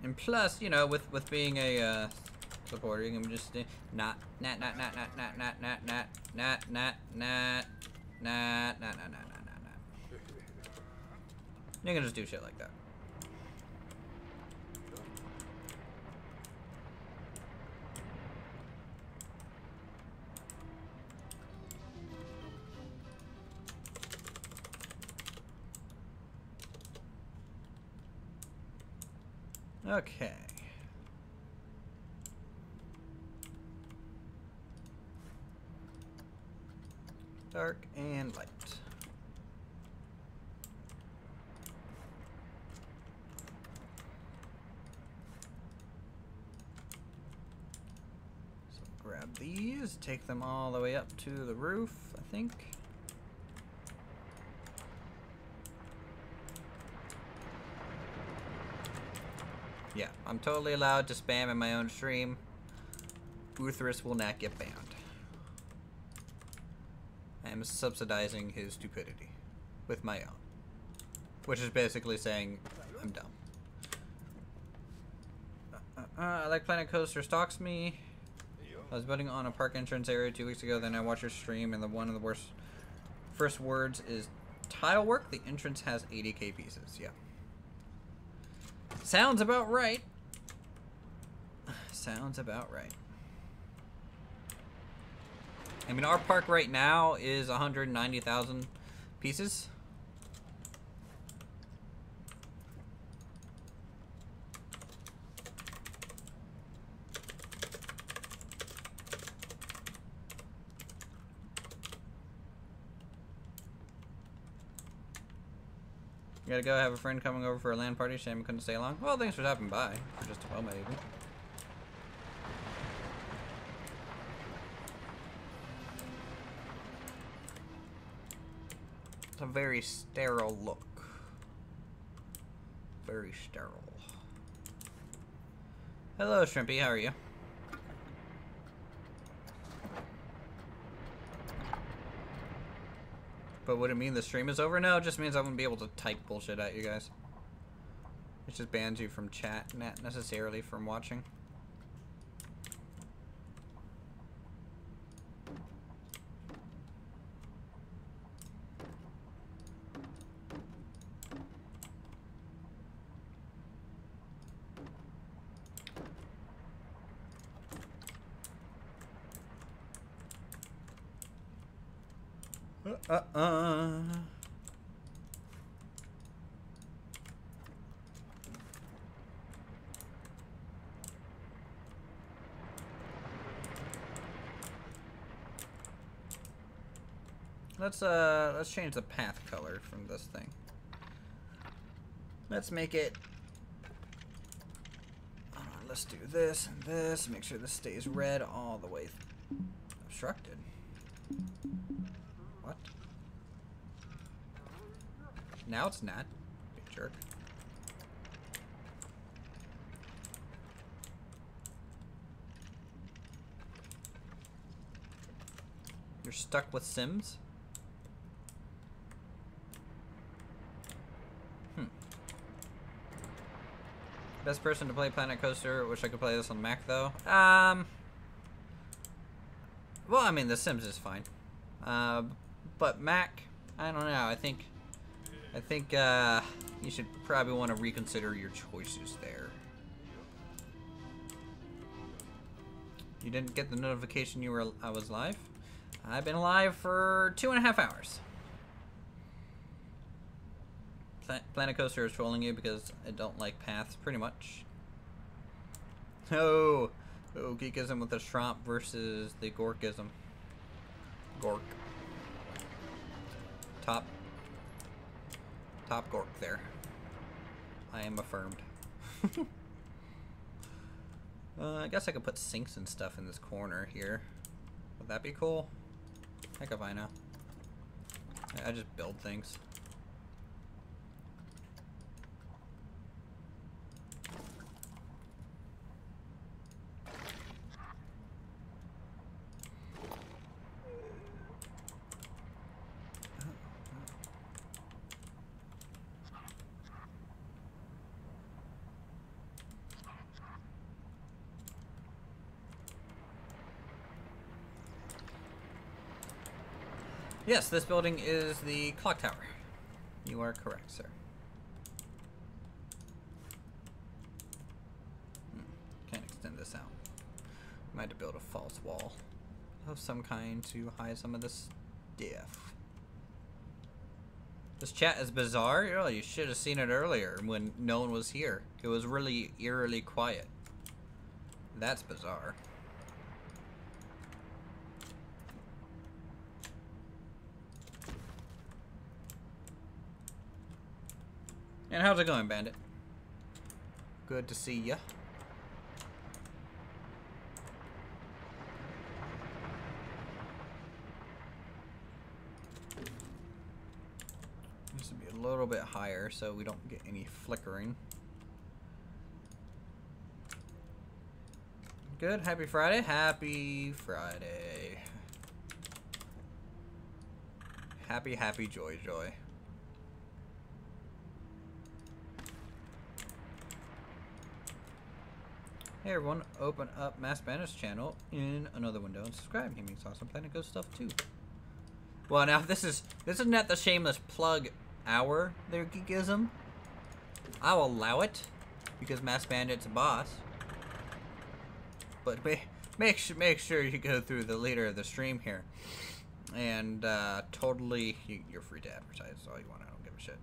And plus, you know, with being a supporter, you can just not. You can just do shit like that. Okay. Dark and light. So grab these, take them all the way up to the roof, I think. Yeah, I'm totally allowed to spam in my own stream. Uthris will not get banned. I am subsidizing his stupidity with my own. Which is basically saying, I'm dumb. I like Planet Coaster stalks me. I was voting on a park entrance area 2 weeks ago, then I watched your stream, and one of the first words is tile work. The entrance has 80k pieces, yeah. Sounds about right. Sounds about right. I mean, our park right now is 190,000 pieces. You gotta go. Have a friend coming over for a LAN party. Shame I couldn't stay long. Well, thanks for stopping by. For just a moment, maybe. It's a very sterile look. Very sterile. Hello, Shrimpy. How are you? But would it mean the stream is over? No, it just means I wouldn't be able to type bullshit at you guys. It just bans you from chat, not necessarily from watching. Let's change the path color from this thing. Let's make it. Let's do this and this. Make sure this stays red all the way. Obstructed. What? Now it's not. Big jerk. You're stuck with Sims? Best person to play Planet Coaster. Wish I could play this on Mac though. Well, I mean, The Sims is fine. But Mac, I don't know. I think you should probably want to reconsider your choices there. You didn't get the notification I was live? I've been live for 2.5 hours. Planet Coaster is trolling you because I don't like paths, pretty much. Oh, Geekism with the Shromp versus the Gorkism. Gork. Top Gork there. I am affirmed. I guess I could put sinks and stuff in this corner here. Would that be cool? Heck if I know. I just build things. Yes, this building is the clock tower. You are correct, sir. Can't extend this out. Might have to build a false wall of some kind to hide some of this stuff. This chat is bizarre. Oh, you should have seen it earlier when no one was here. It was really eerily quiet. That's bizarre. And how's it going, Bandit? Good to see ya. This would be a little bit higher so we don't get any flickering. Good. Happy Friday. Happy Friday. Happy, happy, joy, joy. Hey everyone, open up Mass Bandit's channel in another window and subscribe. He makes awesome Planet Ghost stuff too. Well, now this is not the shameless plug hour there, Geekism. I'll allow it because Mass Bandit's a boss. But make sure you go through the leader of the stream here, and totally you're free to advertise all you want. I don't give a shit.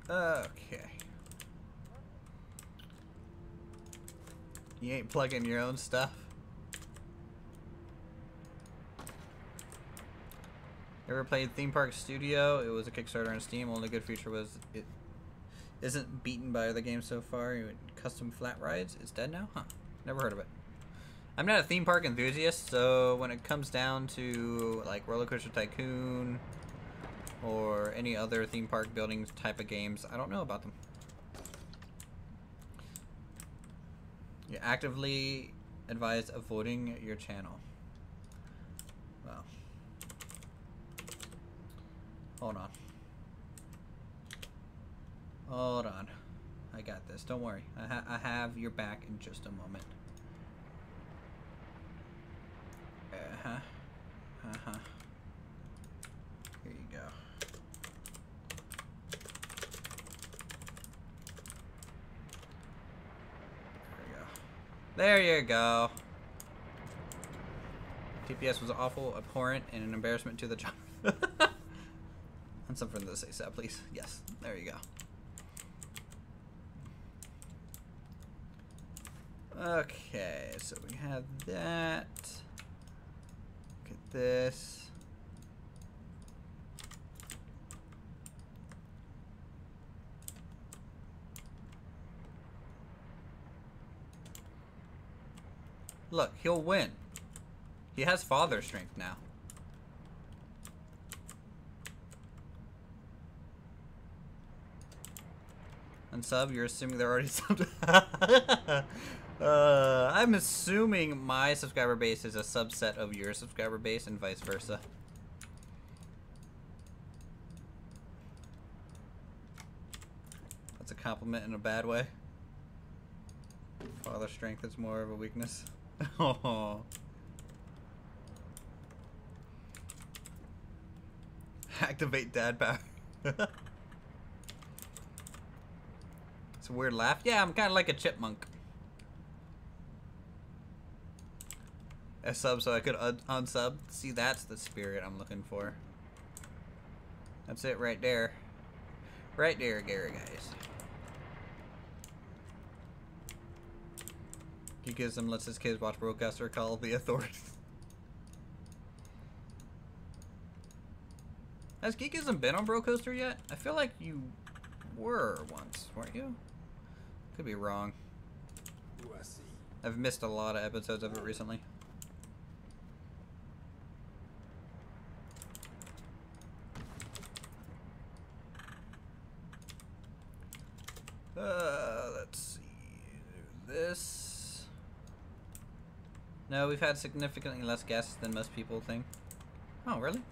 Okay. You ain't plugging your own stuff? Ever played Theme Park Studio? It was a Kickstarter on Steam. Only good feature was it isn't beaten by other games so far. Custom flat rides. It's dead now? Huh. Never heard of it. I'm not a theme park enthusiast, so when it comes down to like Roller Coaster Tycoon or any other theme park buildings type of games, I don't know about them. You actively advise avoiding your channel. Well, hold on. Hold on. I got this. Don't worry. I have your back in just a moment. Uh-huh. Uh-huh. Here you go. There you go. TPS was awful, abhorrent, and an embarrassment to the job. And something to say so, please. Yes, there you go. Okay, so we have that. Look at this. Look, he'll win. He has father strength now. Unsub, you're assuming they're already subbed. I'm assuming my subscriber base is a subset of your subscriber base and vice versa. That's a compliment in a bad way. Father strength is more of a weakness. Oh. Activate dad power. It's a weird laugh. Yeah, I'm kind of like a chipmunk. A sub so I could unsub. See, that's the spirit I'm looking for. That's it right there. Right there, Gary, guys. Geekism lets his kids watch broadcaster call the authorities. Has Geekism been on Brocoaster yet? I feel like you were once, weren't you? Could be wrong. Odyssey. I've missed a lot of episodes of it recently. Let's see. This. No, we've had significantly less guests than most people think. Oh, really?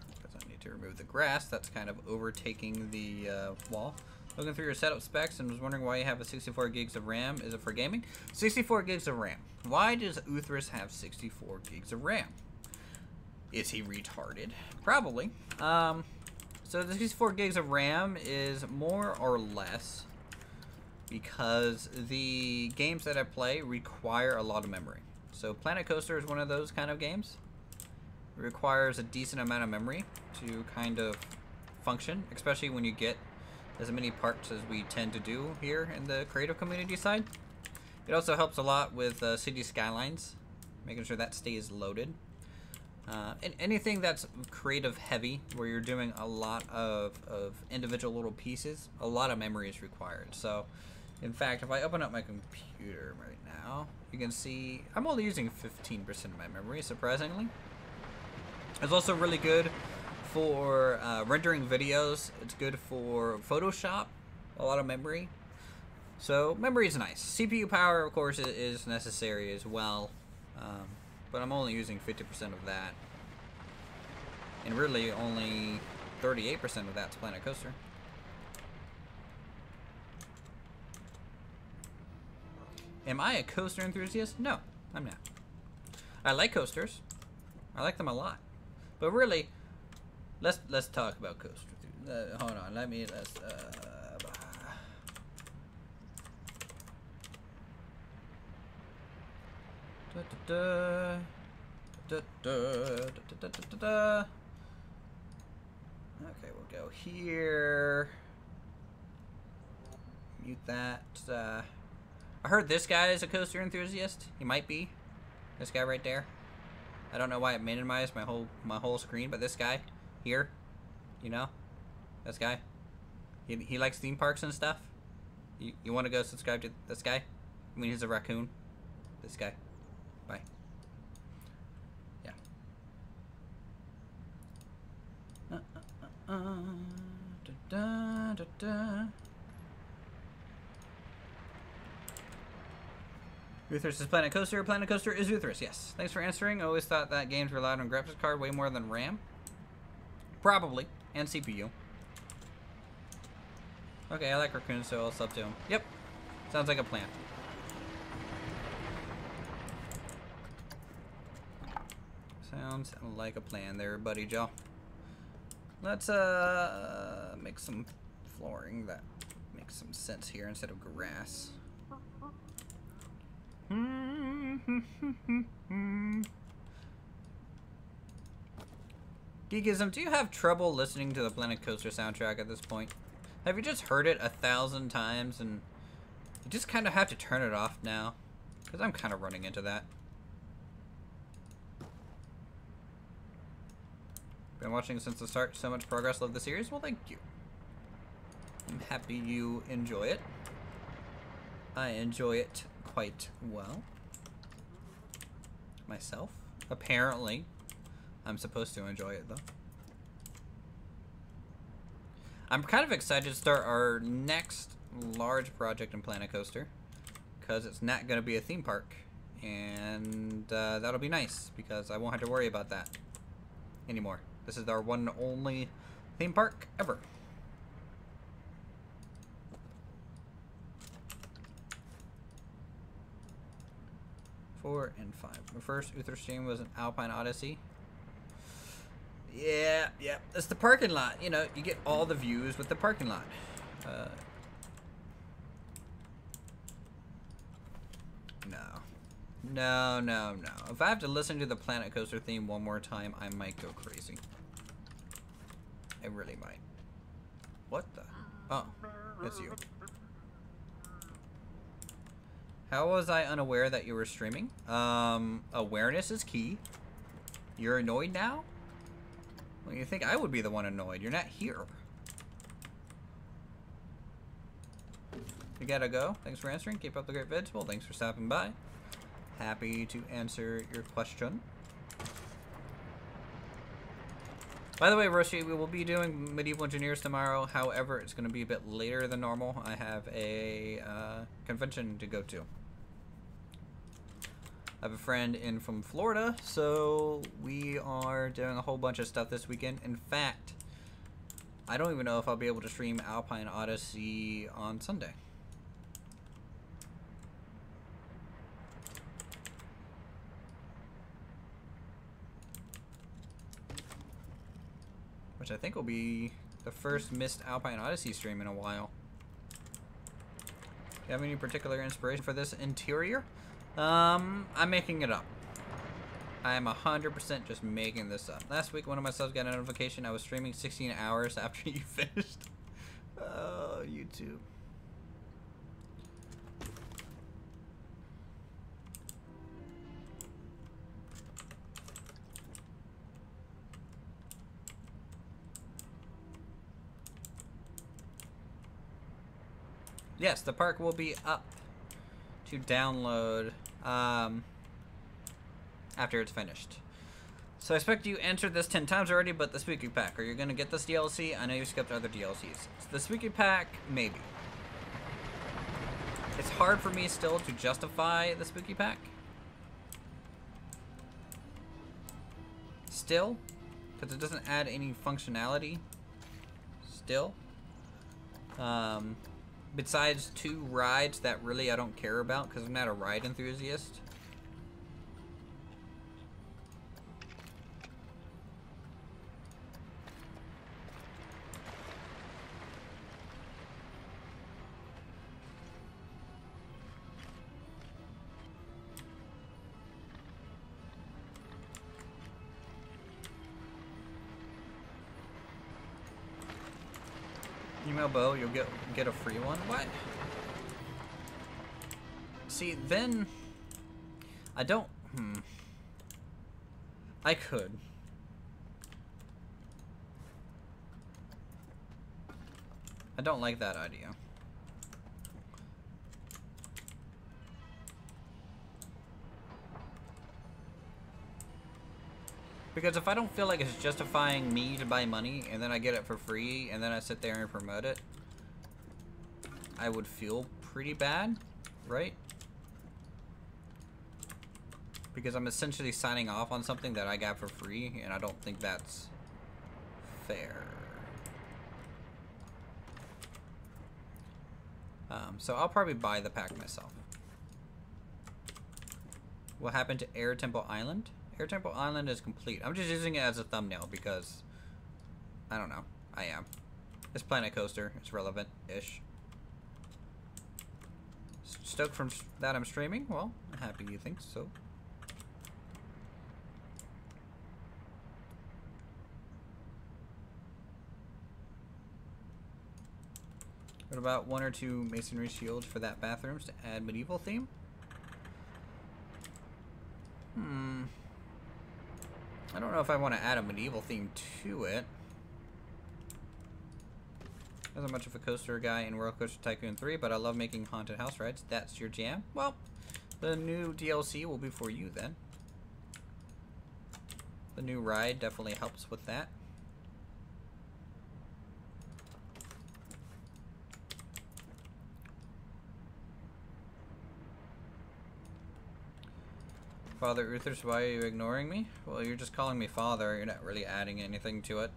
Because I need to remove the grass. That's kind of overtaking the wall. Looking through your setup specs and was wondering why you have a 64 gigs of RAM. Is it for gaming? 64 gigs of RAM. Why does Uthris have 64 gigs of RAM? Is he retarded? Probably. So the 64 gigs of RAM is more or less because the games that I play require a lot of memory. So Planet Coaster is one of those kind of games. It requires a decent amount of memory to kind of function, especially when you get as many parts as we tend to do here in the creative community side. It also helps a lot with City Skylines, making sure that stays loaded. And anything that's creative heavy, where you're doing a lot of individual little pieces, a lot of memory is required. So, in fact, if I open up my computer right now, you can see I'm only using 15% of my memory, surprisingly. It's also really good for rendering videos. It's good for Photoshop, a lot of memory. So memory is nice. CPU power, of course, is necessary as well, but I'm only using 50% of that, and really only 38% of that's Planet Coaster. Am I a coaster enthusiast? No, I'm not. I like coasters. I like them a lot, but really, let's talk about coasters. Hold on, let's. Okay, we'll go here. Mute that. I heard this guy is a coaster enthusiast. He might be. This guy right there. I don't know why it minimized my whole screen, but this guy here, you know, this guy. He likes theme parks and stuff. You want to go subscribe to this guy? I mean, he's a raccoon. This guy. Bye. Yeah. Uthris is Planet Coaster. Planet Coaster is Uthris, yes. Thanks for answering. I always thought that games relied on graphics card way more than RAM. Probably. And CPU. Okay, I like raccoons, so I'll sub to him. Yep. Sounds like a plan. Sounds like a plan there, buddy Joe. Let's make some flooring that makes some sense here instead of grass. Geekism, do you have trouble listening to the Planet Coaster soundtrack at this point? Have you just heard it 1,000 times and you just kind of have to turn it off now? Because I'm kind of running into that. Been watching since the start. So much progress. Love the series. Well, thank you. I'm happy you enjoy it. I enjoy it quite well. Myself. Apparently. I'm supposed to enjoy it, though. I'm kind of excited to start our next large project in Planet Coaster, because it's not going to be a theme park. And that'll be nice, because I won't have to worry about that anymore. This is our one and only theme park ever. Four and 5. My first Uthris stream was an Alpine Odyssey. Yeah, yeah. It's the parking lot. You know, you get all the views with the parking lot. No. No, no, no. If I have to listen to the Planet Coaster theme one more time, I might go crazy. I really might. What the? Oh, it's you. How was I unaware that you were streaming? Awareness is key. You're annoyed now? Well, you think I would be the one annoyed. You're not here. You gotta go. Thanks for answering. Keep up the great vids. Well, thanks for stopping by. Happy to answer your question. By the way, Roshi, we will be doing Medieval Engineers tomorrow. However, it's going to be a bit later than normal. I have a convention to go to. I have a friend in from Florida, so we are doing a whole bunch of stuff this weekend. In fact, I don't even know if I'll be able to stream Alpine Odyssey on Sunday. Which I think will be the first missed Alpine Odyssey stream in a while. Do you have any particular inspiration for this interior? I'm making it up. I'm 100% just making this up. Last week, one of my subs got a notification I was streaming 16 hours after you finished. Oh, YouTube. Yes, the park will be up to download after it's finished. So I expect you answered this 10 times already, but the Spooky Pack, are you going to get this DLC? I know you skipped other DLCs. So the Spooky Pack, maybe. It's hard for me still to justify the Spooky Pack. Still, because it doesn't add any functionality. Still. Besides 2 rides that really I don't care about because I'm not a ride enthusiast. Email Bo, you'll get a free one. What? See, then I don't. I could. I don't like that idea. Because if I don't feel like it's justifying me to buy money, and then I get it for free, and then I sit there and promote it, I would feel pretty bad, right? Because I'm essentially signing off on something that I got for free, and I don't think that's fair. So I'll probably buy the pack myself. What happened to Air Temple Island? Air Temple Island is complete. I'm just using it as a thumbnail because, I don't know, I am. It's Planet Coaster. It's relevant-ish. Stoked from that I'm streaming? Well, happy you think so. What about 1 or 2 masonry shields for that bathrooms to add medieval theme? I don't know if I want to add a medieval theme to it. I wasn't much of a coaster guy in Roller Coaster Tycoon 3, but I love making haunted house rides. That's your jam? Well, the new DLC will be for you then. The new ride definitely helps with that. Father Uthers, why are you ignoring me? Well, you're just calling me father. You're not really adding anything to it.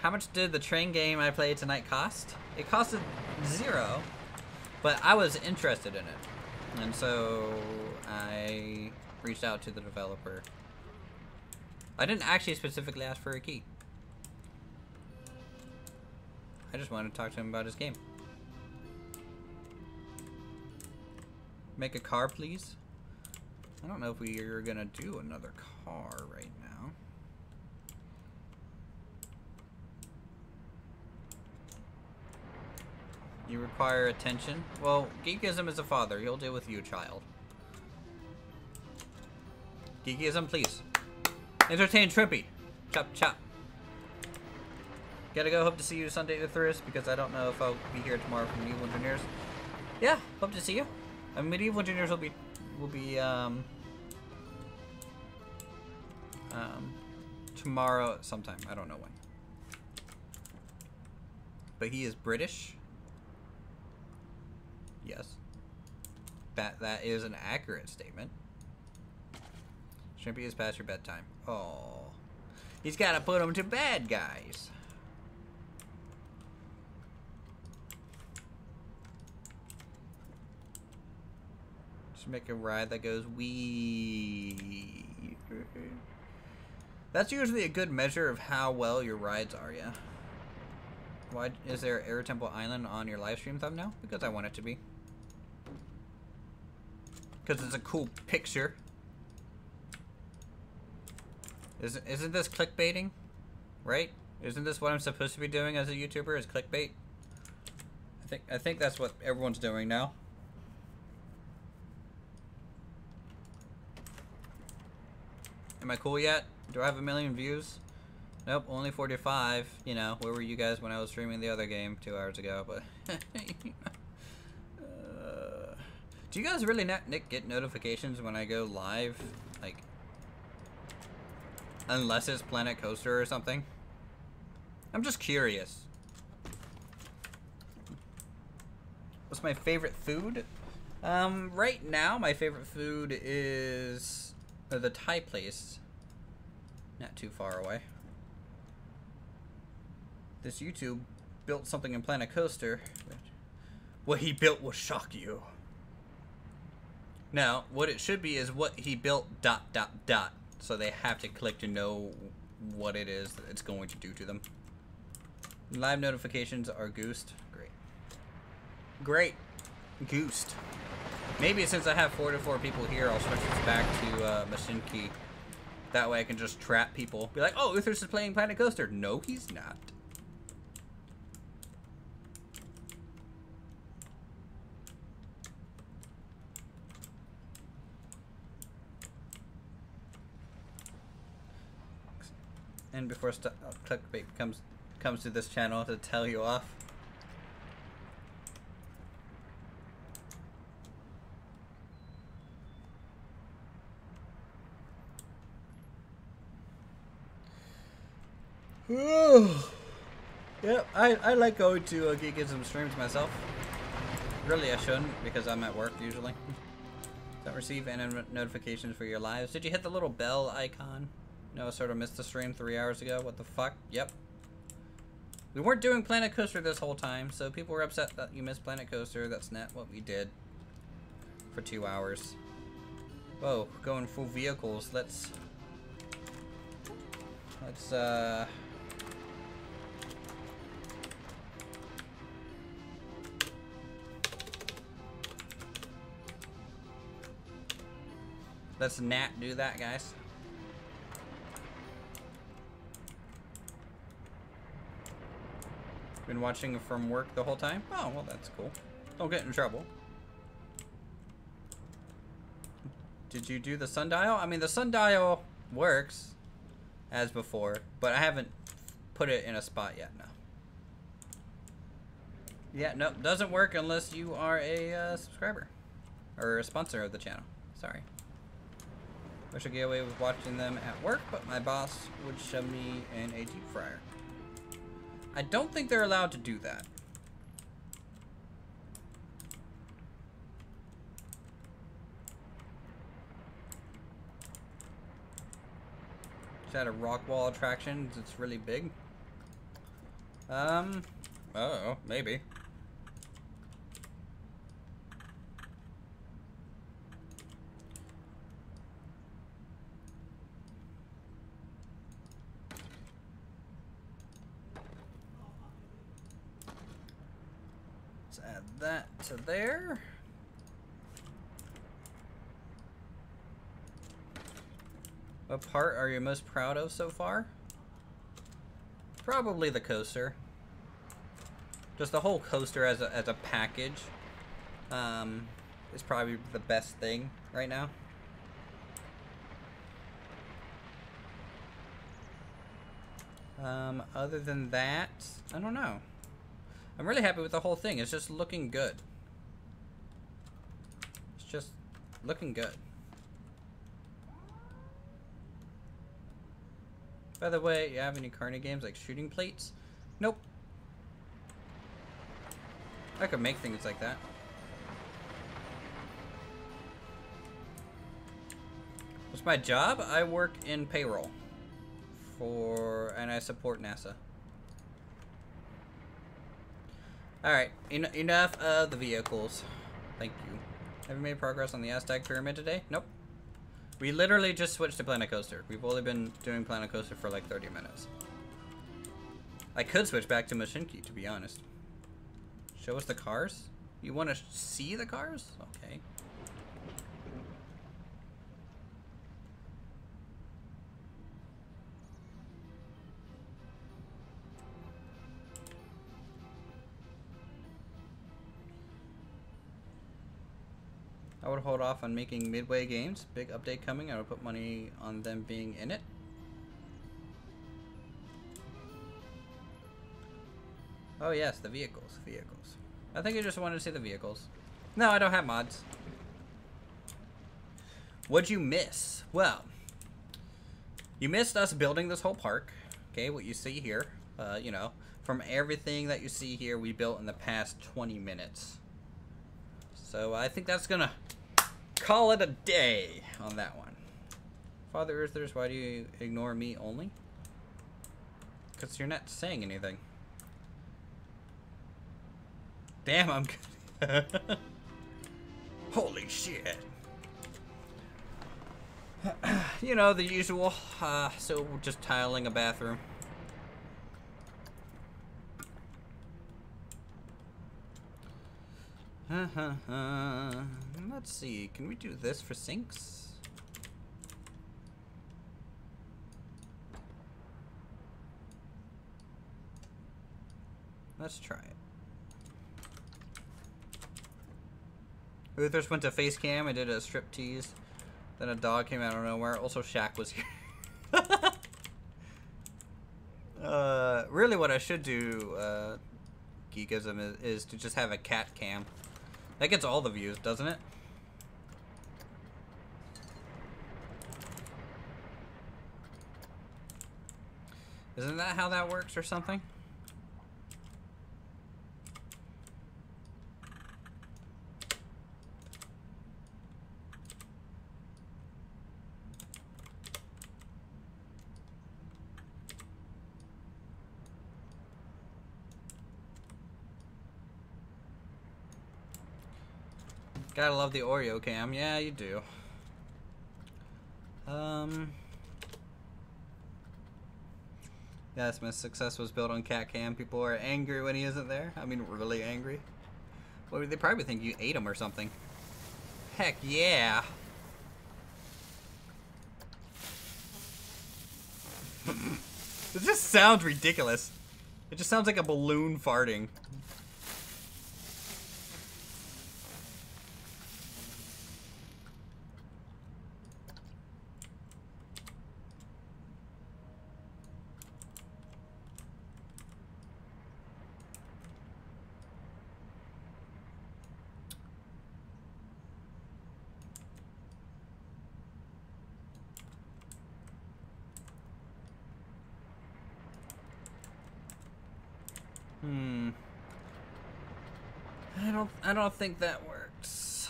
How much did the train game I played tonight cost? It costed 0, but I was interested in it. And so I reached out to the developer I didn't actually specifically ask for a key. I just wanted to talk to him about his game. Make a car, please. I don't know if we are gonna do another car right now. You require attention. Well, Geekism is a father. He'll deal with you, child. Geekism, please. Entertain Trippy. Chop, chop. Gotta go. Hope to see you Sunday the 3rd, because I don't know if I'll be here tomorrow for Medieval Engineers. Yeah, hope to see you. I mean, Medieval Engineers will be tomorrow sometime. I don't know when. But he is British. Yes. That is an accurate statement. Shrimpy is past your bedtime. Oh. He's got to put him to bed, guys. Just make a ride that goes wee. That's usually a good measure of how well your rides are, yeah. Why is there Air Temple Island on your live stream thumbnail? Because I want it to be. Because it's a cool picture. Isn't this clickbaiting? Right? Isn't this what I'm supposed to be doing as a YouTuber? Is clickbait? I think that's what everyone's doing now. Am I cool yet? Do I have 1 million views? Nope, only 45. You know, where were you guys when I was streaming the other game 2 hours ago? But do you guys really not get notifications when I go live? Like, unless it's Planet Coaster or something. I'm just curious. What's my favorite food? Right now, my favorite food is the Thai place. Not too far away. This YouTube built something in Planet Coaster. What he built will shock you. Now, what it should be is what he built ... So they have to click to know what it is that it's going to do to them. Live notifications are goosed. Great. Great. Goosed. Maybe since I have 4 to 4 people here, I'll switch this back to machine key. That way I can just trap people. Be like, oh, Uthers is playing Planet Coaster. No, he's not. And before clickbait comes to this channel to tell you off. Yep, I like going to Geekism streams myself. Really, I shouldn't, because I'm at work usually. Don't receive any notifications for your lives. Did you hit the little bell icon? No, I sort of missed the stream 3 hours ago. What the fuck? Yep. We weren't doing Planet Coaster this whole time, so people were upset that you missed Planet Coaster. That's not what we did for 2 hours. Whoa, going full vehicles. Let's Nat do that, guys. Been watching from work the whole time? Oh, well, that's cool. Don't get in trouble. Did you do the sundial? I mean, the sundial works as before, but I haven't put it in a spot yet, no. Yeah, no, doesn't work unless you are a subscriber or a sponsor of the channel. Sorry. Wish I could get away with watching them at work, but my boss would shove me in a deep fryer. I don't think they're allowed to do that. Is that a rock wall attraction? It's really big. Oh, maybe. Let's add that to there. What part are you most proud of so far? Probably the coaster. Just the whole coaster as a package is probably the best thing right now. Other than that, I don't know. I'm really happy with the whole thing. It's just looking good. It's just looking good. By the way, you have any carny games like shooting plates? Nope. I could make things like that. What's my job? I work in payroll and I support NASA. Alright, enough of the vehicles. Thank you. Have you made progress on the Aztec Pyramid today? Nope. We literally just switched to Planet Coaster. We've only been doing Planet Coaster for like 30 minutes. I could switch back to Mashinki, to be honest. Show us the cars? You want to see the cars? Okay. I would hold off on making Midway games. Big update coming. I would put money on them being in it. Oh yes, the vehicles. Vehicles. I think you just wanted to see the vehicles. No, I don't have mods. What'd you miss? Well, you missed us building this whole park. Okay, what you see here. You know, from everything that you see here, we built in the past 20 minutes. So I think that's gonna call it a day on that one. Father Earthers, why do you ignore me only? Because you're not saying anything. Damn, I'm good. Holy shit. You know, the usual. So we're just tiling a bathroom. Let's see. Can we do this for sinks? Let's try it. Uthers went to face cam and did a strip tease. Then a dog came out of nowhere. Also, Shaq was here. Really what I should do, Geekism, is to just have a cat cam. That gets all the views, doesn't it? Isn't that how that works or something? Gotta love the Oreo cam. Yeah, you do. Yes, my success was built on cat cam. People are angry when he isn't there. I mean, really angry. Well, they probably think you ate him or something. Heck yeah. It just sounds ridiculous. It just sounds like a balloon farting. I don't think that works.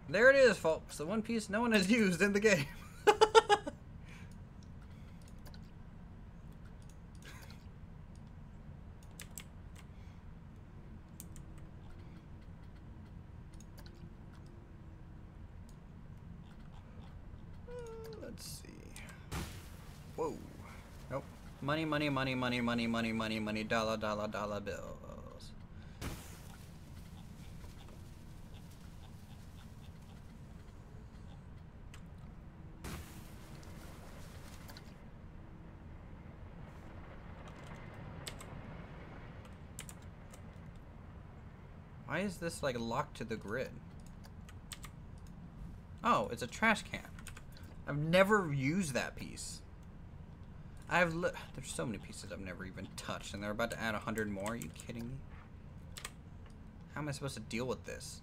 There it is, folks. The one piece no one has used in the game. Let's see. Whoa. Nope. Money, money, money, money, money, money, money, money, dollar, dollar, dollar bills. Why is this like locked to the grid? Oh, it's a trash can. I've never used that piece. There's so many pieces I've never even touched, and they're about to add 100 more. Are you kidding me? How am I supposed to deal with this?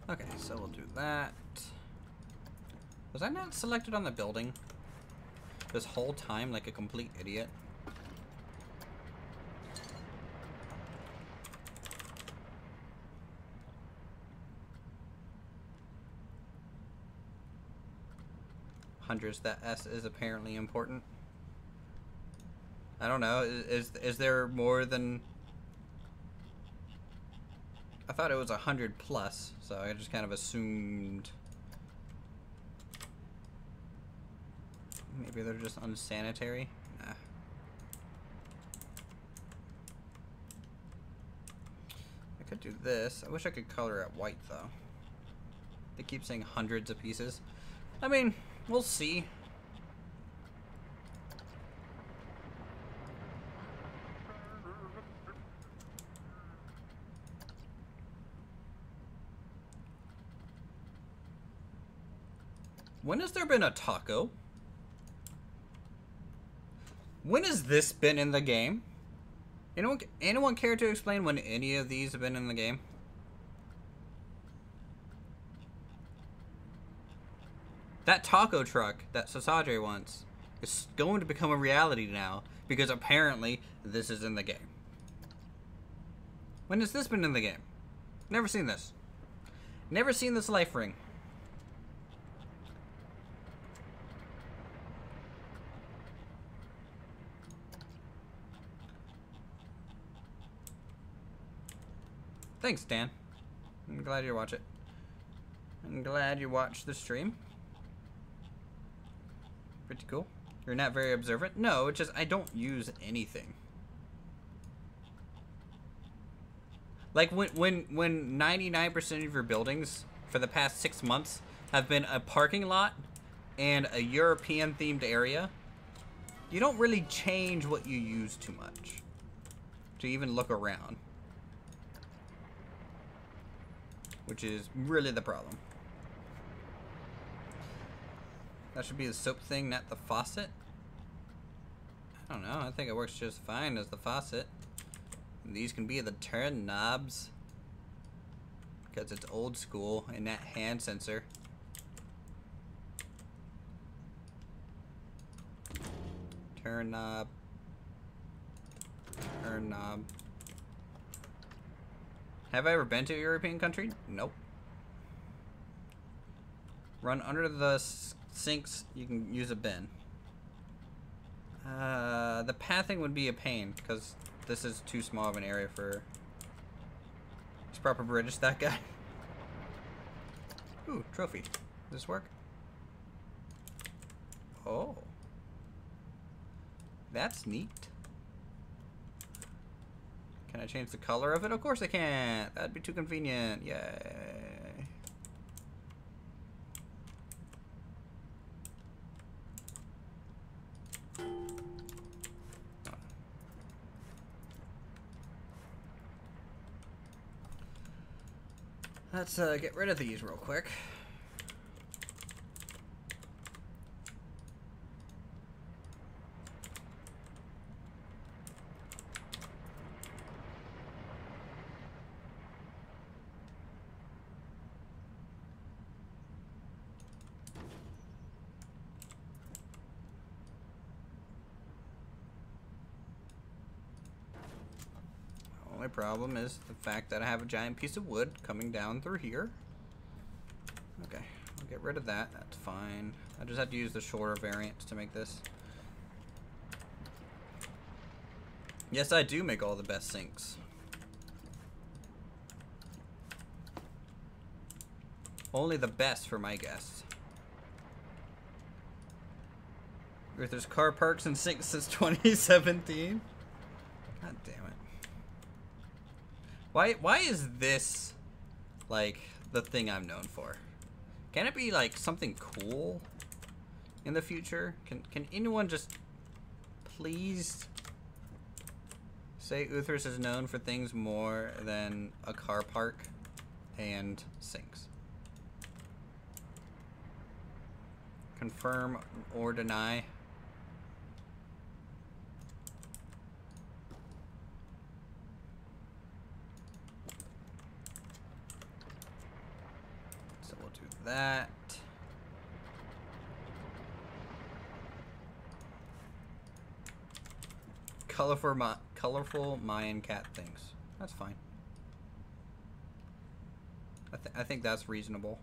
Okay, so we'll do that. Was I not selected on the building this whole time like a complete idiot? Hundreds, that S is apparently important. I don't know, is there more than... I thought it was 100 plus, so I just kind of assumed maybe they're just unsanitary. Nah. I could do this. I wish I could color it white though. They keep saying hundreds of pieces. I mean, we'll see. When has there been a taco? When has this been in the game? Anyone care to explain when any of these have been in the game? That taco truck that Sasage wants is going to become a reality now because apparently this is in the game. When has this been in the game? Never seen this. Never seen this life ring. Thanks, Dan. I'm glad you watch it. I'm glad you watched the stream. Pretty cool. You're not very observant? No, it's just I don't use anything. Like when 99% of your buildings for the past 6 months have been a parking lot and a European themed area, you don't really change what you use too much to even look around. Which is really the problem. That should be the soap thing, not the faucet. I don't know. I think it works just fine as the faucet. And these can be the turn knobs. Because it's old school and that hand sensor. Turn knob. Turn knob. Have I ever been to a European country? Nope. Run under the sinks, you can use a bin. The pathing would be a pain, because this is too small of an area for... It's proper British, that guy. Ooh, trophy. Does this work? Oh. That's neat. Can I change the color of it? Of course I can't. That'd be too convenient. Yay. Let's get rid of these real quick. Only problem is the fact that I have a giant piece of wood coming down through here. Okay, I'll get rid of that. That's fine. I just have to use the shorter variant to make this. Yes, I do make all the best sinks. Only the best for my guests. There's car parks and sinks since 2017. God damn it. Why is this like the thing I'm known for? Can it be like something cool in the future? Can anyone just please say Uthris is known for things more than a car park and sinks? Confirm or deny. So we'll do that. Colorful Mayan cat things. That's fine. I think that's reasonable.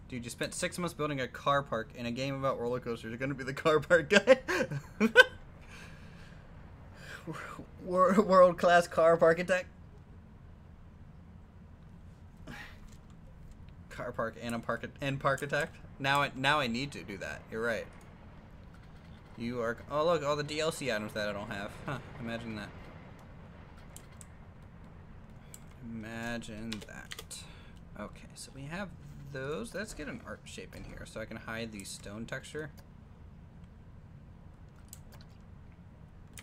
Dude, you spent 6 months building a car park in a game about roller coasters. You're gonna be the car park guy. World-class car architect. Car park and parkitect. Now I need to do that. You're right. You are. Oh look, all the DLC items that I don't have. Huh? Imagine that. Imagine that. Okay, so we have those. Let's get an art shape in here so I can hide the stone texture.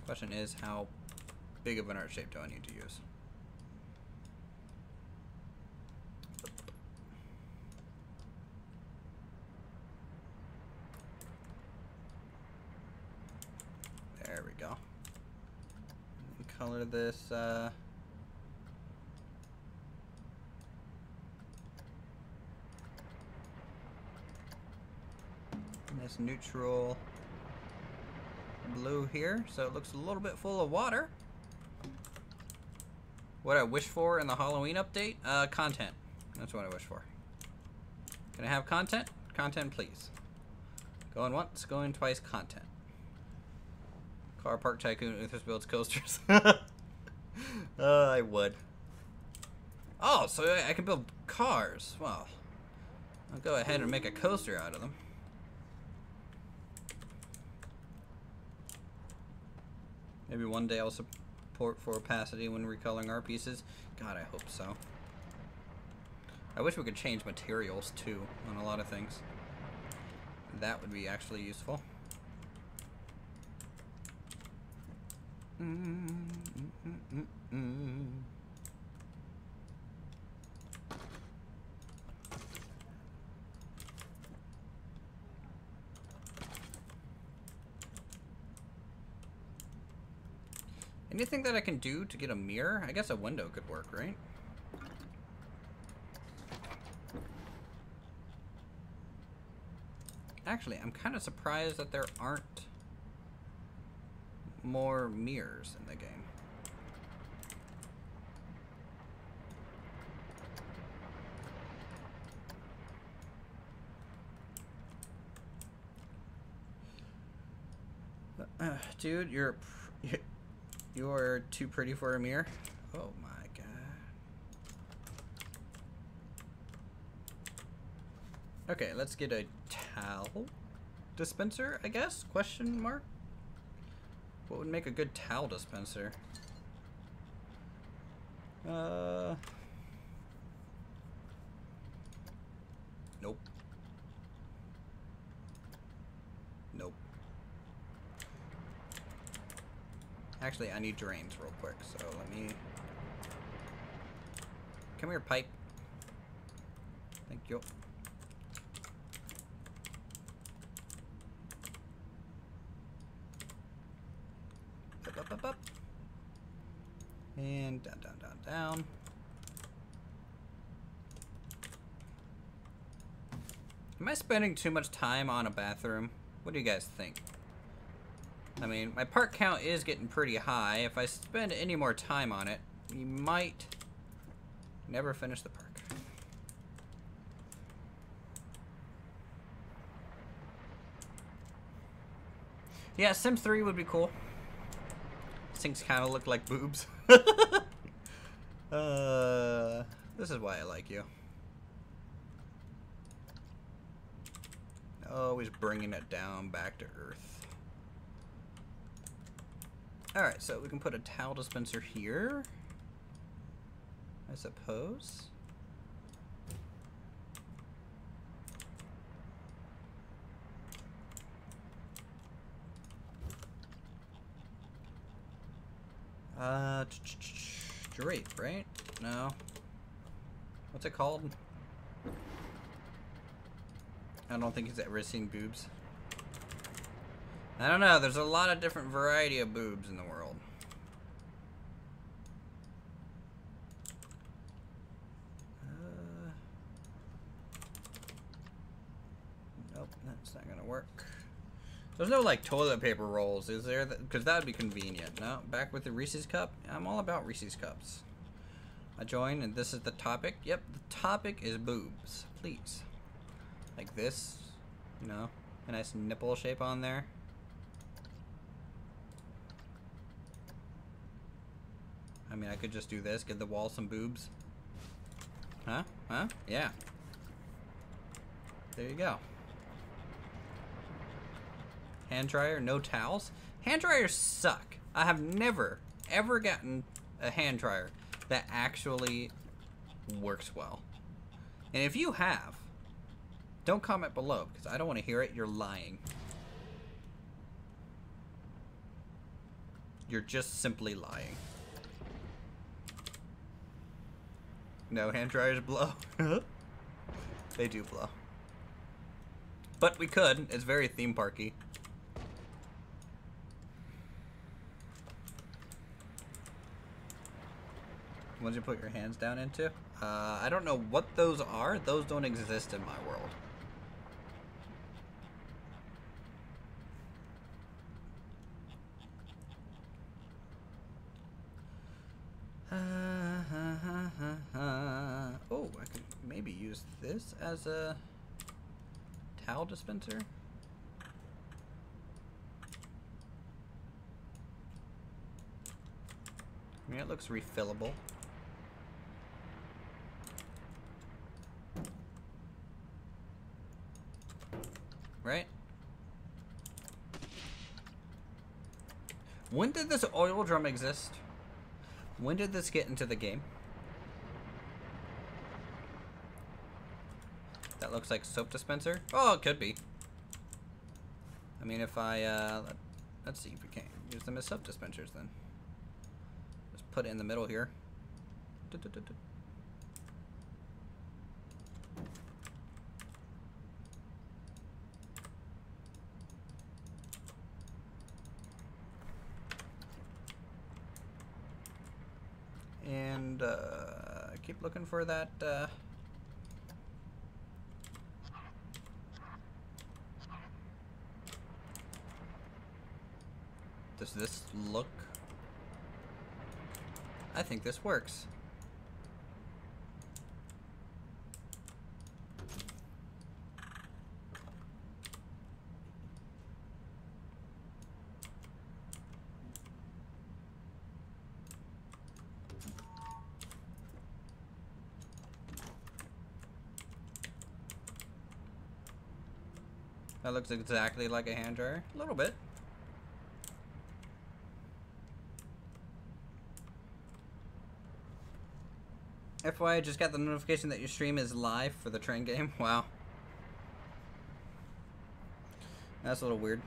Question is, how big of an art shape do I need to use? There we go. And color this nice neutral blue here, so it looks a little bit full of water. What I wish for in the Halloween update? Content. That's what I wish for. Can I have content? Content, please. Going once, going twice, content. Car Park Tycoon Uthris builds coasters. I would. Oh, so I can build cars. Well, I'll go ahead and make a coaster out of them. Maybe one day I'll support for opacity when recoloring art pieces. God, I hope so. I wish we could change materials too on a lot of things. That would be actually useful. Anything that I can do to get a mirror? I guess a window could work, right? Actually, I'm kind of surprised that there aren't more mirrors in the game. Dude, you're too pretty for a mirror. Oh my god. Okay, let's get a towel dispenser, I guess? Question mark? What would make a good towel dispenser? Nope. Nope. Actually, I need drains real quick, so let me... Come here, pipe. Thank you. Up. And down, down, down, down. Am I spending too much time on a bathroom? What do you guys think? I mean, my park count is getting pretty high. If I spend any more time on it, we might never finish the park. Yeah, Sims 3 would be cool. Things kind of look like boobs. This is why I like you. Always bringing it down back to earth. Alright, so we can put a towel dispenser here, I suppose. Drape, right? No. What's it called? I don't think he's ever seen boobs. I don't know, there's a lot of different variety of boobs in the world. Nope, that's not gonna work. There's no like toilet paper rolls, is there? Because that would be convenient. No, back with the Reese's cup. I'm all about Reese's cups. I join, and this is the topic. Yep, the topic is boobs. Please, like this, you know, a nice nipple shape on there. I mean, I could just do this, give the wall some boobs. Huh? Huh? Yeah. There you go. Hand dryer, no towels. Hand dryers suck. I have never, ever gotten a hand dryer that actually works well. And if you have, don't comment below because I don't want to hear it. You're lying. You're just simply lying. No, hand dryers blow. They do blow. But we could. It's very theme parky. Ones you put your hands down into? I don't know what those are. Those don't exist in my world. Oh, I could maybe use this as a towel dispenser. I mean, it looks refillable. Right? When did this oil drum exist? When did this get into the game? That looks like soap dispenser. Oh, it could be. I mean, if I, let's see if we can use them as soap dispensers then. Just put it in the middle here. And keep looking for that does this look? I think this works. That looks exactly like a hand dryer. A little bit. FYI, I just got the notification that your stream is live for the train game. Wow. That's a little weird.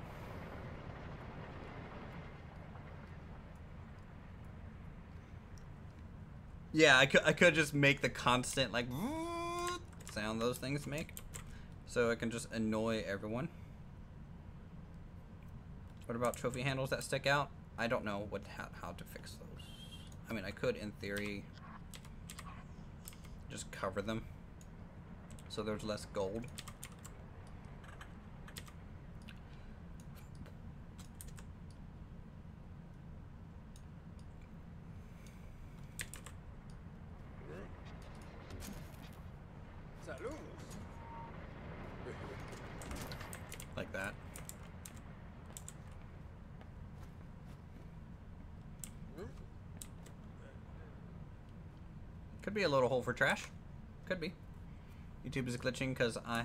Yeah, I could just make the constant, like, sound those things make. So I can just annoy everyone. What about trophy handles that stick out? I don't know how to fix those. I mean, I could, in theory, just cover them so there's less gold. Like that. Could be a little hole for trash. Could be. YouTube is glitching because I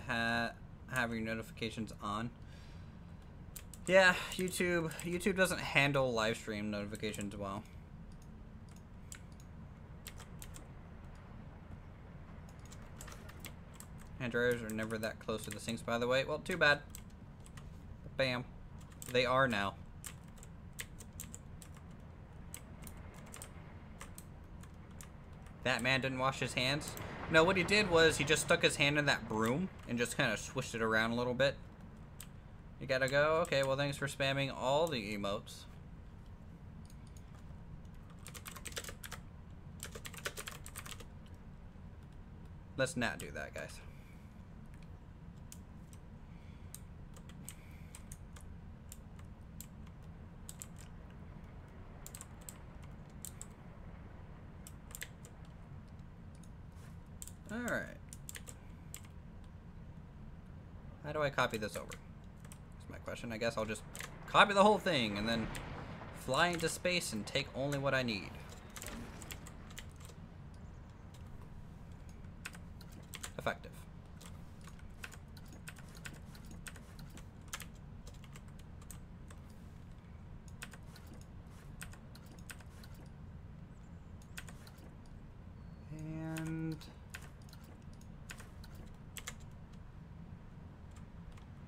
have your notifications on. Yeah, YouTube doesn't handle live stream notifications well. Hand dryers are never that close to the sinks, by the way. Well, too bad. Bam. They are now. That man didn't wash his hands. No, what he did was he just stuck his hand in that broom and just kind of swished it around a little bit. You gotta go? Okay, well, thanks for spamming all the emotes. Let's not do that, guys. Alright. How do I copy this over? That's my question. I guess I'll just copy the whole thing and then fly into space and take only what I need. Effective. And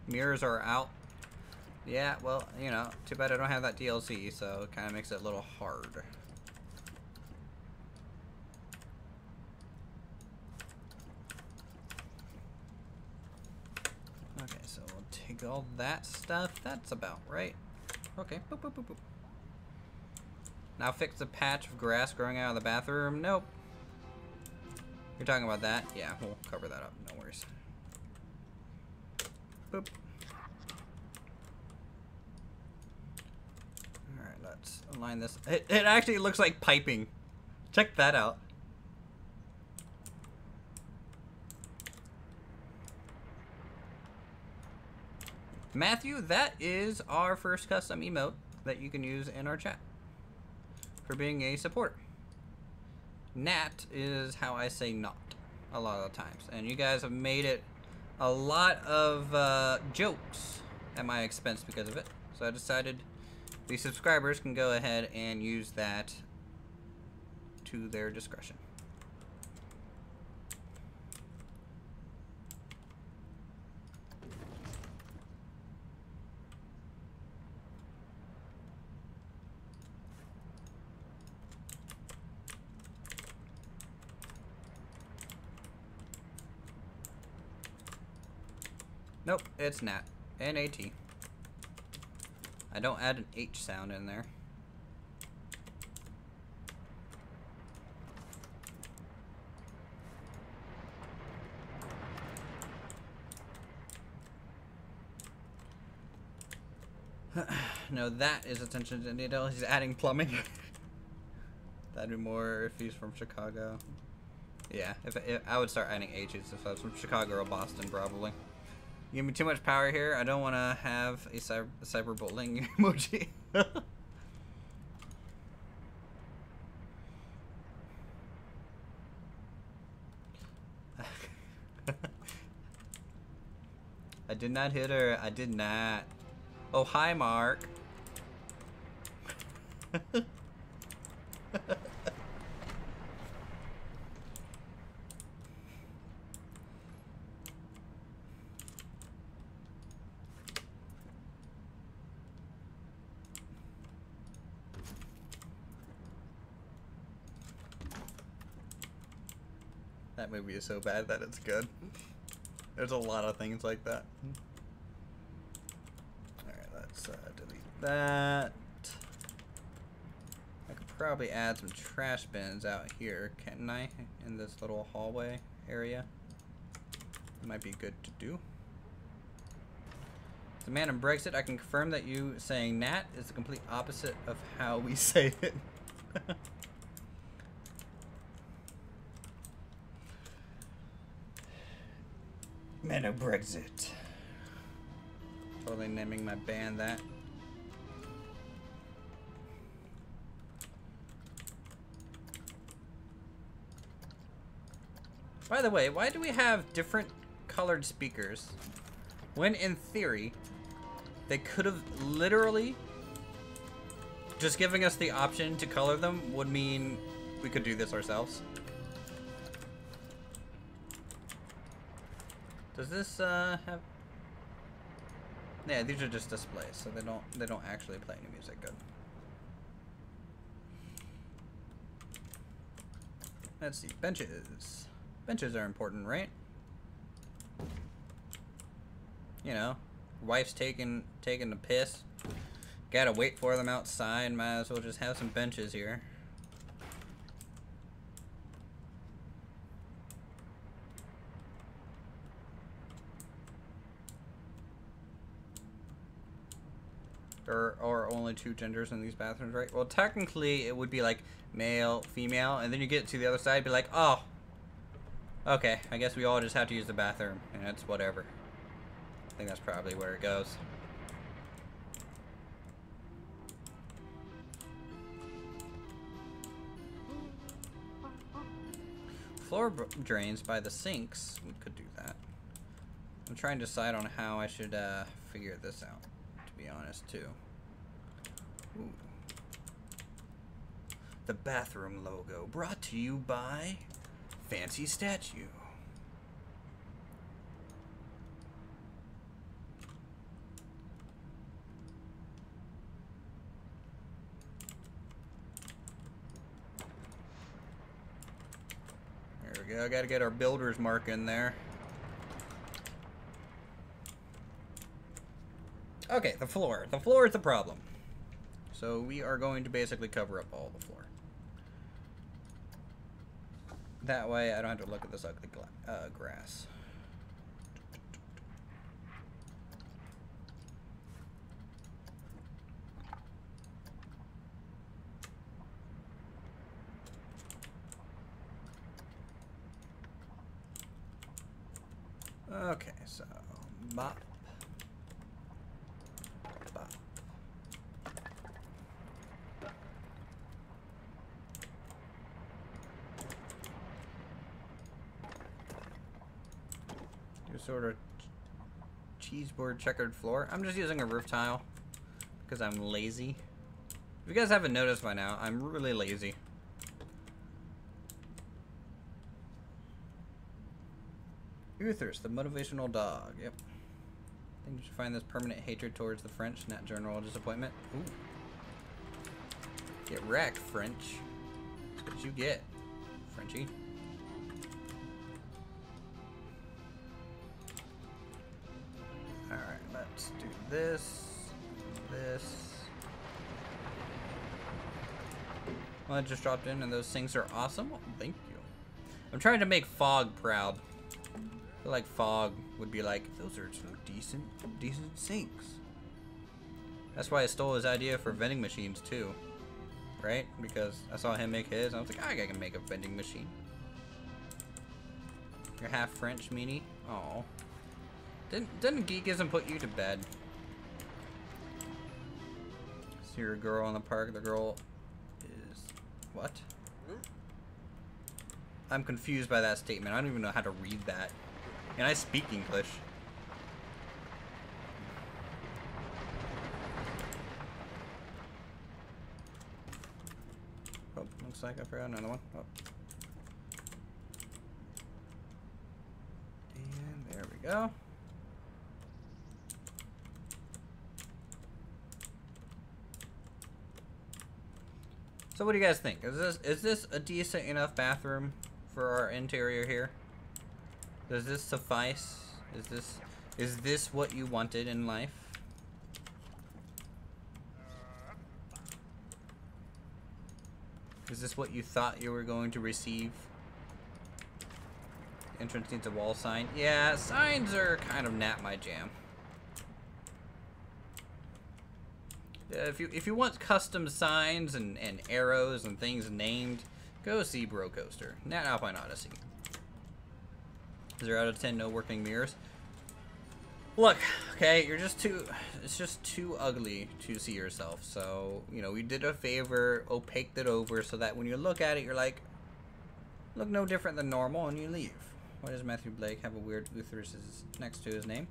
mirrors are out. Yeah, well, you know, too bad I don't have that DLC, so it kind of makes it a little hard. Okay, so we'll take all that stuff. That's about right. Okay, boop, boop, boop, boop. Now fix the patch of grass growing out of the bathroom. Nope. You're talking about that? Yeah, we'll cover that up. No worries. Boop. Alright, let's align this. It actually looks like piping. Check that out. Matthew, that is our first custom emote that you can use in our chat for being a support. Nat is how I say not a lot of the times, and you guys have made it a lot of jokes at my expense because of it, so I decided the subscribers can go ahead and use that to their discretion. Nope, it's Nat. N-A-T. I don't add an H sound in there. No, that is attention to detail. He's adding plumbing. That'd be more if he's from Chicago. Yeah, if I would start adding H's if I was from Chicago or Boston, probably. You give me too much power here. I don't want to have a cyberbullying emoji. I did not hit her. I did not. Oh, hi, Mark. That movie is so bad that it's good. There's a lot of things like that. Alright, let's delete that. I could probably add some trash bins out here, can't I? In this little hallway area. It might be good to do. The man in Brexit, I can confirm that you saying Nat is the complete opposite of how we say it. Man of Brexit. Totally naming my band that. By the way, why do we have different colored speakers? When in theory, They could have literally just giving us the option to color them would mean we could do this ourselves. Does this have? Yeah, these are just displays, so they don't actually play any music. Good. Let's see, benches. Benches are important, right? You know, wife's taking a piss. Gotta wait for them outside. Might as well just have some benches here. There are only 2 genders in these bathrooms, right? Well, technically, it would be like male, female, and then you get to the other side, be like, oh, okay, I guess we all just have to use the bathroom, and it's whatever. I think that's probably where it goes. Floor drains by the sinks. We could do that. I'm trying to decide on how I should figure this out, to be honest, too. Ooh. The bathroom logo brought to you by Fancy Statue. There we go. Gotta get our builder's mark in there. Okay, the floor. The floor is the problem. So we are going to basically cover up all the floor. That way I don't have to look at this ugly grass. Okay, so mop. Bop. Do sort of cheese board checkered floor. I'm just using a roof tile because I'm lazy. If you guys haven't noticed by now, I'm really lazy. Uthers, the motivational dog. Yep. I think you should find this permanent hatred towards the French, not general disappointment. Ooh. Get wrecked, French. That's what you get, Frenchie. Alright, let's do this. This. Well, it just dropped in and those things are awesome. Oh, thank you. I'm trying to make Fog proud. I feel like Fog would be like, those are some decent sinks. That's why I stole his idea for vending machines too. Right? Because I saw him make his, and I was like, I can make a vending machine. You're half French, meanie? Oh. Didn't geekism put you to bed? See your girl in the park, the girl is... What? I'm confused by that statement. I don't even know how to read that. And I speak English. Oh, looks like I forgot another one. Oh. And there we go. So what do you guys think? Is this a decent enough bathroom for our interior here? Does this suffice? Is this what you wanted in life? Is this what you thought you were going to receive? Entrance needs a wall sign. Yeah, signs are kind of not my jam. If you want custom signs and arrows and things named, go see Bro Coaster, not Alpine Odyssey. 0 out of 10, no working mirrors. Look, okay, it's just too ugly to see yourself. So, you know, we did a favor, opaqued it over so that when you look at it, you're like, look no different than normal, and you leave. Why does Matthew Blake have a weird Uthers next to his name?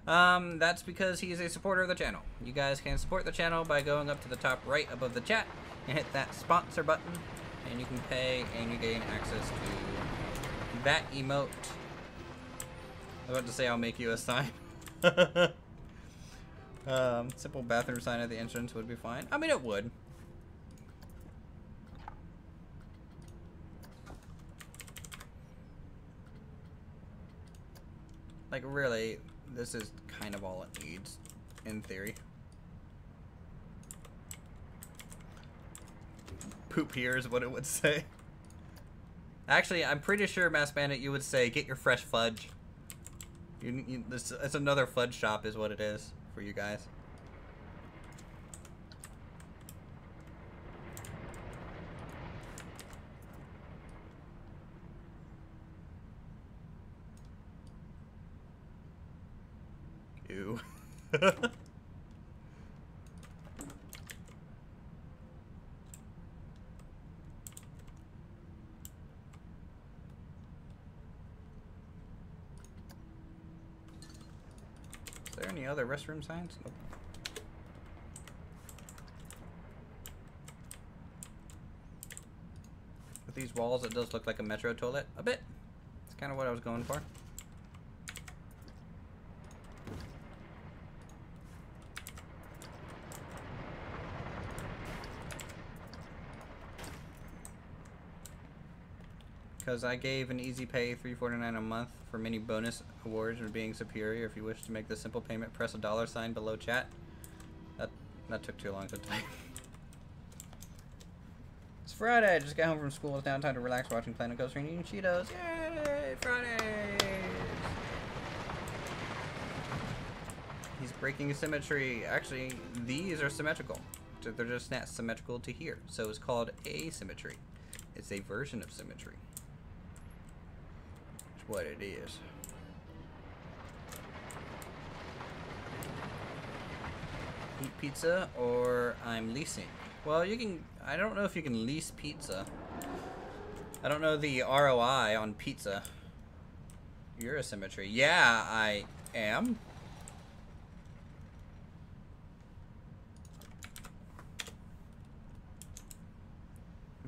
That's because he is a supporter of the channel. You guys can support the channel by going up to the top right above the chat and hit that sponsor button, and you can pay and you gain access to that emote. I was about to say I'll make you a sign. Simple bathroom sign at the entrance would be fine. I mean, it would. Like, really, this is kind of all it needs, in theory. Poop here is what it would say. Actually, I'm pretty sure, Mass Bandit, you would say, get your fresh fudge. It's another fudge shop is what it is for you guys. Ew. Is there any other restroom signs? Nope. With these walls, it does look like a metro toilet. A bit. It's kind of what I was going for. Because I gave an easy pay $3.49 a month for many bonus awards for being superior. If you wish to make the simple payment, press a $sign below chat. That took too long to type. It's Friday. I just got home from school. It's now time to relax watching Planet Coaster and eating Cheetos. Yay! Fridays! He's breaking symmetry. Actually, these are symmetrical. They're just not symmetrical to here. So it's called asymmetry. It's a version of symmetry. What it is. Eat pizza or I'm leasing. Well, you can, I don't know if you can lease pizza. I don't know the ROI on pizza. You're a symmetry. Yeah, I am.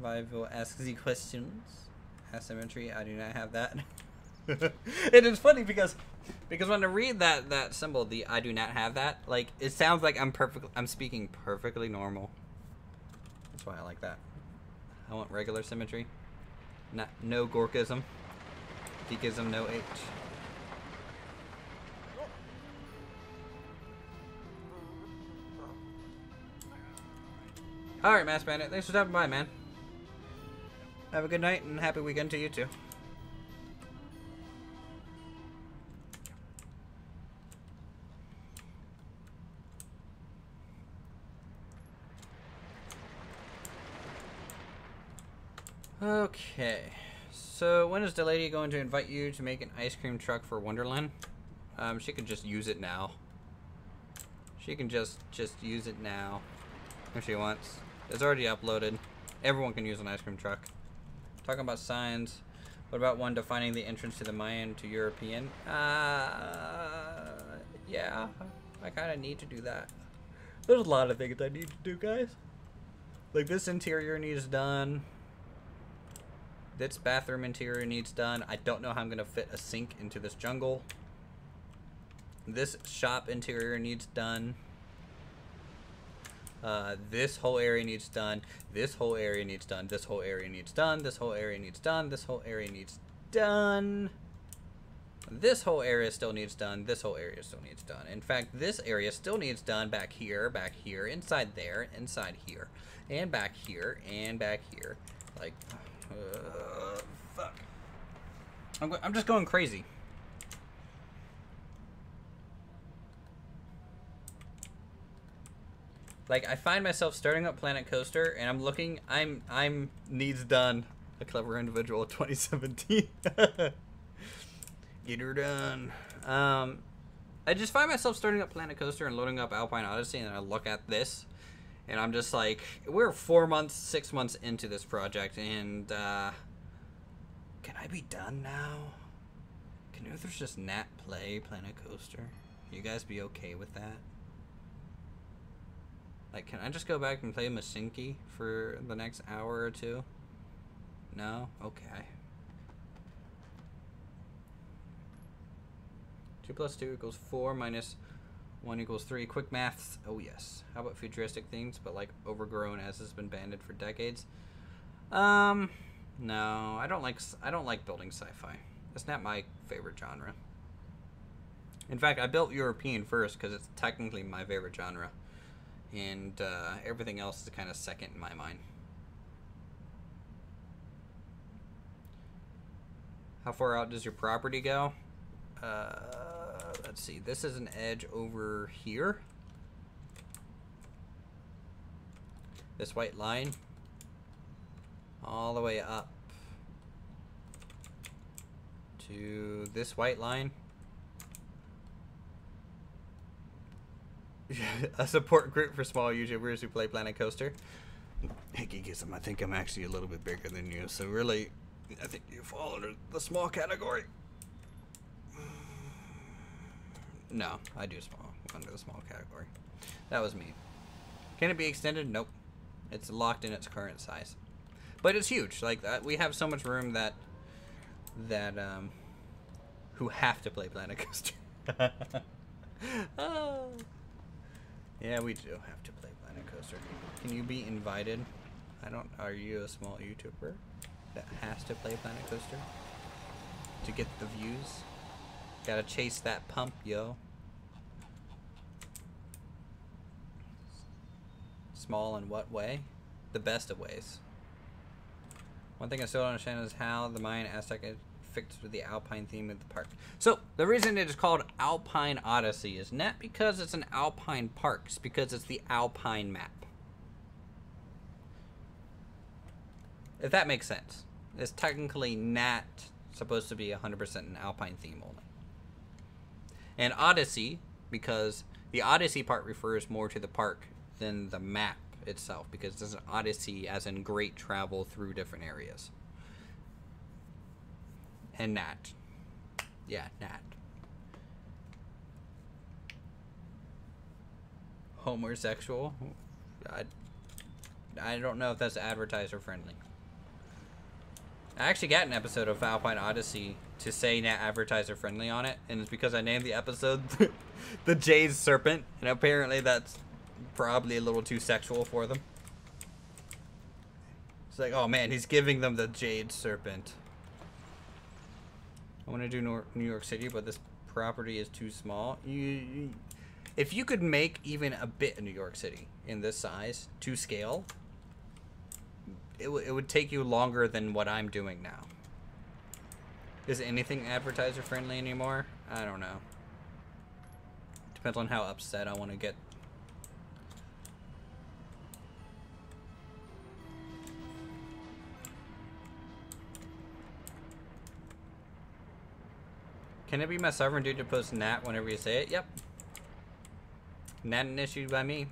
Vival asks the questions. Asymmetry, I do not have that. It is funny because when I read that symbol, the I do not have that, like it sounds like I'm speaking perfectly normal. That's why I like that. I want regular symmetry. No Gorkism. Geekism, no H. Alright, Mass Bandit, thanks for stopping by, man. Have a good night and happy weekend to you too. Okay, so when is the lady going to invite you to make an ice cream truck for Wonderland? She could just use it now. She can just use it now if she wants. It's already uploaded. Everyone can use an ice cream truck. Talking about signs. What about one defining the entrance to the Mayan to European? Yeah, I kind of need to do that. There's a lot of things I need to do, guys. Like this interior needs done. This bathroom interior needs done. I don't know how I'm going to fit a sink into this jungle. This shop interior needs done. This whole area needs done. This whole area needs done. This whole area needs done. This whole area needs done. This whole area needs done. This whole area still needs done. This whole area still needs done. In fact, this area still needs done back here, inside there, inside here, and back here, and back here. Like, fuck. I'm just going crazy. Like, I find myself starting up Planet Coaster, and I'm looking, I'm needs done. A clever individual 2017. Get her done. I just find myself starting up Planet Coaster and loading up Alpine Odyssey, and I look at this, and I'm just like, we're 4 months, 6 months into this project, and, can I be done now? Can Earthers just not play Planet Coaster? You guys be okay with that? Like, can I just go back and play Masinki for the next hour or two? No? Okay. 2 plus 2 equals 4 minus 1 equals 3. Quick maths. Oh, yes. How about futuristic things, but like overgrown as has been banned for decades? No. I don't like building sci-fi. That's not my favorite genre. In fact, I built European first because it's technically my favorite genre. And everything else is kind of second in my mind. How far out does your property go? Let's see. This is an edge over here. This white line. All the way up to this white line. A support group for small YouTubers who play Planet Coaster. Hey, Geekism, I think I'm actually a little bit bigger than you, so really, I think you fall under the small category. No, I do small under the small category. That was me. Can it be extended? Nope. It's locked in its current size. But it's huge. Like that, we have so much room that who have to play Planet Coaster. Oh. Yeah, we do have to play Planet Coaster. Can you be invited? Are you a small YouTuber that has to play Planet Coaster to get the views? Gotta chase that pump, yo. Small in what way? The best of ways. One thing I still don't understand is how the Mayan Aztec fits with the Alpine theme of the park. So, the reason it is called Alpine Odyssey is not because it's an Alpine park, it's because it's the Alpine map. If that makes sense. It's technically not supposed to be 100% an Alpine theme only. And Odyssey, because the Odyssey part refers more to the park than the map itself, because it's an Odyssey as in great travel through different areas. And Nat. Yeah, Nat. Homosexual? I don't know if that's advertiser friendly. I actually got an episode of Alpine Odyssey to say Nat advertiser friendly on it, and it's because I named the episode The Jade Serpent, and apparently that's probably a little too sexual for them. It's like, oh man, he's giving them the Jade Serpent. I want to do New York City, but this property is too small. If you could make even a bit of New York City in this size to scale, it would take you longer than what I'm doing now. Is anything advertiser friendly anymore? I don't know. Depends on how upset I want to get. Can it be my sovereign dude to post Nat whenever you say it? Yep. Not an issue by me.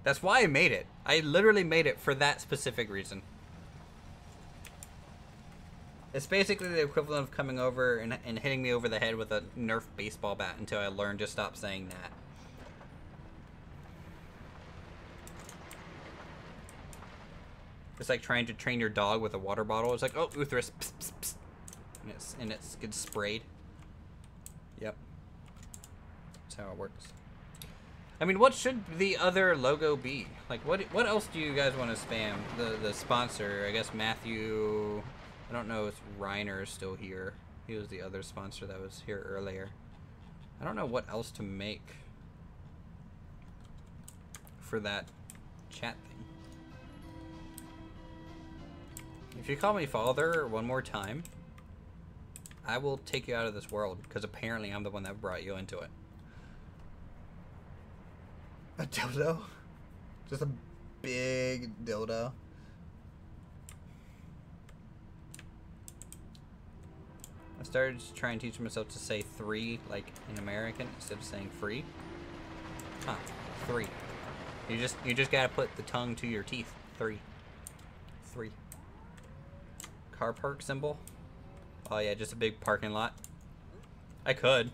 That's why I made it. I literally made it for that specific reason. It's basically the equivalent of coming over and hitting me over the head with a Nerf baseball bat until I learn to stop saying that. It's like trying to train your dog with a water bottle. It's like, oh, Uthris, psst, psst, psst. And it gets sprayed. Yep. That's how it works. I mean, what should the other logo be? Like, what else do you guys want to spam? The sponsor, I guess Matthew. I don't know if Reiner is still here. He was the other sponsor that was here earlier. I don't know what else to make for that chat thing. If you call me father one more time, I will take you out of this world, because apparently I'm the one that brought you into it. A dildo? Just a big dildo. I started to try and teach myself to say 3 like in American instead of saying free. Huh. 3. You just gotta put the tongue to your teeth. 3. Car park symbol. Oh yeah, just a big parking lot. I could.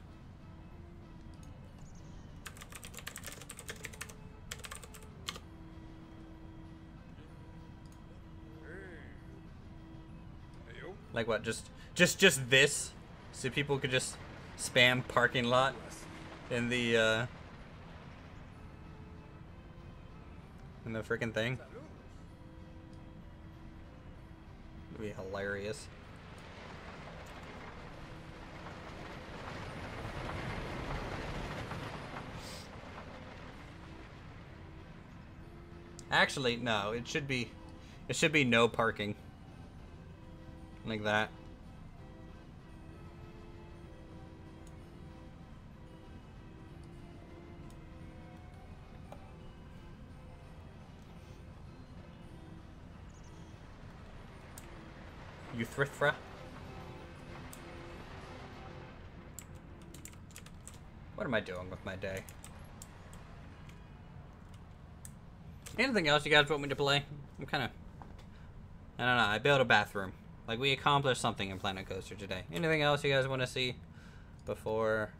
Hey, yo. Like what? Just this, so people could just spam parking lot in the freaking thing. It'd be hilarious. Actually, no. It should be no parking. Like that. Euthrifra. What am I doing with my day? Anything else you guys want me to play? I'm kind of... I don't know. I built a bathroom. Like, we accomplished something in Planet Coaster today. Anything else you guys want to see before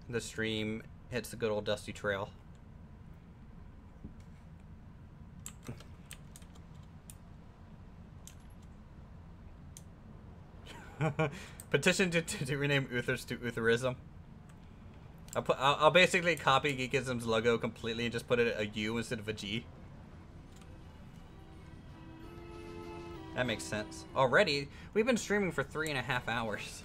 the stream hits the good old dusty trail? Petition to rename Uthers to Utherism. I'll basically copy Geekism's logo completely and just put it a U instead of a G. That makes sense. Already, we've been streaming for 3.5 hours.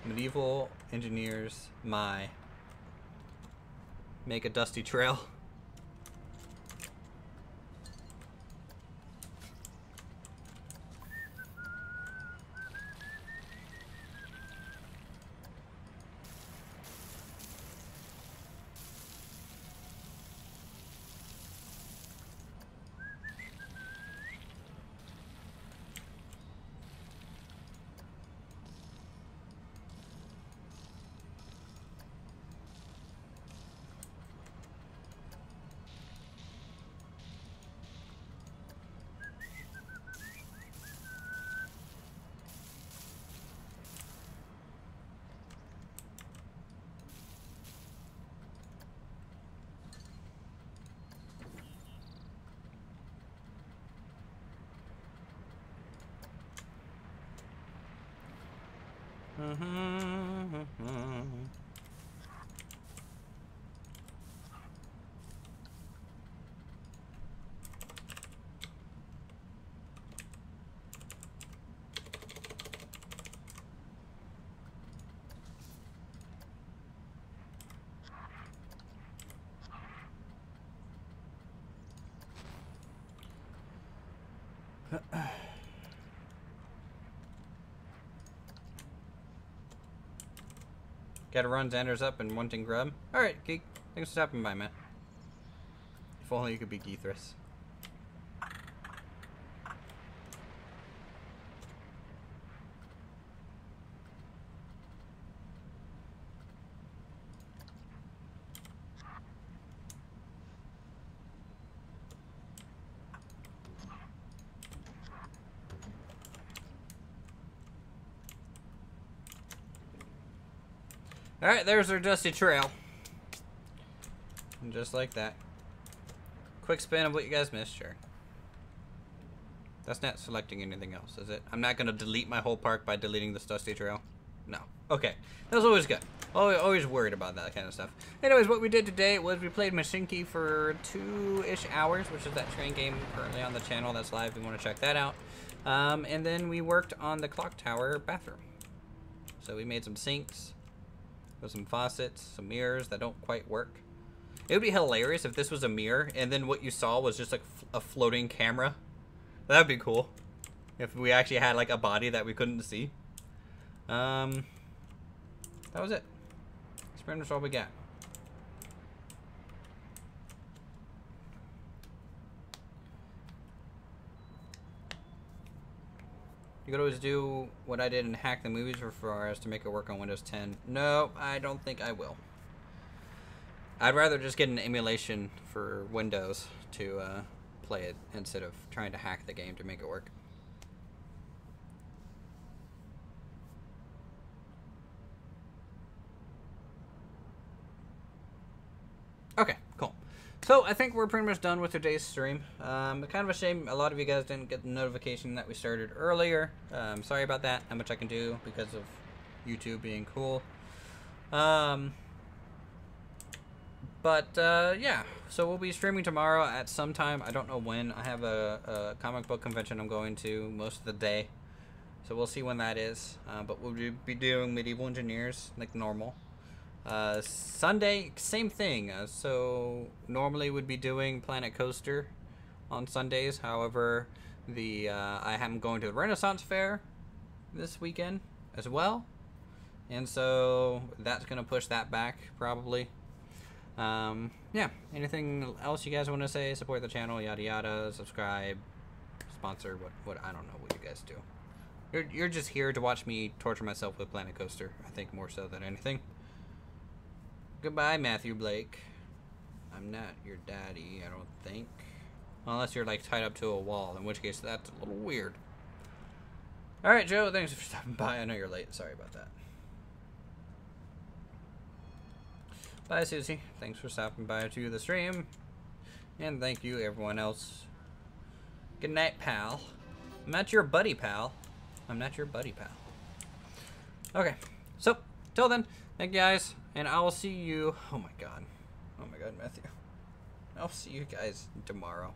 Medieval engineers, make a dusty trail. Gotta run Xander's up and wanting grub. Alright, Geek. Thanks for stopping by, man. If only you could be Geethris. Alright, there's our dusty trail. And just like that. Quick spin of what you guys missed, sure. That's not selecting anything else, is it? I'm not going to delete my whole park by deleting this dusty trail. No. Okay. That was always good. Always worried about that kind of stuff. Anyways, what we did today was we played Mashinki for 2-ish hours, which is that train game currently on the channel that's live. If you want to check that out. And then we worked on the clock tower bathroom. So we made some sinks. With some faucets, some mirrors that don't quite work. It would be hilarious if this was a mirror and then what you saw was just like a floating camera. That would be cool. If we actually had like a body that we couldn't see. That was it. That's pretty much all we got. You could always do what I did and hack the movies for us to make it work on Windows 10. No, I don't think I will. I'd rather just get an emulation for Windows to play it instead of trying to hack the game to make it work. Okay, cool. So I think we're pretty much done with today's stream. Kind of a shame a lot of you guys didn't get the notification that we started earlier. Sorry about that. Not much I can do because of YouTube being cool. Yeah, so we'll be streaming tomorrow at some time. I don't know when. I have a comic book convention I'm going to most of the day, so we'll see when that is. But we'll be doing Medieval Engineers like normal. Sunday, same thing. So normally would be doing Planet Coaster on Sundays. However, I am going to the Renaissance Fair this weekend as well, and so that's gonna push that back probably. Yeah, anything else you guys want to say? Support the channel, yada yada, subscribe, sponsor, what I don't know what you guys do. You're just here to watch me torture myself with Planet Coaster, I think, more so than anything. Goodbye, Matthew Blake. I'm not your daddy, I don't think. Unless you're like tied up to a wall, in which case that's a little weird. Alright, Joe, thanks for stopping by. I know you're late, sorry about that. Bye, Susie. Thanks for stopping by to the stream. And thank you, everyone else. Good night, pal. I'm not your buddy, pal. I'm not your buddy, pal. Okay. So, till then, thank you guys. And I will see you... Oh, my God. Oh, my God, Matthew. I'll see you guys tomorrow.